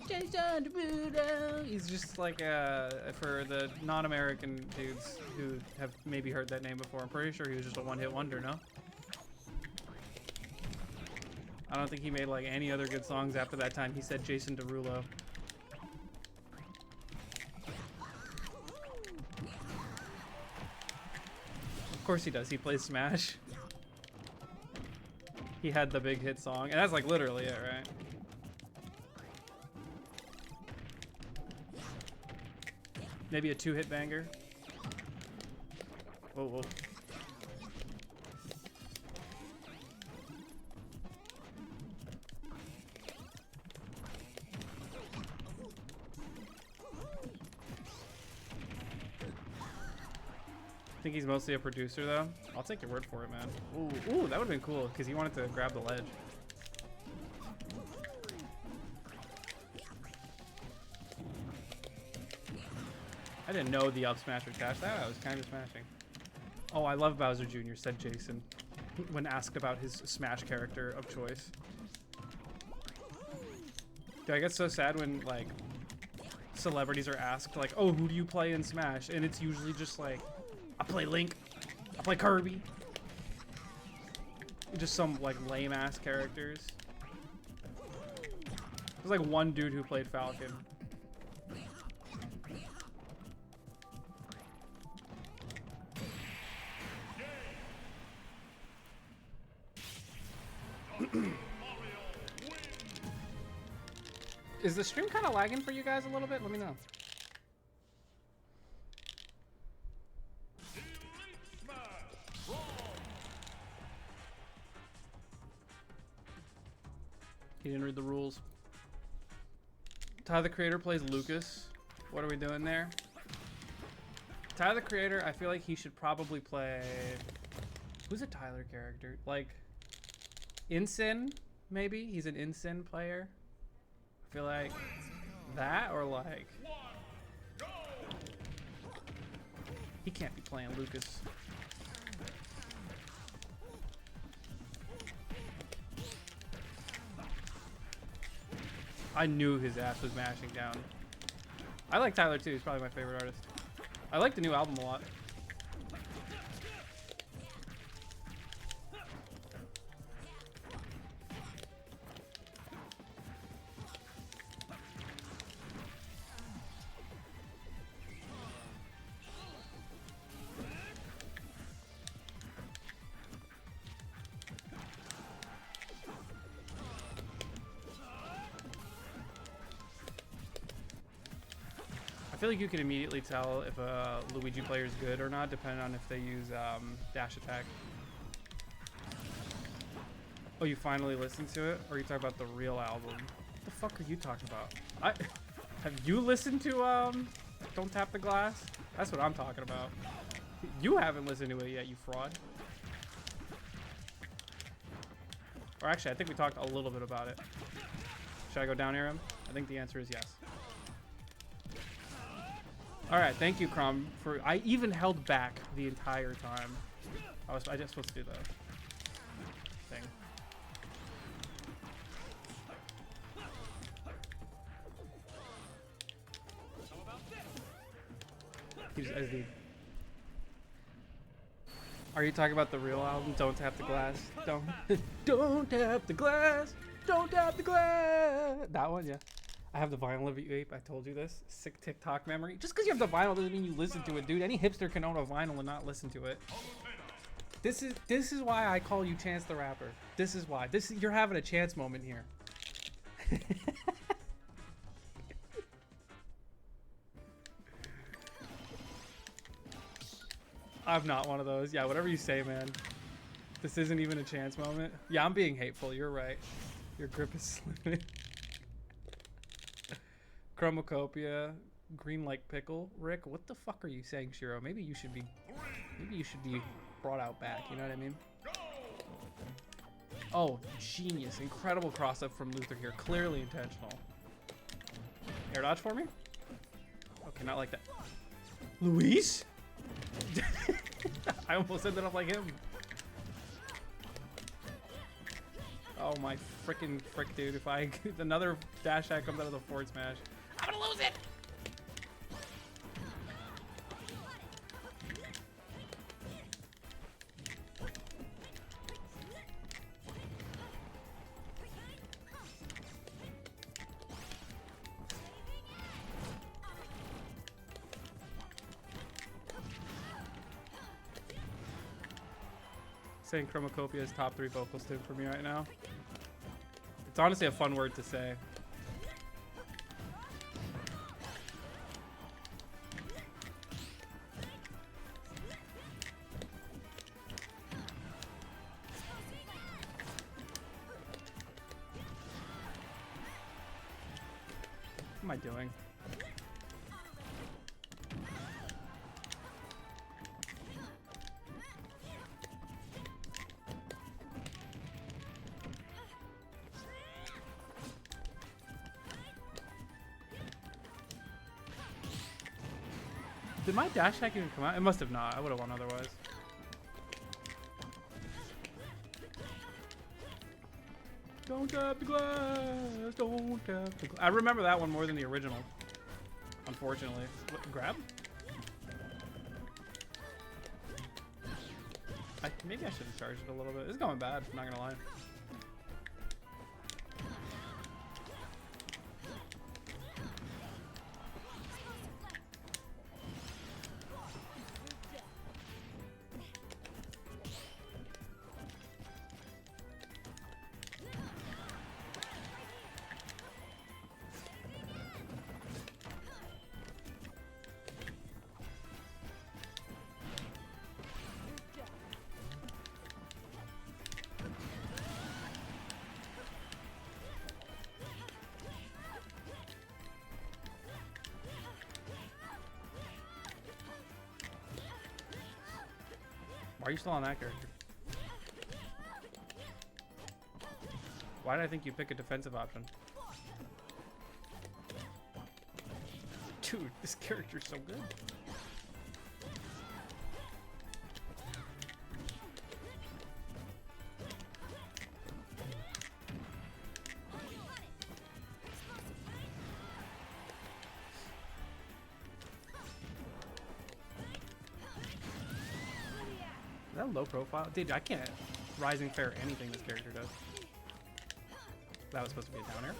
S1: Jason Derulo! He's just like, for the non-American dudes who have maybe heard that name before, I'm pretty sure he was just a one-hit wonder, no? I don't think he made like any other good songs after that time. He said Jason Derulo. Of course he does. He plays Smash. He had the big hit song, and that's like literally it, right? Maybe a two-hit banger. Whoa, whoa. I think he's mostly a producer, though. I'll take your word for it, man. Ooh, that would have been cool, because he wanted to grab the ledge. I didn't know the up smash would catch that. I was kind of smashing. Oh, I love Bowser Jr., said Jason, when asked about his Smash character of choice. Dude, I get so sad when, like, celebrities are asked, like, oh, who do you play in Smash? And it's usually just like, I play Link, I play Kirby. Just some like lame ass characters. There's like one dude who played Falcon. Is the stream kind of lagging for you guys a little bit? Let me know. He didn't read the rules. Tyler the Creator plays Lucas. What are we doing there? Tyler the Creator, I feel like he should probably play... Who's a Tyler character? Like, Ensign, maybe? He's an Ensign player. I feel like that, or like... He can't be playing Lucas. I knew his ass was mashing down. I like Tyler too. He's probably my favorite artist. I like the new album a lot. I feel like you can immediately tell if a Luigi player is good or not, depending on if they use dash attack. Oh, you finally listened to it? Or are you talking about the real album? What the fuck are you talking about? Have you listened to Don't Tap the Glass? That's what I'm talking about. You haven't listened to it yet, you fraud. Or actually, I think we talked a little bit about it. Should I go down here him? I think the answer is yes. All right, thank you, Crumb. I even held back the entire time. I just supposed to do the thing. He's SD. Are you talking about the real album? Don't Tap the Glass. Don't tap the glass. Don't tap the glass. That one, yeah. I have the vinyl of you, Ape. I told you this. Sick TikTok memory. Just because you have the vinyl doesn't mean you listen to it, dude. Any hipster can own a vinyl and not listen to it. This is why I call you Chance the Rapper. This is why. You're having a chance moment here. I'm not one of those. Yeah, whatever you say, man. This isn't even a chance moment. Yeah, I'm being hateful. You're right. Your grip is slipping. Chromacopia, green like pickle. Rick, what the fuck are you saying, Shiro? Maybe you should be brought out back. You know what I mean? Oh, genius! Incredible cross up from Luther here. Clearly intentional. Air dodge for me? Okay, not like that. Luis? I almost ended up like him. Oh my freaking frick, dude. If another dash hack comes out of the forward smash, I'm gonna lose it! Saying Chromacopia is top 3 vocal stim for me right now. It's honestly a fun word to say. What am I doing? Did my dash hack even come out? It must have not. I would have won otherwise. Don't tap the glass. Don't tap the glass. I remember that one more than the original. Unfortunately. What, grab? Maybe I should have charged it a little bit. It's going bad. I'm not gonna lie. Why are you still on that character? Why did I think you pick a defensive option? Dude, this character's so good. Is that low profile? Dude, I can't rising fair anything this character does. That was supposed to be a down air.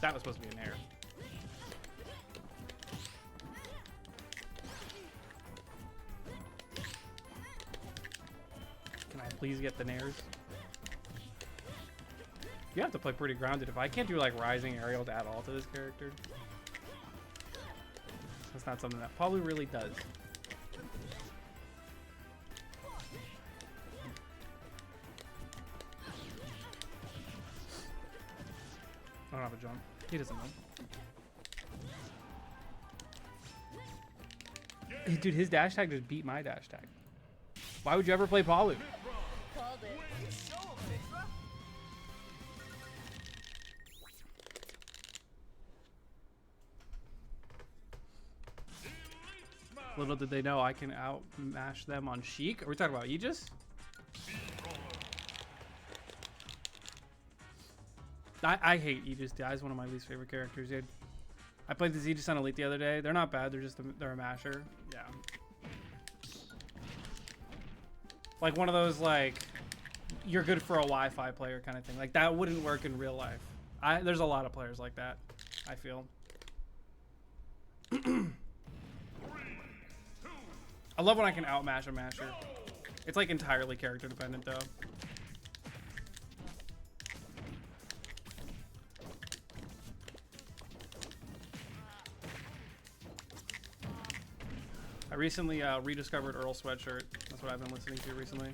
S1: That was supposed to be an air. Can I please get the nairs? You have to play pretty grounded. If I can't do like rising aerial at all to this character, that's not something that probably really does. I don't have a jump. He doesn't know. Hey, dude, his dash tag just beat my dash tag. Why would you ever play Palu?
S4: Called it.
S1: Little did they know I can outmash them on Sheik. Are we talking about Aegis? I hate Aegis. He's one of my least favorite characters, dude. I played this Aegis on Elite the other day. They're not bad. They're just they're a masher. Yeah. Like one of those like you're good for a Wi-Fi player kind of thing. Like that wouldn't work in real life. There's a lot of players like that, I feel. I love when I can outmash a masher. It's like entirely character dependent though. I recently rediscovered Earl Sweatshirt. That's what I've been listening to recently.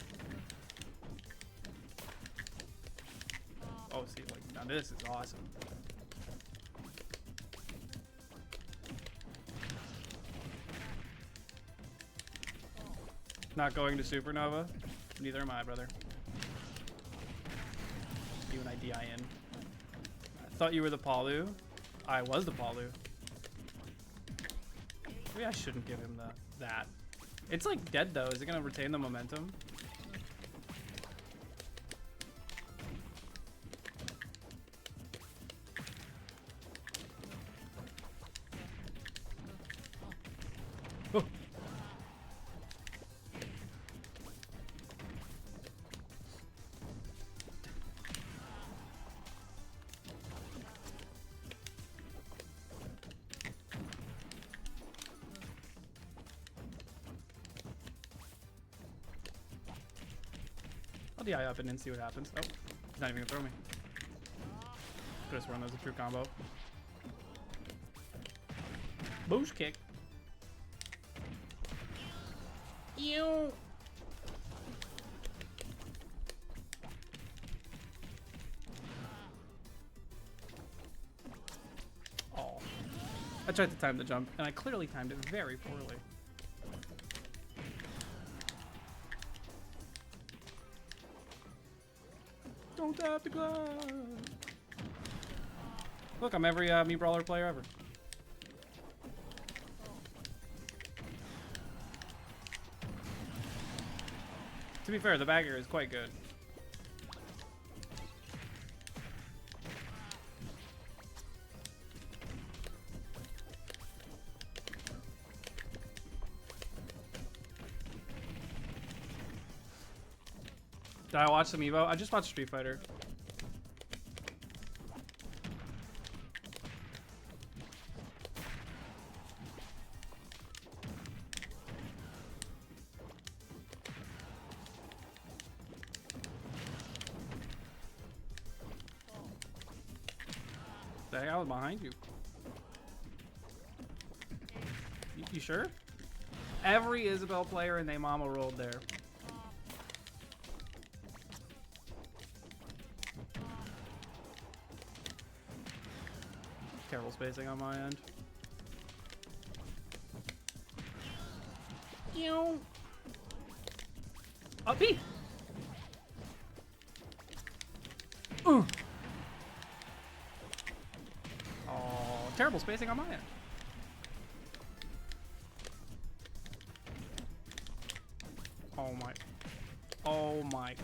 S1: Oh, see, like, now this is awesome. Not going to Supernova? Neither am I, brother. You and I DIN. I thought you were the Palu. I was the Palu. Maybe I shouldn't give him that. It's like dead though. Is it gonna retain the momentum? Oh. I'll DI up and then see what happens. Oh, he's not even gonna throw me. Could have sworn that was a true combo. Boosh kick. Ew. Oh. I tried to time the jump, and I clearly timed it very poorly. Don't tap the glass. Look, I'm every Mii Brawler player ever. To be fair, the bagger is quite good. Did I watch some Evo? I just watched Street Fighter. The heck, I was behind you. You sure? Every Isabel player and they mama rolled there. Terrible spacing on my end. Ew. Up B. Oh, terrible spacing on my end. Oh my. Oh my.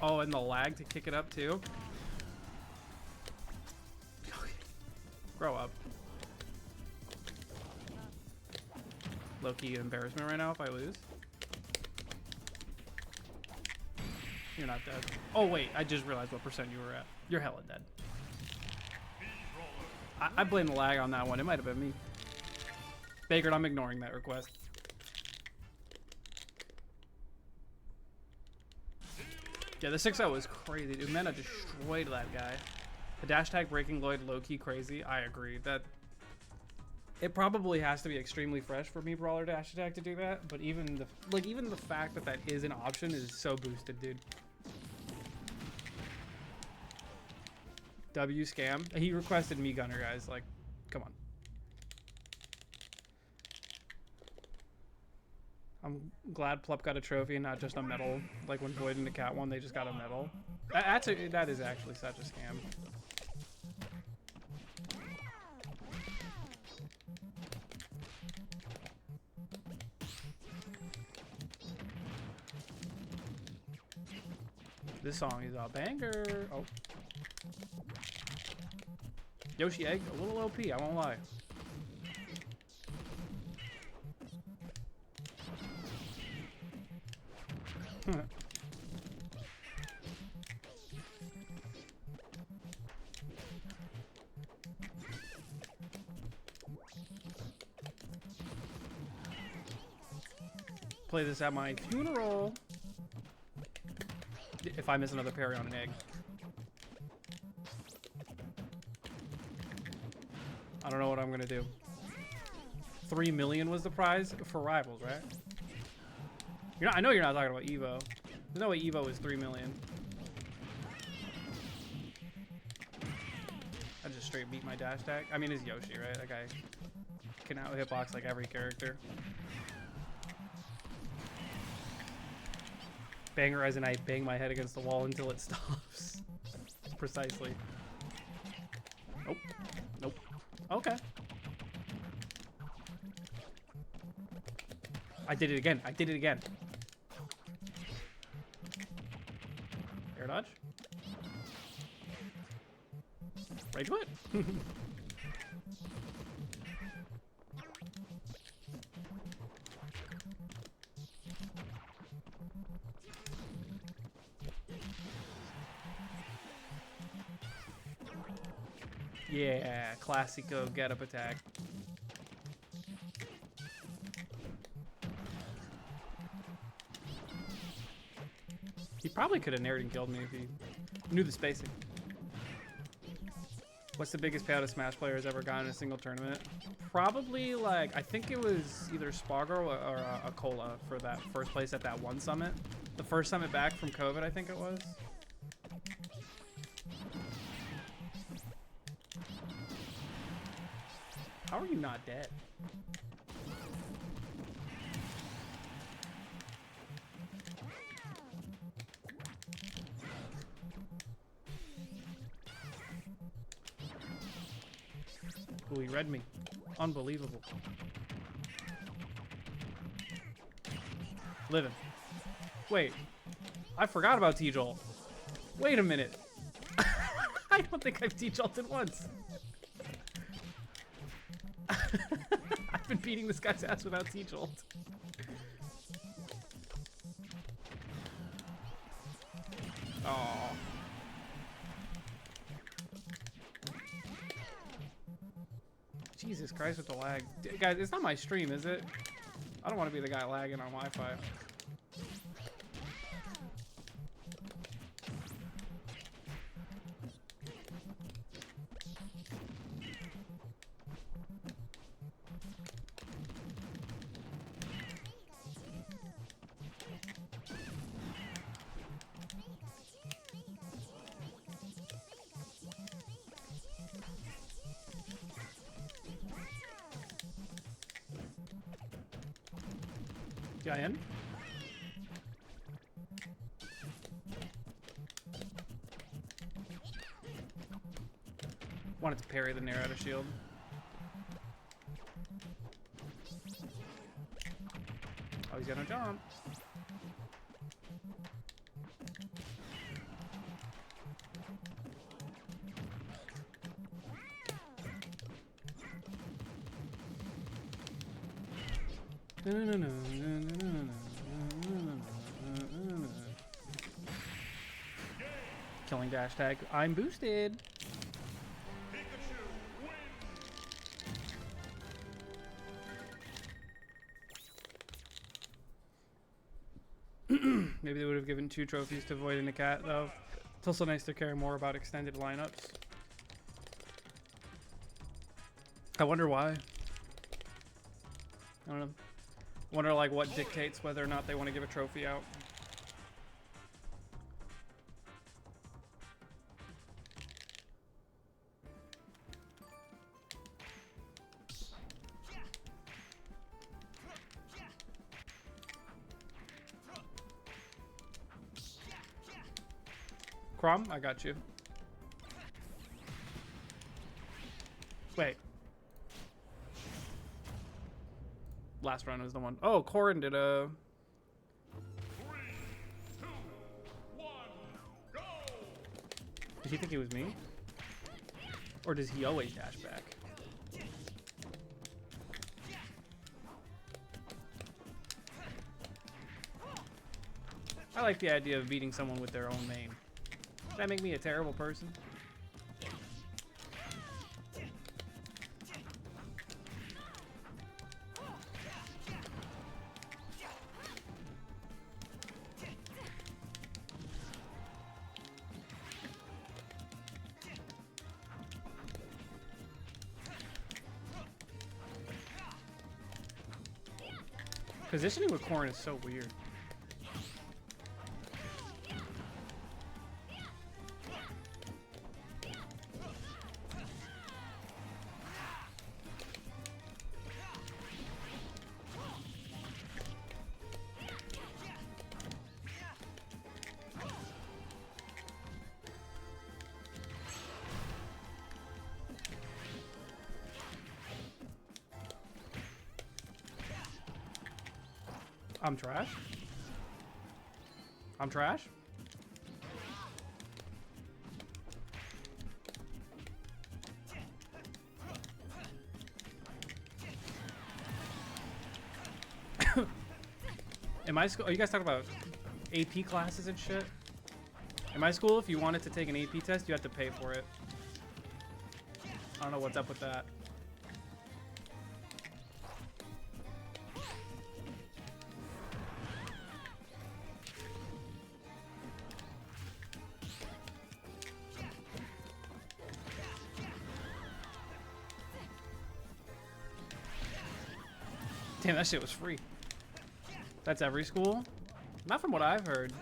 S1: Oh, and the lag to kick it up too. Grow up. Low-key embarrassment right now if I lose. You're not dead. Oh wait, I just realized what percent you were at. You're hella dead. I blame the lag on that one. It might have been me. Baker, I'm ignoring that request. Yeah, the 6-0 was crazy, dude. Mena destroyed that guy. The dash tag breaking Lloyd low-key crazy. I agree that it probably has to be extremely fresh for Mii Brawler dash attack to do that. But even the fact that that is an option is so boosted, dude. W scam. He requested me gunner, guys. Like, come on. I'm glad Plup got a trophy and not just a medal. Like when Void and the Cat won, they just got a medal. That is actually such a scam. This song is a banger. Oh. Yoshi Egg, a little OP, I won't lie. Play this at my funeral. If I miss another parry on an egg. I don't know what I'm gonna do. 3 million was the prize for Rivals, right? You're not, I know you're not talking about Evo. There's no way Evo is 3 million. I just straight beat my dash attack. I mean, it's Yoshi, right? That guy can out hitbox like every character. Banger as in I bang my head against the wall until it stops. Precisely. Nope. Nope. Okay. I did it again. I did it again. Air dodge. Rage quit. Yeah, classico get up attack. He probably could have nared and killed me if he knew the spacing. What's the biggest payout a Smash player has ever gotten in a single tournament? Probably like, I think it was either Spargo or a Cola for that first place at that one summit. The first summit back from COVID, I think it was. How are you not dead? Ooh, he read me. Unbelievable. Living. Wait. I forgot about T-Jolt. Wait a minute. I don't think I've T-Jolted once. I've been beating this guy's ass without T-Jolt. Oh. Jesus Christ with the lag. Guys, it's not my stream, is it? I don't want to be the guy lagging on Wi-Fi. Guy in? Wanted to parry the nair out of shield. Oh, he's got no jump. Killing dash tag. I'm boosted. Maybe they would have given 2 trophies to avoiding the cat, though. It's also nice to care more about extended lineups. I wonder why. I don't know. Wonder like what dictates whether or not they want to give a trophy out. Crom, I got you. Wait. Last run was the one. Oh, Corin did a...
S3: 3, 2, 1, go!
S1: Did he think it was me? Or does he always dash back? I like the idea of beating someone with their own main. Does that make me a terrible person? Positioning with corn is so weird. I'm trash. I'm trash. In my school, are you guys talking about AP classes and shit? In my school, if you wanted to take an AP test, you had to pay for it. I don't know what's up with that. Damn, that shit was free. That's every school? Not from what I've heard.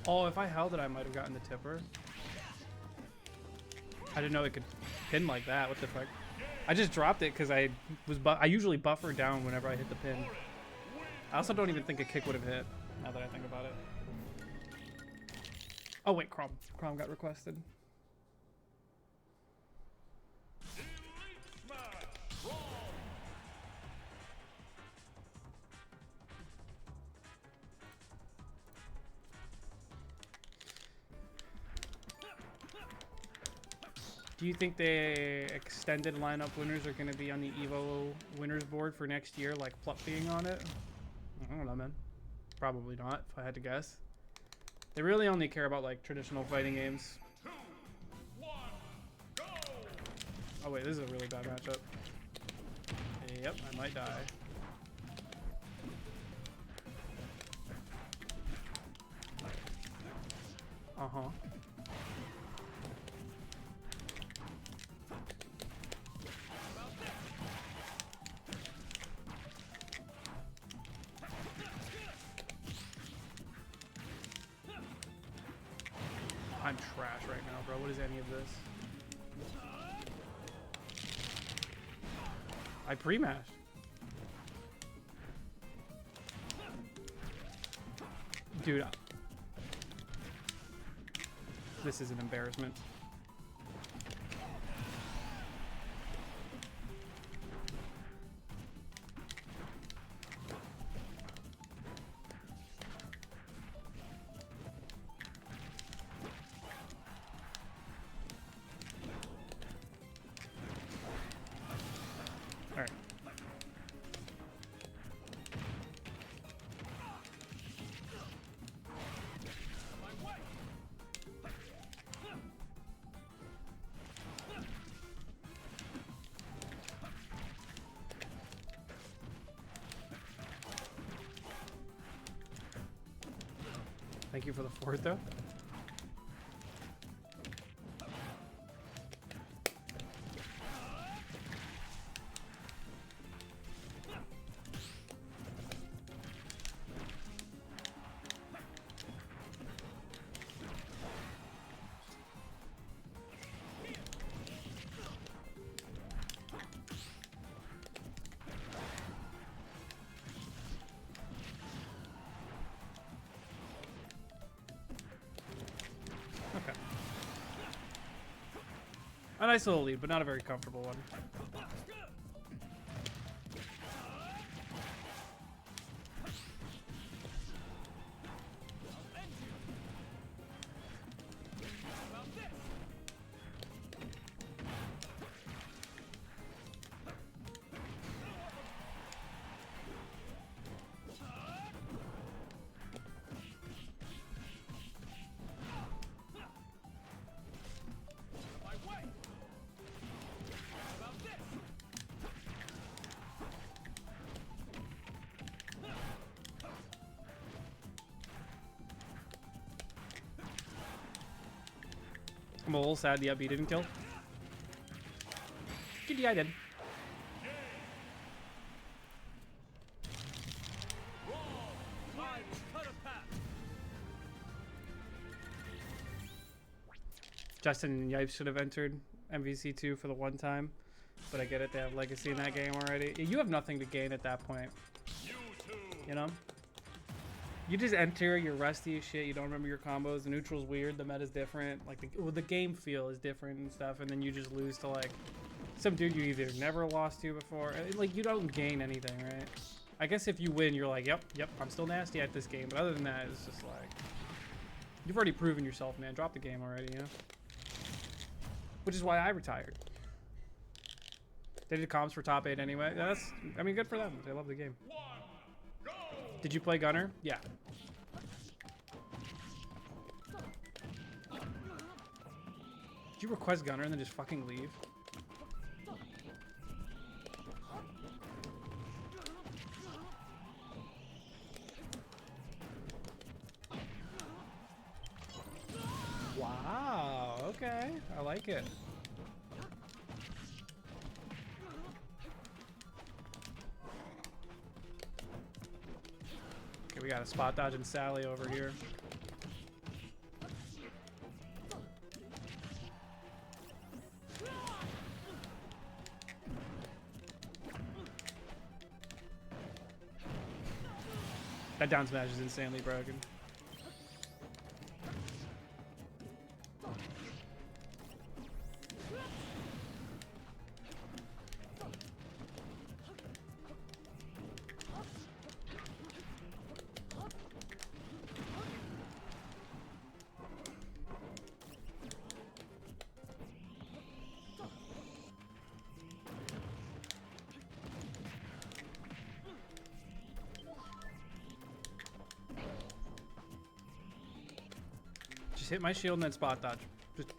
S1: Oh, if I held it, I might have gotten the tipper. I didn't know it could pin like that. What the fuck? I just dropped it because I usually buffer down whenever I hit the pin. I also don't even think a kick would have hit, now that I think about it. Oh wait, Crom got requested. Do you think the extended lineup winners are going to be on the EVO winners board for next year, like Plup being on it? I don't know, man. Probably not, if I had to guess. They really only care about like traditional fighting games.
S3: 2, 1, go!
S1: Oh wait, this is a really bad matchup. Yep, I might die. Uh-huh. I'm trash right now, bro. What is any of this? I pre-mashed. Dude. This is an embarrassment. Alright. Thank you for the fourth, though. Okay. A nice little lead, but not a very comfortable one. I'm a little sad the up B didn't kill. GDI did. Justin and Yipes should have entered MVC2 for the one time, but I get it, they have legacy in that game already. You have nothing to gain at that point, you know? You just enter, you're rusty as shit, you don't remember your combos, the neutral's weird, the meta's different, like the game feel is different and stuff, and then you just lose to like some dude you either never lost to before. Like, you don't gain anything, right? I guess if you win, you're like, yep, I'm still nasty at this game, but other than that, it's just like, you've already proven yourself, man. Drop the game already, you know? Which is why I retired. They did comps for top 8 anyway. That's, I mean, good for them. They love the game. Did you play Gunner? Yeah. Did you request Gunner and then just fucking leave? Wow, okay. I like it. Okay, we got a spot dodging Sally over here. That down smash is insanely broken. Just hit my shield and then spot dodge. Just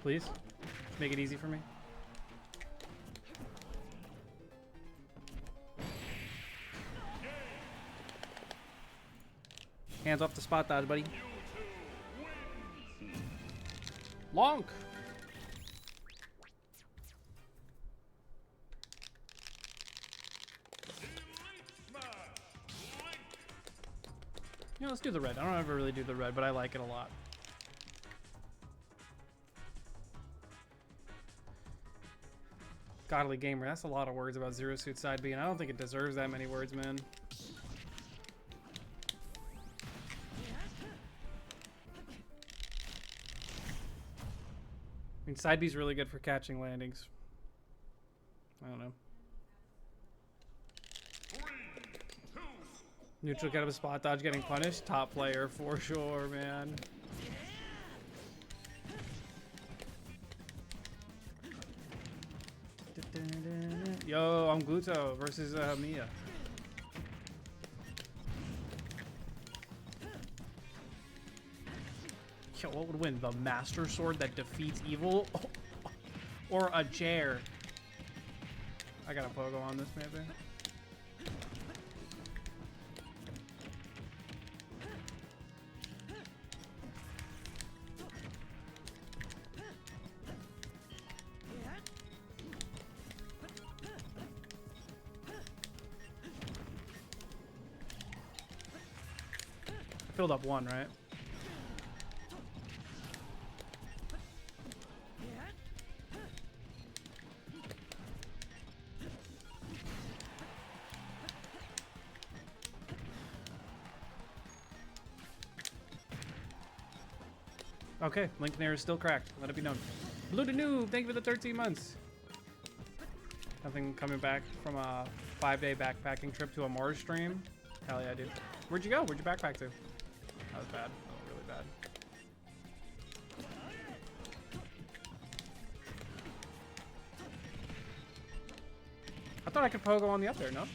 S1: please, make it easy for me. Hands off the spot dodge, buddy. Lonk. Yeah, let's do the red. I don't ever really do the red, but I like it a lot. Godly gamer. That's a lot of words about Zero Suit side B, and I don't think it deserves that many words, man. I mean, side B's really good for catching landings. I don't know. Neutral get up a spot dodge getting punished. Top player for sure, man. Yo, I'm Gluto versus Mia. Yo, what would win? The Master Sword that defeats evil? Or a chair? I got a pogo on this, maybe. Filled up one, right? Okay, Link Nair is still cracked. Let it be known. Blue to Noob, thank you for the 13 months. Nothing coming back from a 5-day backpacking trip to a Mars stream. Hell yeah, dude. Where'd you go? Where'd you backpack to? That was bad. That was really bad. I thought I could pogo on the up there, no? You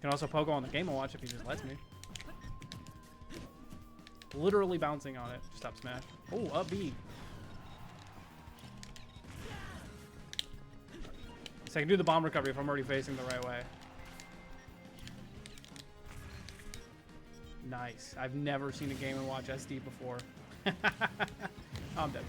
S1: can also pogo on the Game & Watch if he just lets me. Literally bouncing on it. Just up smash. Oh, up B. So I can do the bomb recovery if I'm already facing the right way. Nice. I've never seen a Game & Watch SD before. I'm dead.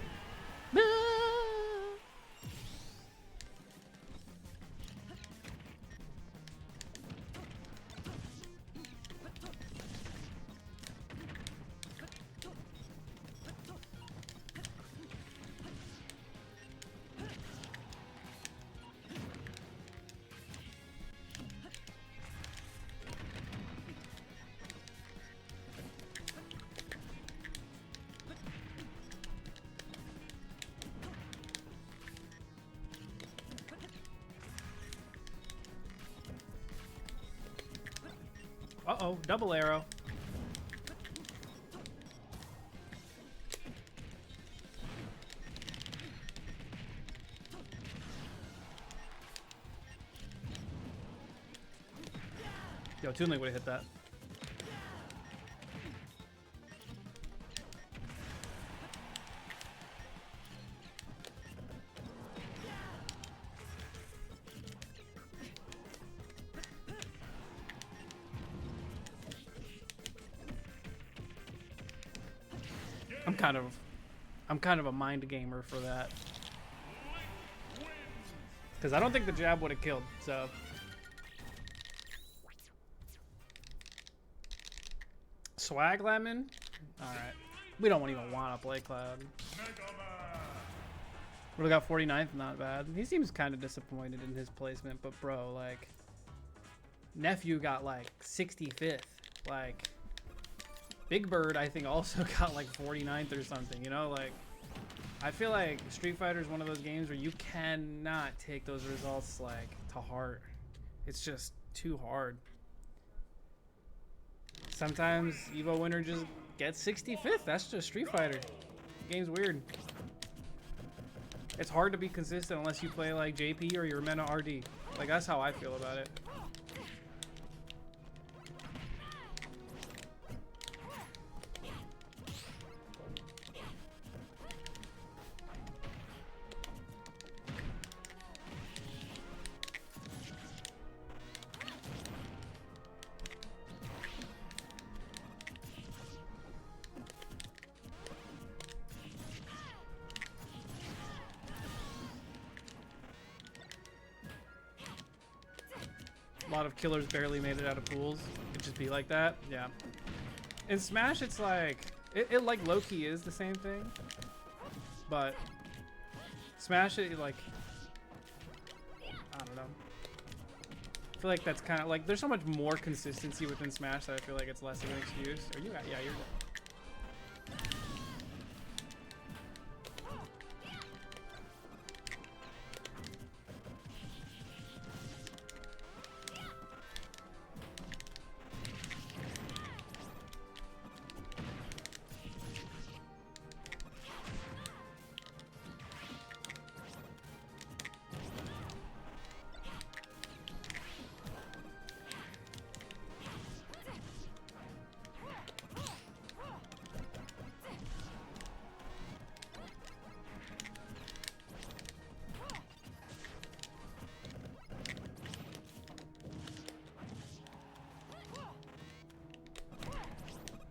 S1: Uh-oh, double arrow. Yo, Toon Link would have hit that. I'm kind of a mind gamer for that. Because I don't think the jab would have killed, so. Swag Lemon? Alright. We don't even want to play Cloud. Would have got 49th, not bad. He seems kind of disappointed in his placement, but bro, like, Nephew got like 65th. Like, Big Bird, I think, also got like 49th or something, you know? Like, I feel like Street Fighter is one of those games where you cannot take those results, like, to heart. It's just too hard. Sometimes Evo winner just gets 65th. That's just Street Fighter. The game's weird. It's hard to be consistent unless you play like JP or you're Mena RD. Like, that's how I feel about it. A lot of killers barely made it out of pools. It'd just be like that. Yeah. In Smash, it's like it like low-key is the same thing, but Smash it like I don't know. I feel like that's kind of like there's so much more consistency within Smash that I feel like it's less of an excuse. Are you? Yeah, you're.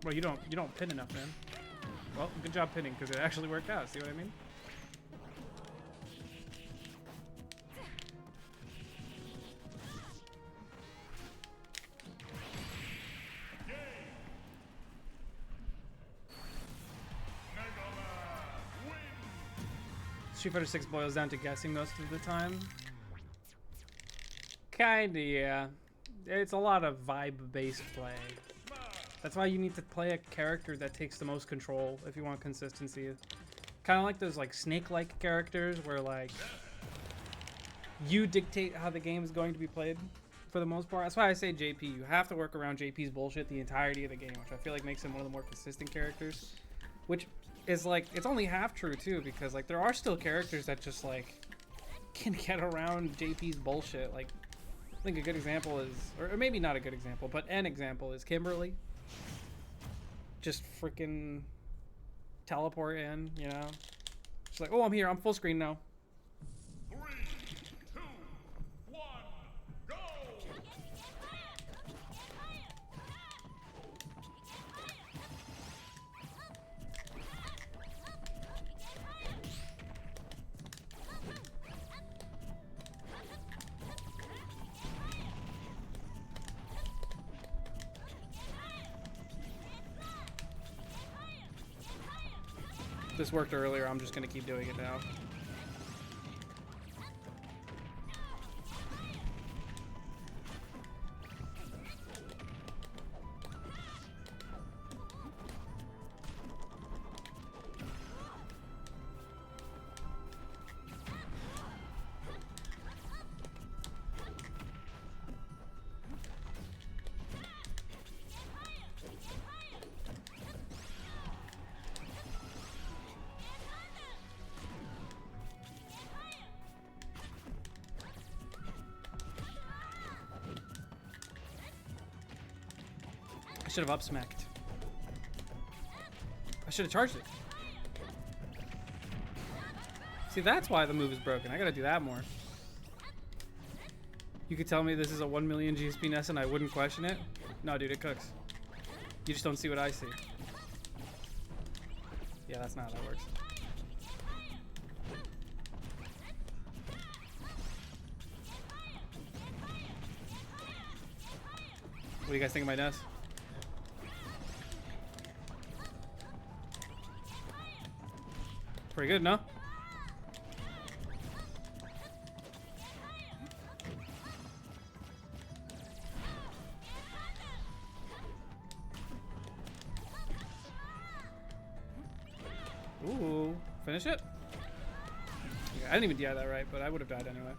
S1: Well, you don't pin enough, man. Well, good job pinning because it actually worked out. See what I mean? Street Fighter 6 boils down to guessing most of the time. Kinda, yeah. It's a lot of vibe-based play. That's why you need to play a character that takes the most control if you want consistency. Kind of like those like Snake-like characters where like you dictate how the game is going to be played for the most part. That's why I say JP. You have to work around JP's bullshit the entirety of the game, which I feel like makes him one of the more consistent characters. Which is like, it's only half true too, because like there are still characters that just like can get around JP's bullshit. Like, I think a good example is, or maybe not a good example, but an example is Kimberly. Just freaking teleport in, you know? She's like, oh, I'm here. I'm full screen now.
S3: 3, 2, 1, go!
S1: This worked earlier. I'm just gonna keep doing it now. I should have up smacked. I should have charged it. See, that's why the move is broken. I gotta do that more. You could tell me this is a 1 million GSP nest and I wouldn't question it? No, dude, it cooks. You just don't see what I see. Yeah, that's not how that works. What do you guys think of my nest? Pretty good, no? Ooh, finish it? Yeah, I didn't even DI that right, but I would have died anyway.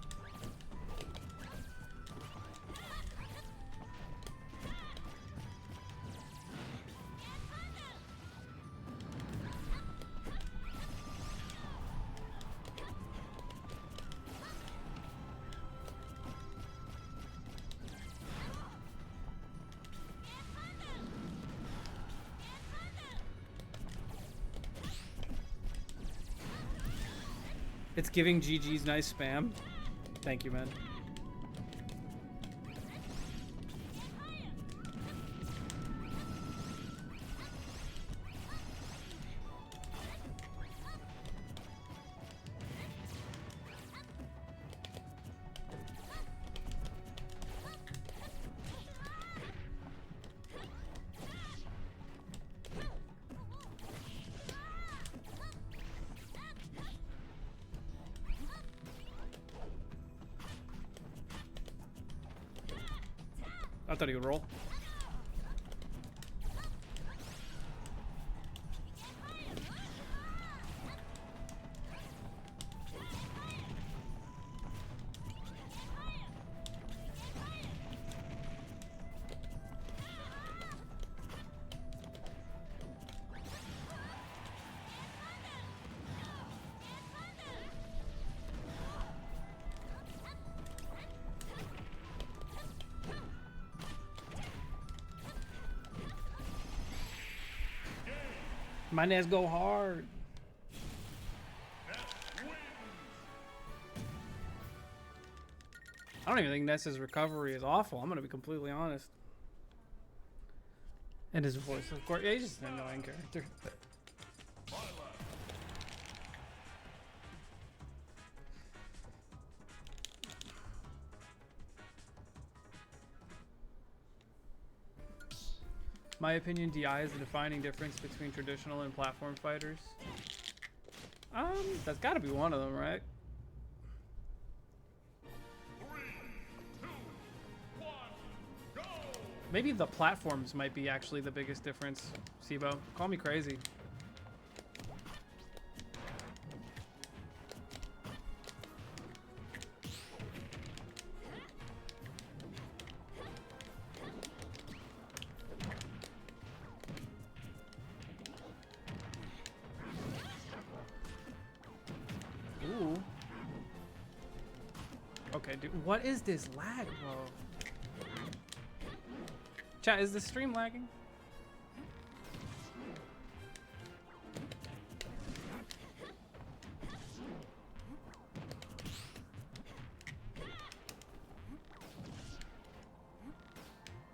S1: It's giving GG's nice spam. Thank you, man. I thought he would roll. My nest go hard. I don't even think Ness's recovery is awful. I'm gonna be completely honest. And his voice, of course. Yeah, he's just an annoying character. My opinion, DI is the defining difference between traditional and platform fighters. That's gotta be one of them, right?
S3: 3, 2, 1, go!
S1: Maybe the platforms might be actually the biggest difference, Sibo. Call me crazy. Ooh. Okay, dude. What is this lag, bro? Chat, is the stream lagging?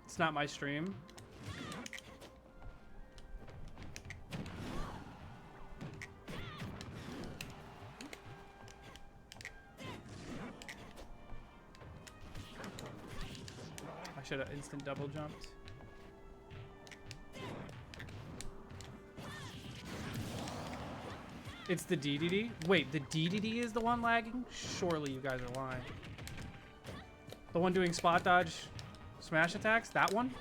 S1: It's not my stream. I should have instant double jumped. It's the DDD? Wait, the DDD is the one lagging? Surely you guys are lying. The one doing spot dodge smash attacks? That one?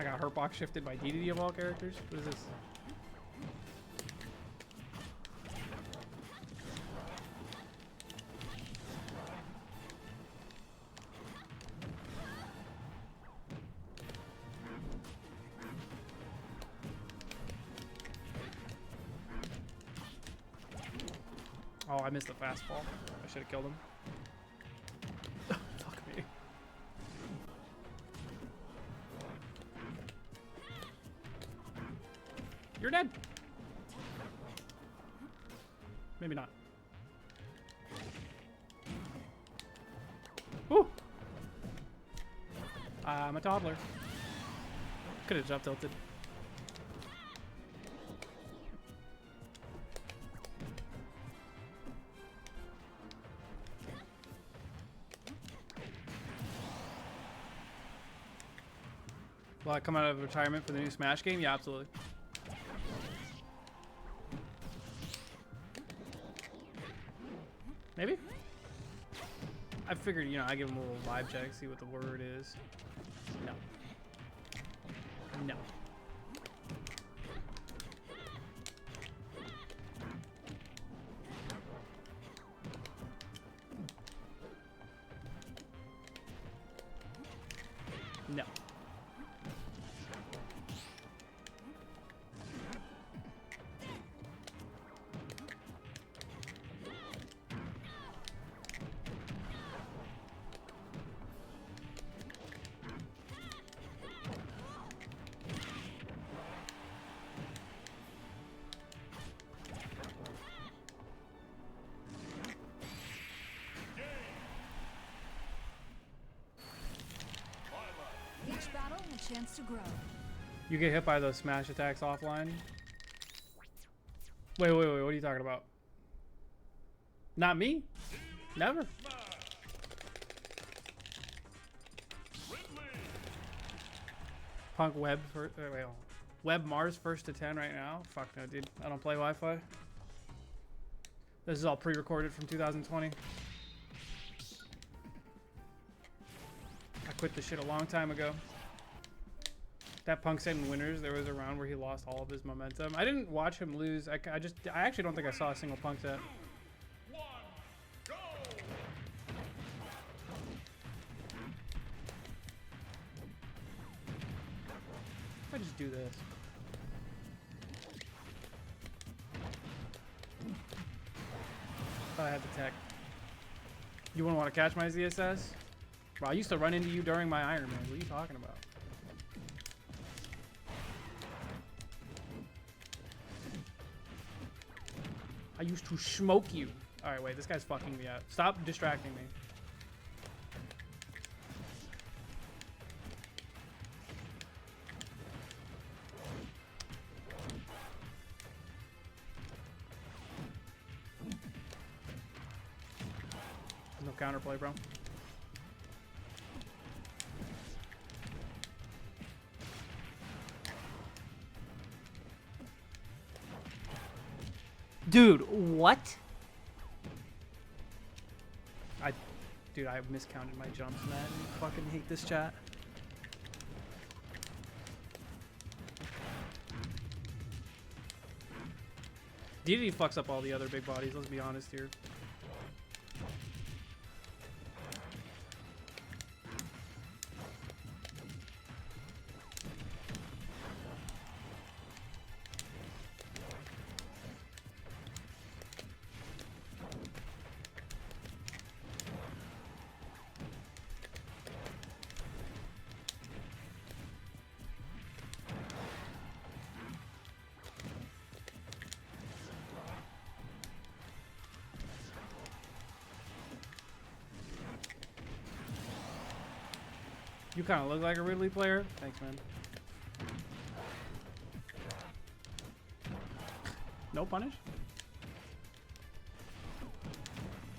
S1: I got hurt box shifted by DDD of all characters. What is this? Oh, I missed the fastball. I should have killed him. Fuck me. You're dead. Maybe not. Woo! I'm a toddler. Could have jump tilted. Will I come out of retirement for the new Smash game? Yeah, absolutely. Maybe? I figured, you know, I give him a little vibe check, see what the word is. No. No. No.
S4: Each battle, a chance to grow.
S1: You get hit by those smash attacks offline? Wait, what are you talking about? Not me? Never. Punk Web for wait, Web Mars first to 10 right now? Fuck no, dude. I don't play Wi-Fi. This is all pre-recorded from 2020. I quit the shit a long time ago. That Punk said in Winners, there was a round where he lost all of his momentum. I didn't watch him lose. I actually don't think I saw a single Punk set.
S3: Go!
S1: If I just do this. Thought I had the tech. You wouldn't want to catch my ZSS? Bro, I used to run into you during my Ironmans. What are you talking about? I used to smoke you. Alright, wait, this guy's fucking me up. Stop distracting me. No counterplay, bro. Dude, what? Dude, I miscounted my jumps, man. I fucking hate this chat. DDD fucks up all the other big bodies, let's be honest here. You kind of look like a Ridley player. Thanks, man. No punish?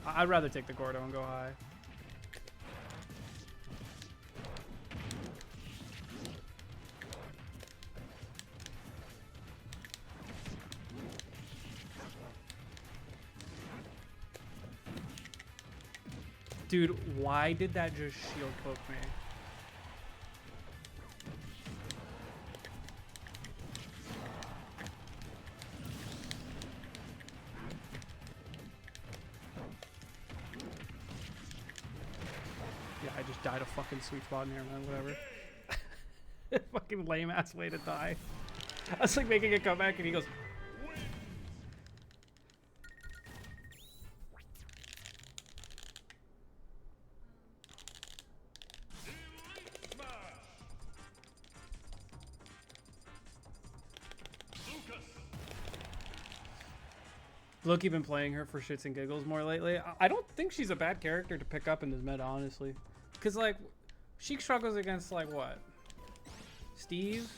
S1: I'd rather take the Gordo and go high. Dude, why did that just shield poke me? Yeah, I just died a fucking sweet spot in here, man. Whatever. Fucking lame ass way to die. I was like making a comeback and he goes, Loki been playing her for shits and giggles more lately. I don't think she's a bad character to pick up in this meta, honestly. Because, like, she struggles against, like, what? Steve?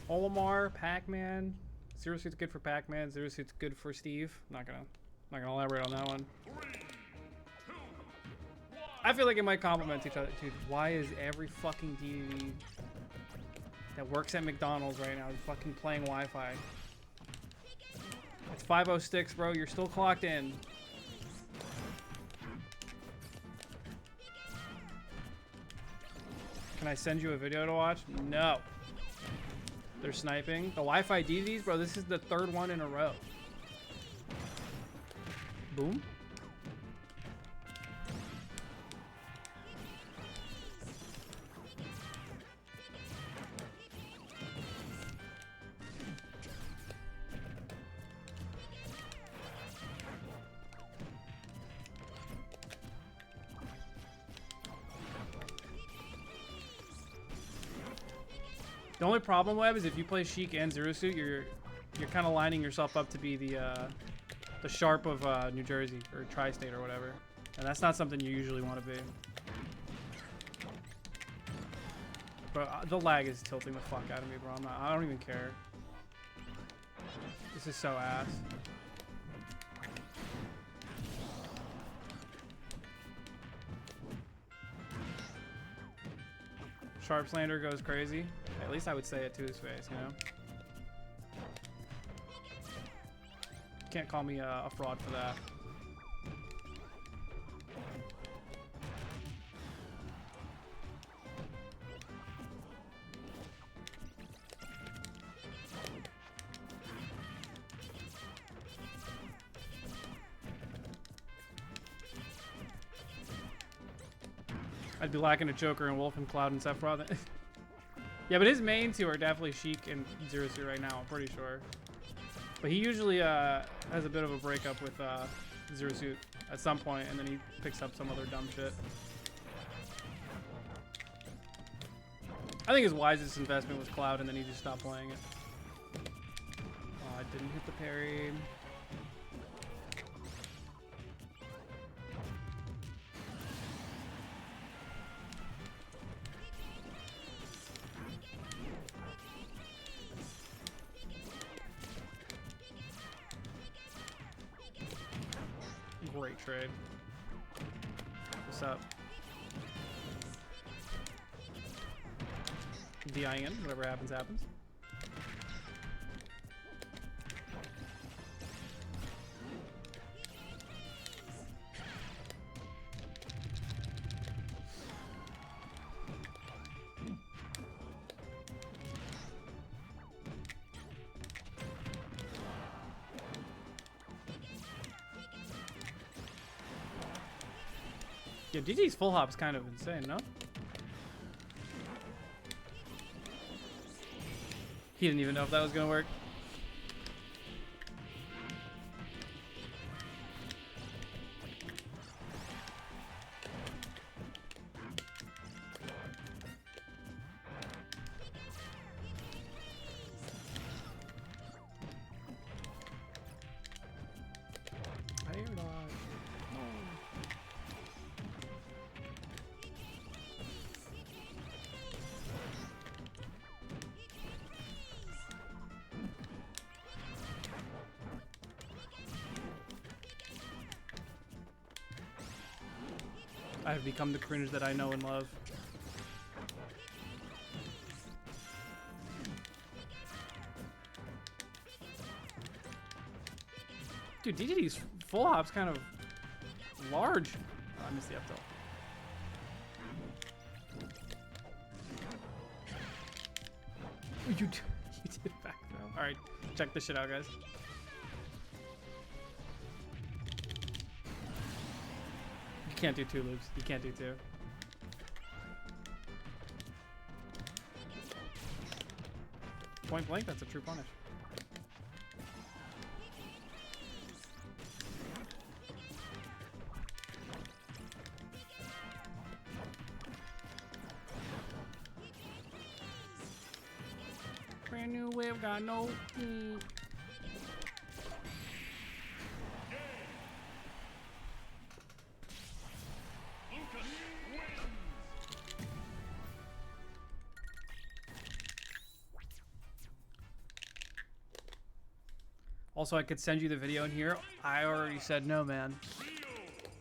S1: Olimar, Pac-Man. Zero Suit's good for Pac-Man. Zero Suit's good for Steve. Not gonna elaborate on that one. I feel like it might complement each other. Dude, why is every fucking DDD that works at McDonald's right now fucking playing Wi-Fi? It's 5:06, bro. You're still clocked in. Can I send you a video to watch? No. They're sniping. The Wi-Fi DDDs, bro, this is the third one in a row. Boom. The only problem, Web, is if you play Sheik and Zero Suit, you're kind of lining yourself up to be the Sharp of New Jersey or Tri-State or whatever, and that's not something you usually want to be. But the lag is tilting the fuck out of me, bro. I don't even care. This is so ass. Sharp Slander goes crazy. At least I would say it to his face, you know? Can't call me a fraud for that. I'd be lacking a Joker and Wolf and Cloud and Sephiroth. Yeah, but his main two are definitely Sheik and Zero Suit right now, I'm pretty sure. But he usually has a bit of a breakup with Zero Suit at some point, and then he picks up some other dumb shit. I think his wisest investment was Cloud, and then he just stopped playing it. Oh, I didn't hit the parry. Great trade. What's up? DIing in, whatever happens, happens. Yeah, DD's full hop's kind of insane, no? He didn't even know if that was gonna work. Air dodge. Oh. I have become the cringe that I know and love. Dude, DDD's full hop's kind of large. Oh, I missed the up tilt. You did back throw. All right, check this shit out, guys. You can't do two loops. You can't do two. Point blank, that's a true punish. Brand new wave, got no. Also, I could send you the video in here. I already said no, man.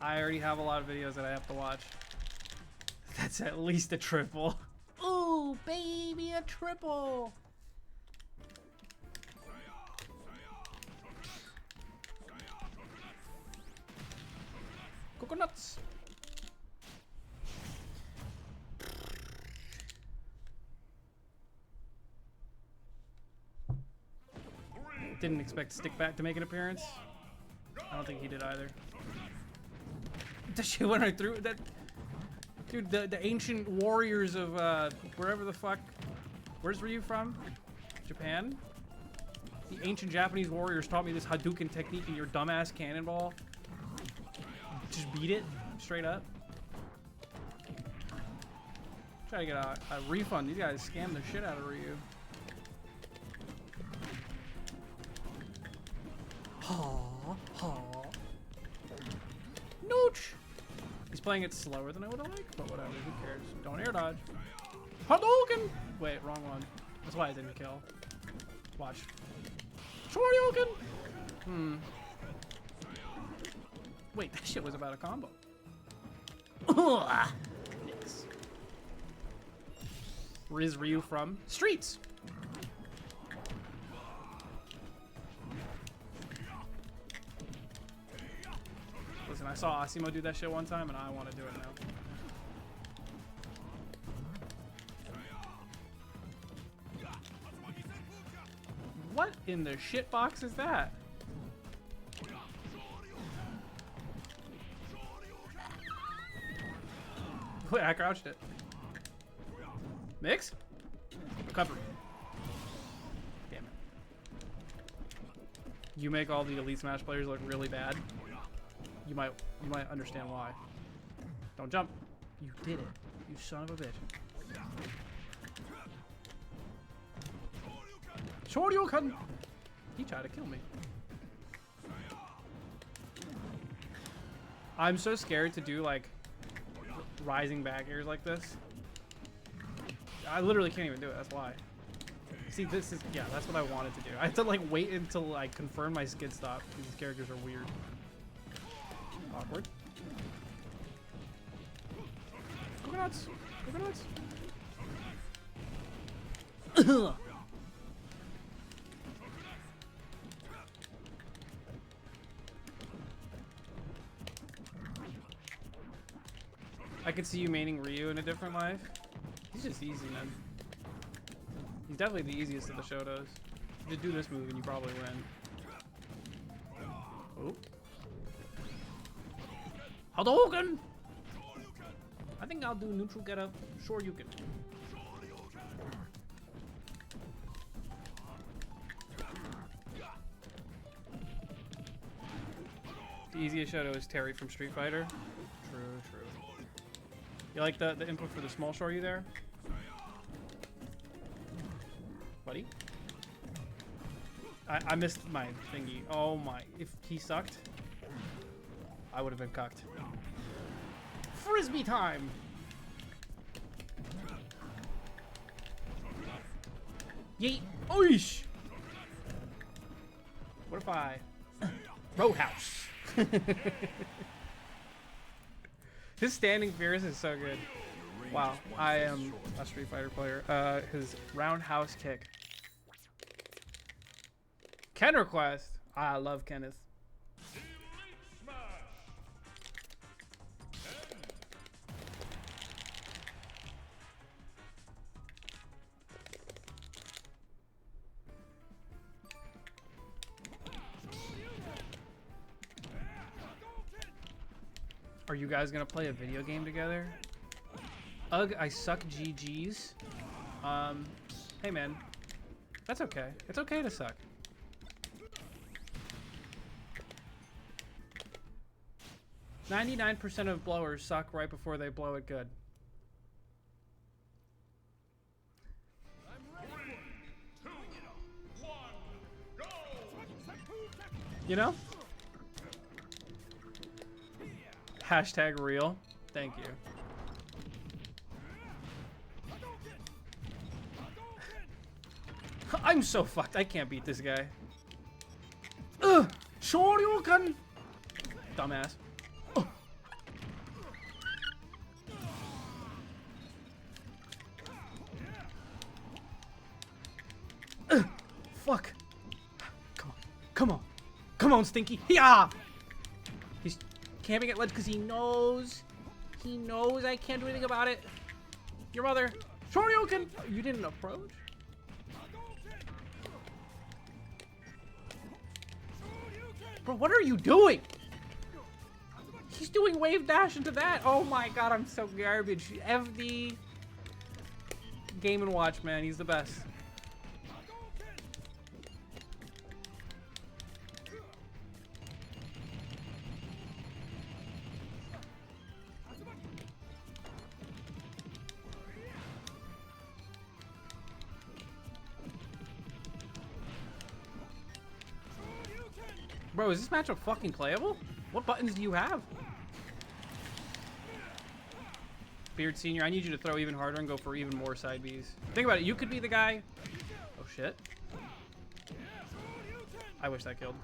S1: I already have a lot of videos that I have to watch. That's at least a triple. Ooh, baby, a triple. Coconuts. Didn't expect Stickback to make an appearance. I don't think he did either. That shit went right through that. Dude, the ancient warriors of wherever the fuck. Where's Ryu from? Japan? The ancient Japanese warriors taught me this Hadouken technique in your dumbass cannonball. Just beat it straight up. Try to get a refund. These guys scammed the shit out of Ryu. Nooch! He's playing it slower than I would have liked, but whatever, who cares? Don't air dodge. Hadouken! Wait, wrong one. That's why I didn't kill. Watch. Shoryuken! Wait, that shit was about a combo. Yes. Where's Ryu from? Streets! Listen, I saw Asimo do that shit one time, and I want to do it now. What in the shit box is that? Wait, I crouched it. Mix? Recovery. Damn it. You make all the Elite Smash players look really bad. You might understand why. Don't jump. You did it. You son of a bitch. Shoryuken! He tried to kill me. I'm so scared to do like rising back airs like this. I literally can't even do it. That's why. See, this is that's what I wanted to do. I have to like wait until I confirm my skid stop. These characters are weird. Awkward. Coconuts! Coconuts! I could see you maining Ryu in a different life. He's just easy, man. He's definitely the easiest of the Shotos. Just do this move and you probably win. Oh. Hadouken! I think I'll do neutral get up. Shoryuken. The easiest Shoto is Terry from Street Fighter. True, true. You like the input for the small Shoryu there? Buddy? I missed my thingy. Oh my. If he sucked, I would have been cucked. Frisbee time! Yeet! Oish! What if I... Roadhouse! His standing fierce is so good. Wow, I am a Street Fighter player. His roundhouse kick. Ken request. I love Kenneth. Are you guys gonna play a video game together? Ugh, I suck GGs. Hey man, that's okay. It's okay to suck. "99% of blowers suck right before they blow it good." You know? Hashtag real. Thank you. I'm so fucked. I can't beat this guy. Ugh! Shoryuken! Dumbass. Fuck. Come on. Come on. Come on, Stinky. Yeah! He's camping at ledge because he knows I can't do anything about it. Your mother. Shoryuken! You didn't approach? Bro, what are you doing? He's doing wave dash into that. Oh my god, I'm so garbage. FD. Game and Watch, man. He's the best. Bro, is this matchup fucking playable? What buttons do you have? Beard Senior, I need you to throw even harder and go for even more side Bs. Think about it, you could be the guy... Oh shit. I wish that killed.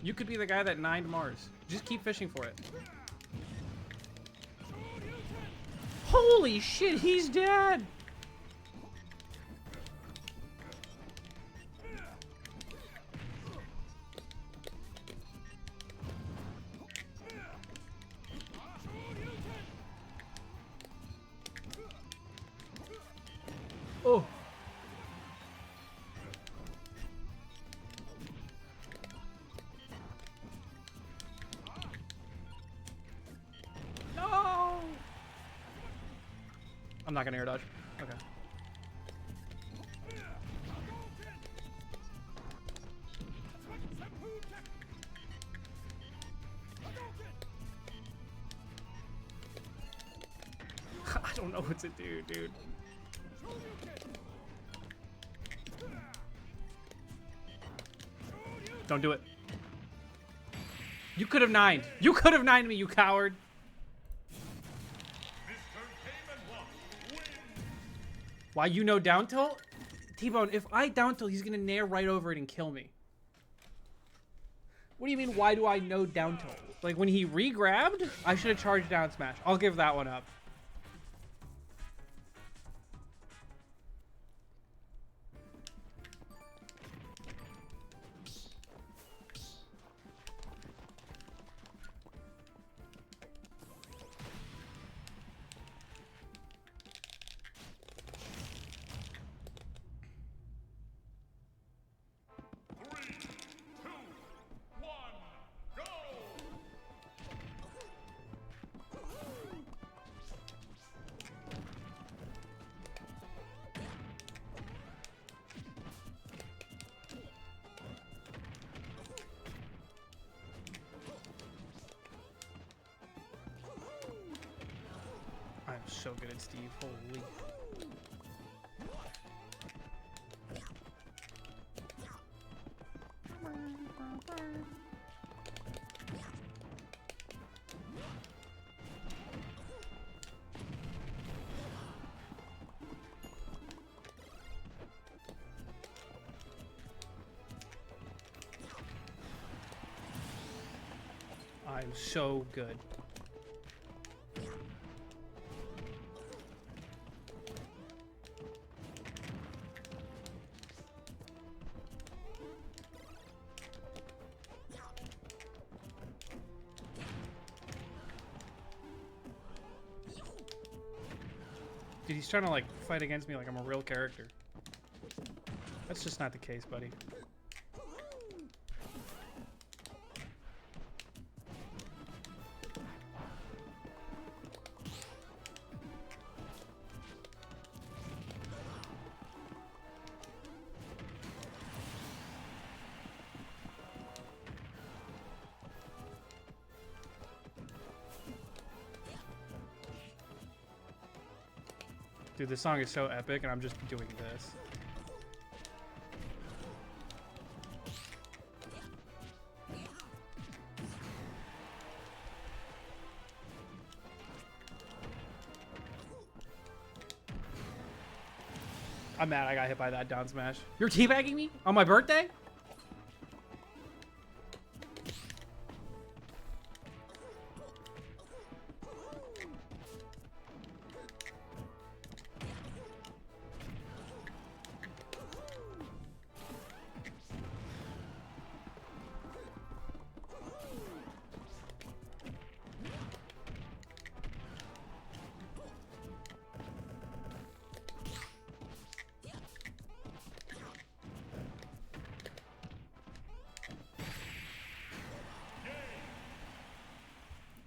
S1: You could be the guy that 9'd Mars. Just keep fishing for it. Holy shit, he's dead! Oh. No. I'm not gonna air dodge. Okay. I don't know what to do, dude. Don't do it. You could have 9'd. You could have 9'd me, you coward. Why, you know down tilt? T-Bone, if I down tilt, he's gonna nair right over it and kill me. What do you mean, why do I know down tilt? Like, when he re-grabbed, I should have charged down smash. I'll give that one up. I'm so good at Steve. Holy. I'm so good. Dude, he's trying to like fight against me like I'm a real character. That's just not the case, buddy. Dude, this song is so epic, and I'm just doing this. I'm mad I got hit by that down smash. You're teabagging me on my birthday?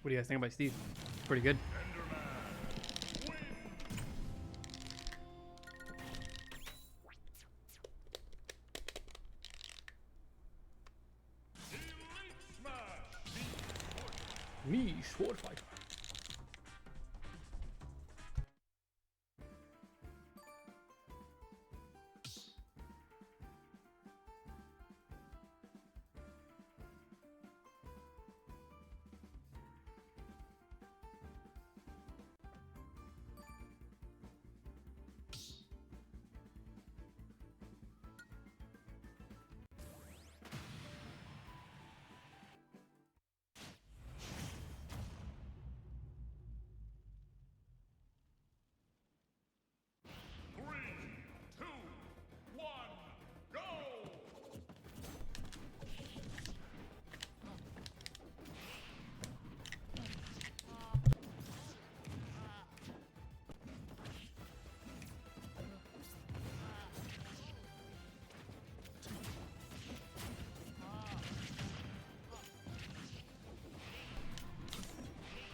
S1: What do you guys think about Steve? Pretty good. Me, sword fighter.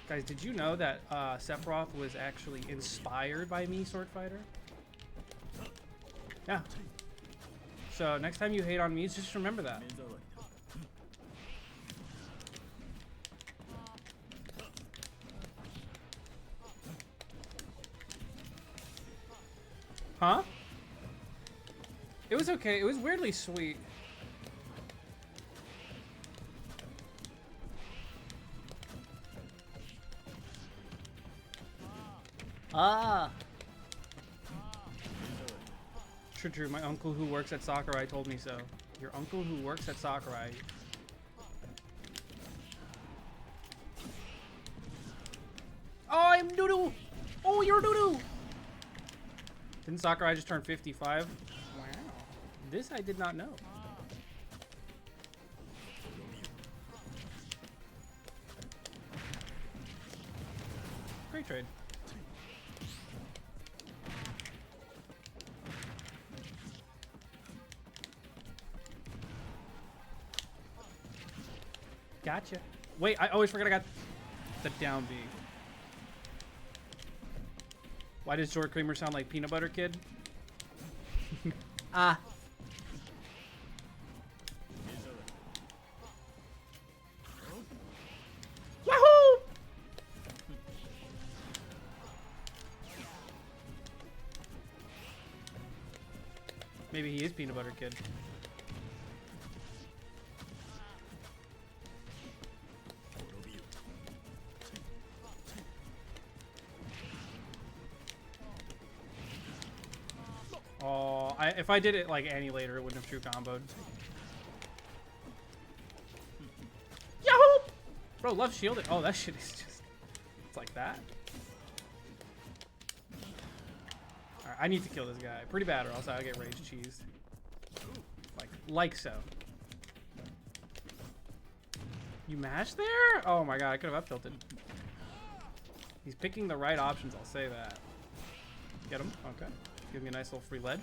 S1: Guys, did you know that Sephiroth was actually inspired by me, Sword Fighter? Yeah. So next time you hate on me, just remember that. Huh? It was okay. It was weirdly sweet. Ah. True. My uncle who works at Sakurai told me so. Your uncle who works at Sakurai. Oh, I'm doo-doo. Oh, you're doo-doo. Didn't Sakurai just turn 55? Wow. This I did not know. Great trade. Gotcha. Wait, I always forget I got the down B. Why does George Creamer sound like Peanut Butter Kid? Ah. Wahoo! Maybe he is Peanut Butter Kid. Oh, if I did it like Annie later, it wouldn't have true comboed. Yahoo! Bro, love shielded. Oh, that shit is just... It's like that. Alright, I need to kill this guy. Pretty bad or else I'll get rage cheesed. Like so. You mashed there? Oh my god, I could have up tilted. He's picking the right options, I'll say that. Get him. Okay. Give me a nice little free ledge.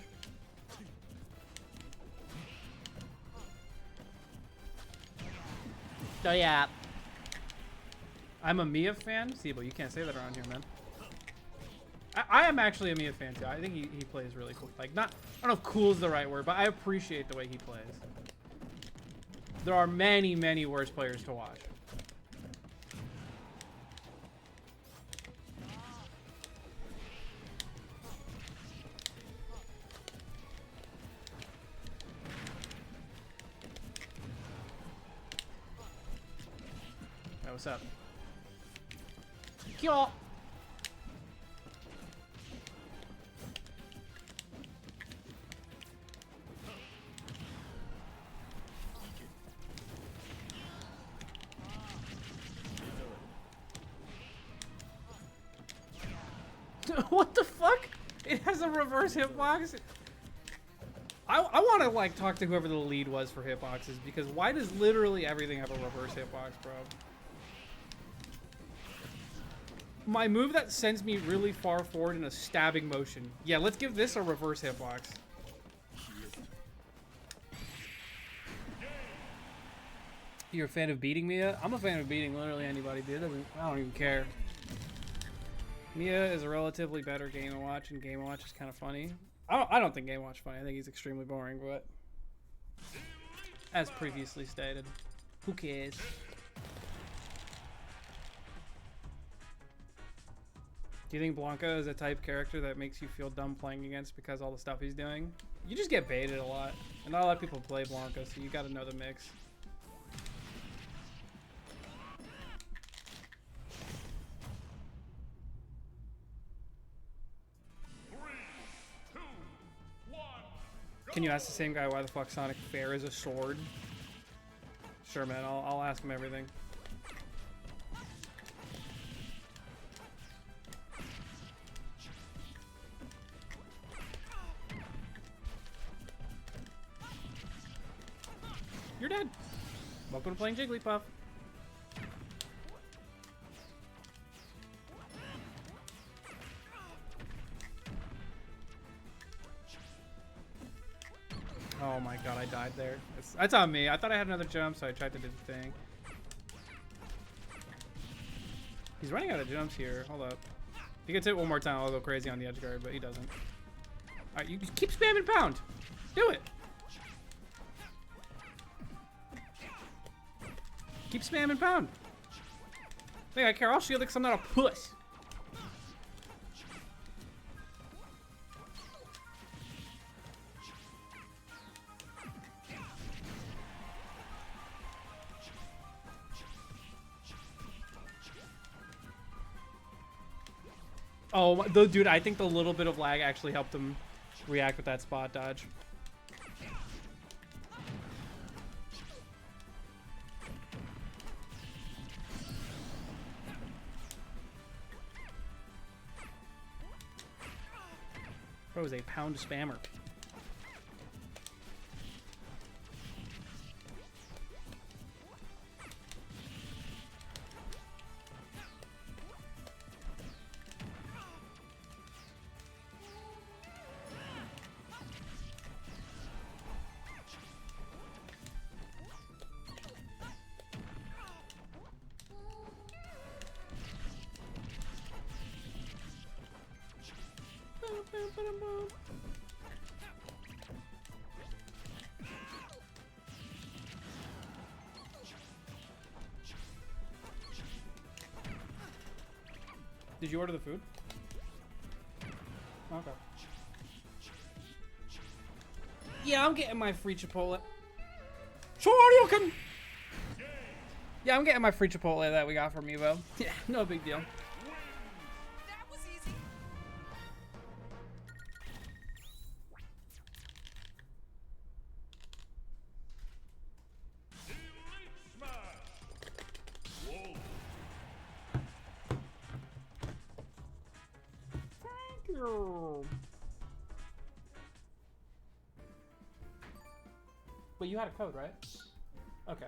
S1: Oh yeah. I'm a Mia fan. Sibo, you can't say that around here, man. I am actually a Mia fan too. I think he plays really cool. Like, not, I don't know if cool is the right word, but I appreciate the way he plays. There are many, many worse players to watch. Hey, what's up? Kyo. What the fuck? It has a reverse hitbox? I want to like talk to whoever the lead was for hitboxes, because why does literally everything have a reverse hitbox, bro? My move that sends me really far forward in a stabbing motion. Yeah, let's give this a reverse hitbox. You're a fan of beating Mia? I'm a fan of beating literally anybody, dude. I don't even care. Mia is a relatively better Game & Watch, and Game & Watch is kind of funny. I don't think Game & Watch is funny. I think he's extremely boring, but as previously stated, who cares? Do you think Blanca is a type character that makes you feel dumb playing against because all the stuff he's doing? You just get baited a lot, and not a lot of people play Blanca, so you got to know the mix. Can you ask the same guy why the fuck Sonic Fair is a sword? Sure, man. I'll ask him everything. You're dead. Welcome to playing Jigglypuff. Oh my god, I died there. That's on me. I thought I had another jump, so I tried to do the thing. He's running out of jumps here. Hold up. If he gets hit one more time, I'll go crazy on the edge guard, but he doesn't. Alright, you just keep spamming pound. Do it. Keep spamming pound. I think I care. I'll shield it because I'm not a puss. Oh, dude, I think the little bit of lag actually helped him react with that spot dodge. Bro is a pound spammer. Did you order the food? Okay. Yeah, I'm getting my free Chipotle. Shoryuken! Yeah, I'm getting my free Chipotle that we got from Evo. Yeah, no big deal.
S4: That was easy.
S1: Thank you. Wait, you had a code, right? Okay, okay.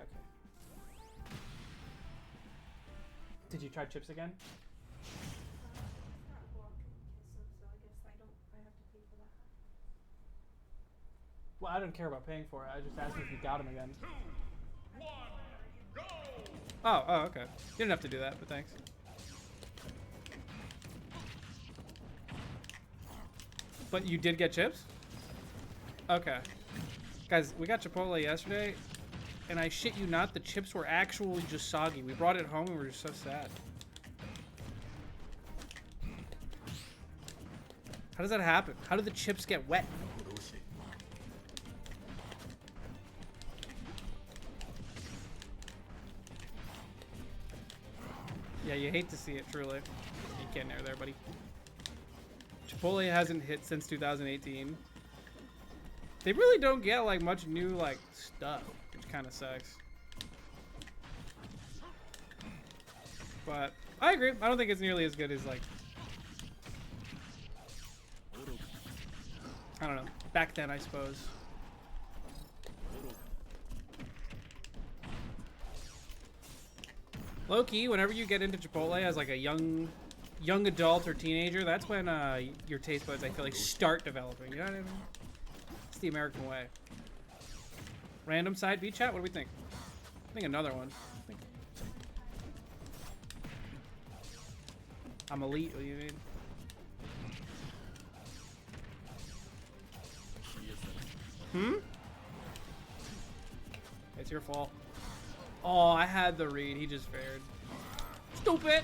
S1: Did you try chips again?
S5: Not blocking, so I guess I don't
S1: Well, I don't care about paying for it. I just asked if you got him again.
S3: 2, 1, go!
S1: Oh, okay. You didn't have to do that, but thanks. But you did get chips? Okay. Guys, we got Chipotle yesterday, and I shit you not, the chips were actually just soggy. We brought it home and we were just so sad. How does that happen? How do the chips get wet? Yeah, you hate to see it, truly. You can't air there, buddy. Chipotle hasn't hit since 2018. They really don't get like much new like stuff, which kind of sucks. But I agree. I don't think it's nearly as good as like, I don't know, back then I suppose. Low key, whenever you get into Chipotle as like a young adult or teenager, that's when your taste buds, I feel like, start developing. You know what I mean? It's the American way. Random side B chat? What do we think? I think another one. I'm elite, what do you mean? Hmm? It's your fault. Oh, I had the read. He just fared. Stupid!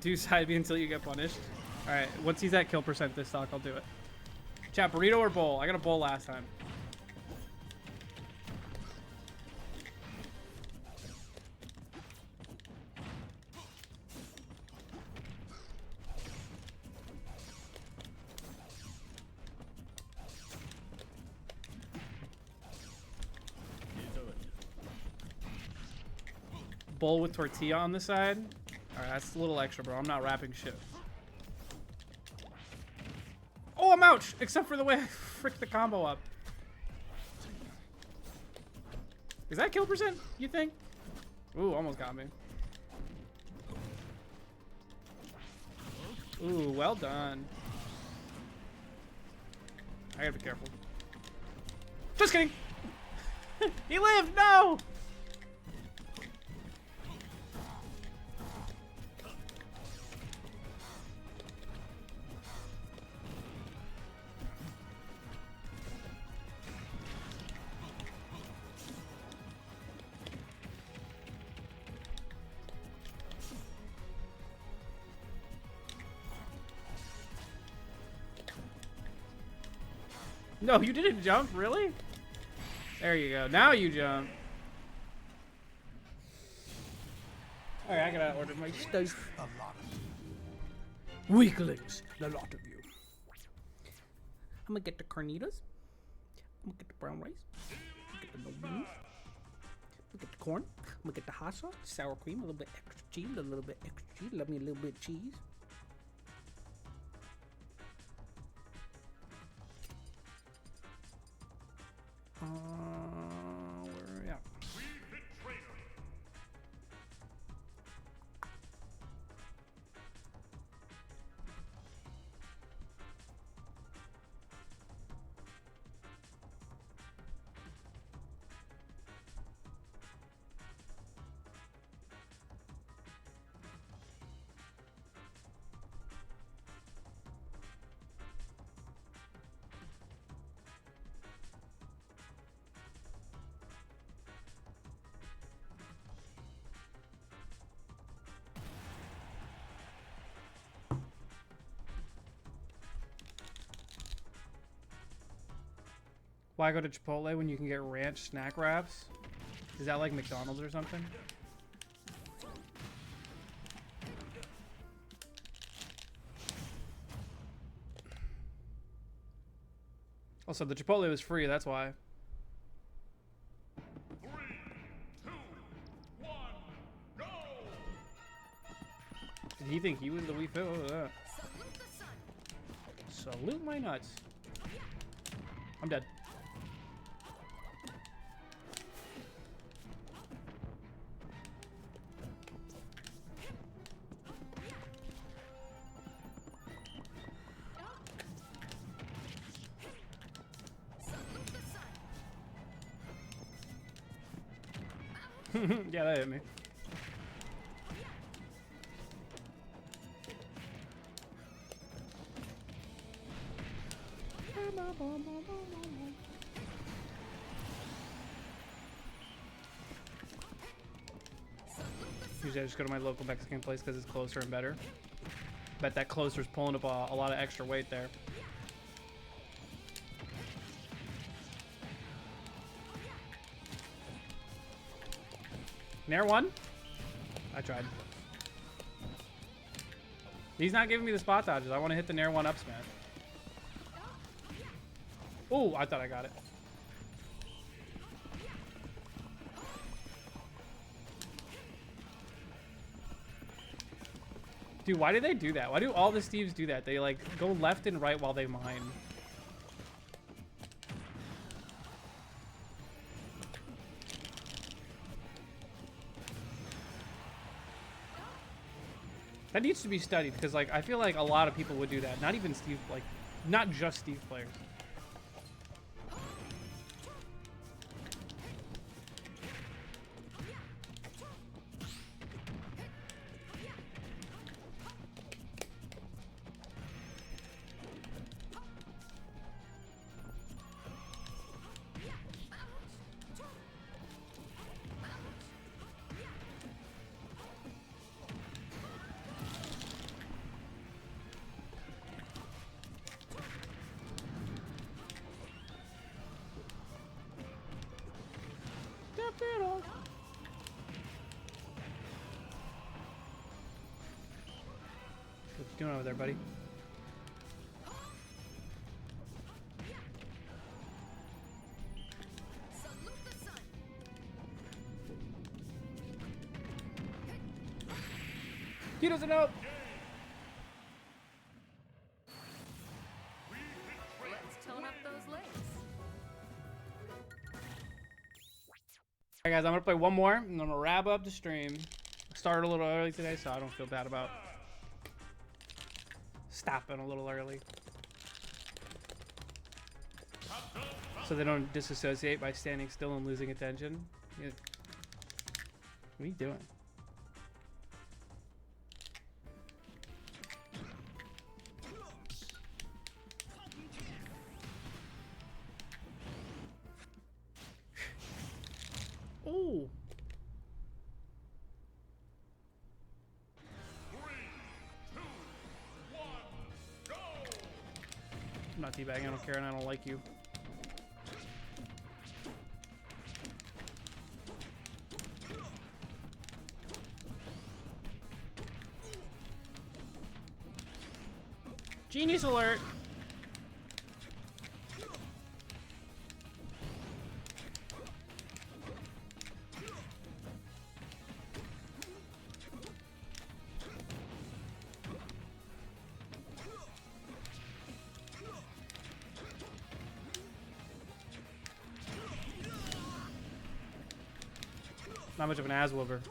S1: Do side B until you get punished. Alright, once he's at kill percent this stock, I'll do it. Chat, burrito or bowl? I got a bowl last time. Bowl with tortilla on the side. Alright, that's a little extra, bro. I'm not wrapping shit. Oh, I'm ouch! Except for the way I fricked the combo up. Is that kill percent, you think? Ooh, almost got me. Ooh, well done. I gotta be careful. Just kidding! He lived! No! No, you didn't jump, really? There you go. Now you jump. Alright, I gotta order my stuff.
S5: A lot of
S1: Weaklings, a lot of you. I'm gonna get the carnitas. I'm gonna get the brown rice. I'm gonna get the no beans. I'm gonna get the corn. I'm gonna get the hot sauce, sour cream, a little bit extra cheese, a little bit extra cheese. Love me a little bit of cheese. Where are we at? Why go to Chipotle when you can get ranch snack wraps? Is that like McDonald's or something? Also, the Chipotle was free, that's why.
S3: 3, 2, 1, go!
S1: Did he think he was the Wii Fit? What was that?
S4: Salute the sun.
S1: Salute my nuts. I'm dead. Yeah, that hit me. Usually I just go to my local Mexican place because it's closer and better. Bet that closer's pulling up a lot of extra weight there. Nair one? I tried. He's not giving me the spot dodges. I want to hit the Nair one up smash. Oh, I thought I got it. Dude, why do they do that? Why do all the Steves do that? They like go left and right while they mine. That needs to be studied because like I feel like a lot of people would do that. Not even Steve, like not just Steve players. What you doing over there, buddy?
S4: Salute the sun.
S1: He doesn't know.
S4: Let's tone up those legs.
S1: Alright guys, I'm gonna play one more and I'm gonna wrap up the stream. I started a little early today, so I don't feel bad about stopping a little early. So they don't disassociate by standing still and losing attention. Yeah. What are you doing? Oh.
S3: 3, 2, 1, go!
S1: I'm not teabagging, I don't care and I don't like you. Genius alert! Not much of an ass whooper.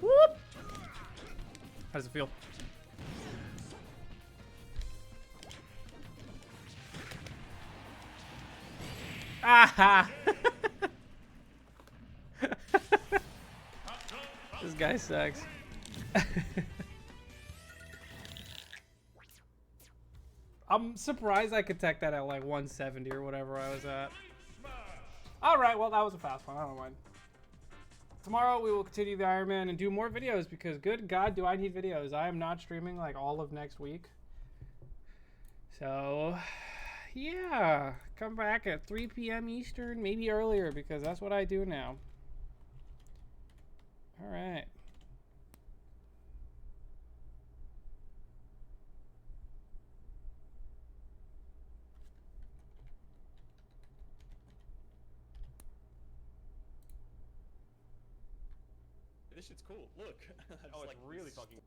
S1: Whoop! How does it feel? Aha! This guy sucks. I'm surprised I could tech that at like 170 or whatever I was at. Alright, well that was a fast one, I don't mind. Tomorrow we will continue the Ironman and do more videos because good God do I need videos. I am not streaming like all of next week. So yeah, come back at 3 p.m. Eastern, maybe earlier because that's what I do now. Alright.
S5: This shit's cool. Look.
S6: Oh, it's really fucking.